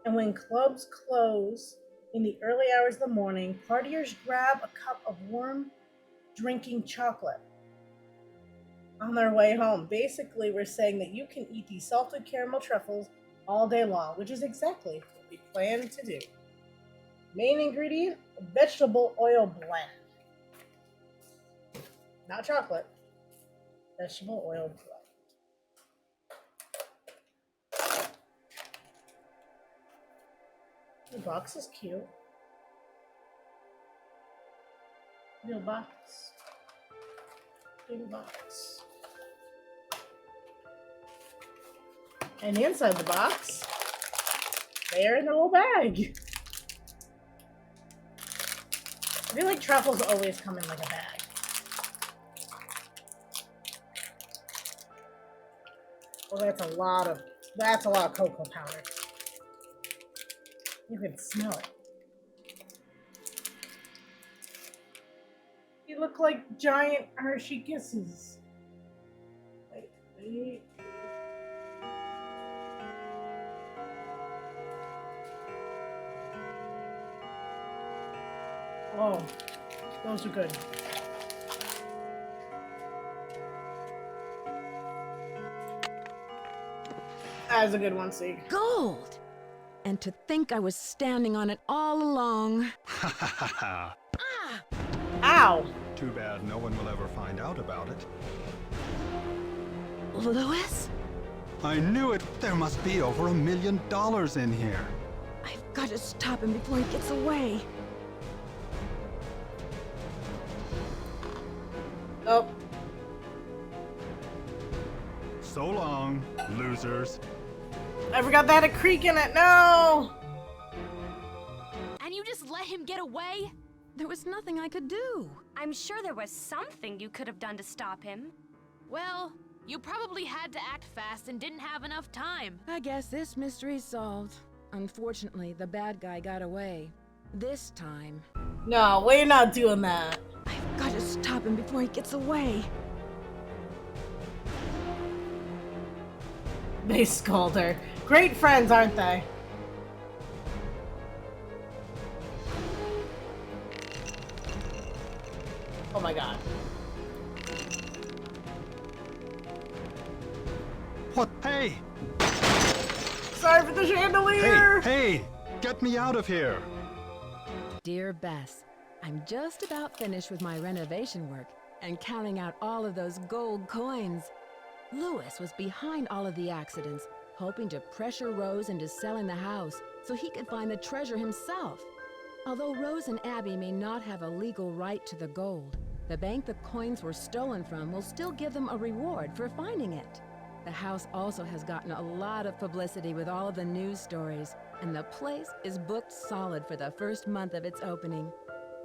And when clubs close in the early hours of the morning, partiers grab a cup of warm drinking chocolate on their way home. Basically, we're saying that you can eat these salted caramel truffles all day long, which is exactly what we plan to do. Main ingredient, vegetable oil blend. Not chocolate. Vegetable oil blend. The box is cute. Little box. Little box. And inside the box, they're in a little bag. I feel like truffles always come in like a bag. Well, that's a lot of cocoa powder. You can smell it. You look like giant Hershey Kisses. Wait. Oh, those are good. That was a good one, Sieg. Gold! And to think I was standing on it all along. Ha ha ha ha. Ow! Too bad no one will ever find out about it. Louis? I knew it! There must be over $1 million in here. I've got to stop him before he gets away. Oh. So long, losers. I forgot that had a creek in it. No! And you just let him get away? There was nothing I could do. I'm sure there was something you could have done to stop him. Well, you probably had to act fast and didn't have enough time. I guess this mystery's solved. Unfortunately, the bad guy got away. This time. No, we're not doing that. I've got to stop him before he gets away. They scold her. Great friends, aren't they? Oh my god. What? Hey! Sorry for the chandelier! Hey! Get me out of here! Dear Bess, I'm just about finished with my renovation work and counting out all of those gold coins. Louis was behind all of the accidents, hoping to pressure Rose into selling the house so he could find the treasure himself. Although Rose and Abby may not have a legal right to the gold, the bank the coins were stolen from will still give them a reward for finding it. The house also has gotten a lot of publicity with all of the news stories, and the place is booked solid for the first month of its opening.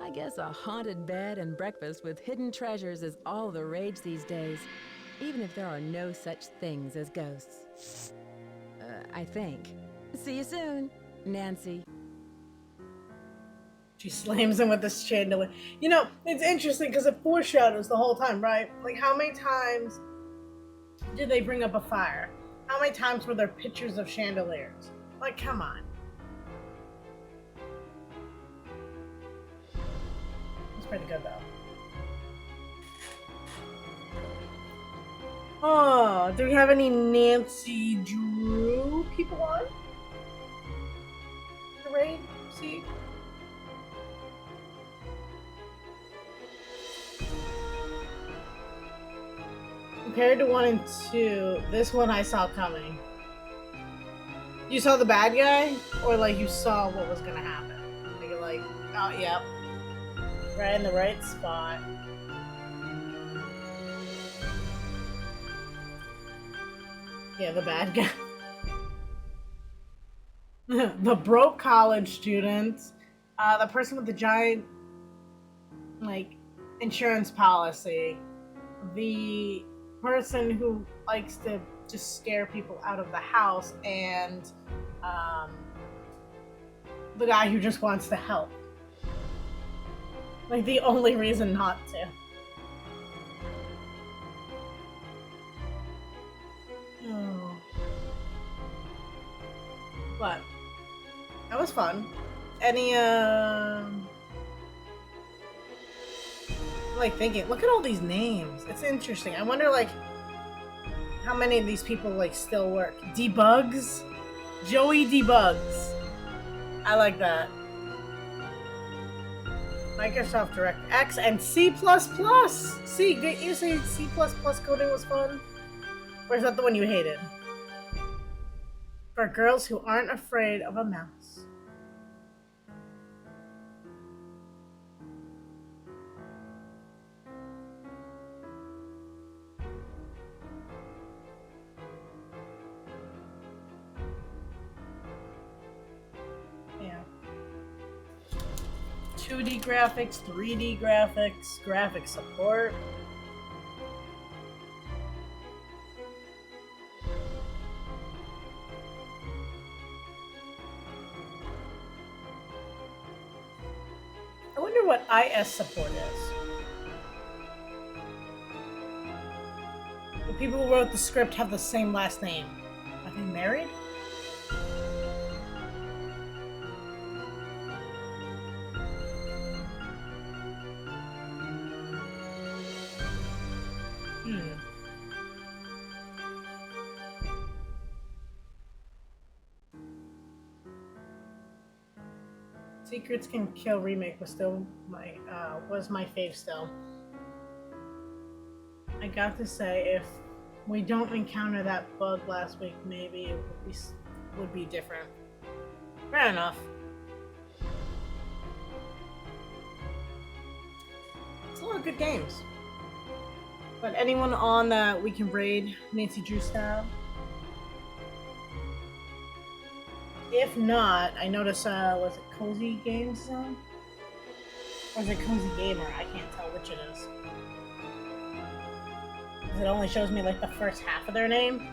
I guess a haunted bed and breakfast with hidden treasures is all the rage these days, even if there are no such things as ghosts. I think. See you soon, Nancy. She slams him with this chandelier. You know, it's interesting because it foreshadows the whole time, right? Like, how many times did they bring up a fire? How many times were there pictures of chandeliers? Like, come on. It's pretty good, though. Oh, do we have any Nancy Drew people on? The raid? See? Compared to 1 and 2, this one I saw coming. You saw the bad guy? Or like you saw what was gonna happen? Like, you're like, oh, yep. Right in the right spot. Yeah, the bad guy. The broke college student. The person with the giant, like, insurance policy. The person who likes to just scare people out of the house, and the guy who just wants to help. Like, the only reason not to. Oh. But that was fun. Any like thinking, look at all these names. It's interesting. I wonder like how many of these people like still work. Debugs? Joey Debugs. I like that. Microsoft DirectX and C++. C, didn't you say C++ coding was fun? Or is that the one you hated? For girls who aren't afraid of a mouse. Yeah. 2D graphics, 3D graphics, graphic support. I wonder what IS support is. The people who wrote the script have the same last name. Are they married? Secrets Can Kill remake was still my my fave still. I got to say, if we don't encounter that bug last week, maybe it would be different. Fair enough. It's a lot of good games. But anyone on that we can raid Nancy Drew style? If not, I noticed, was it Cozy Games Zone? Or is it Cozy Gamer? I can't tell which it is. Because it only shows me like the first half of their name.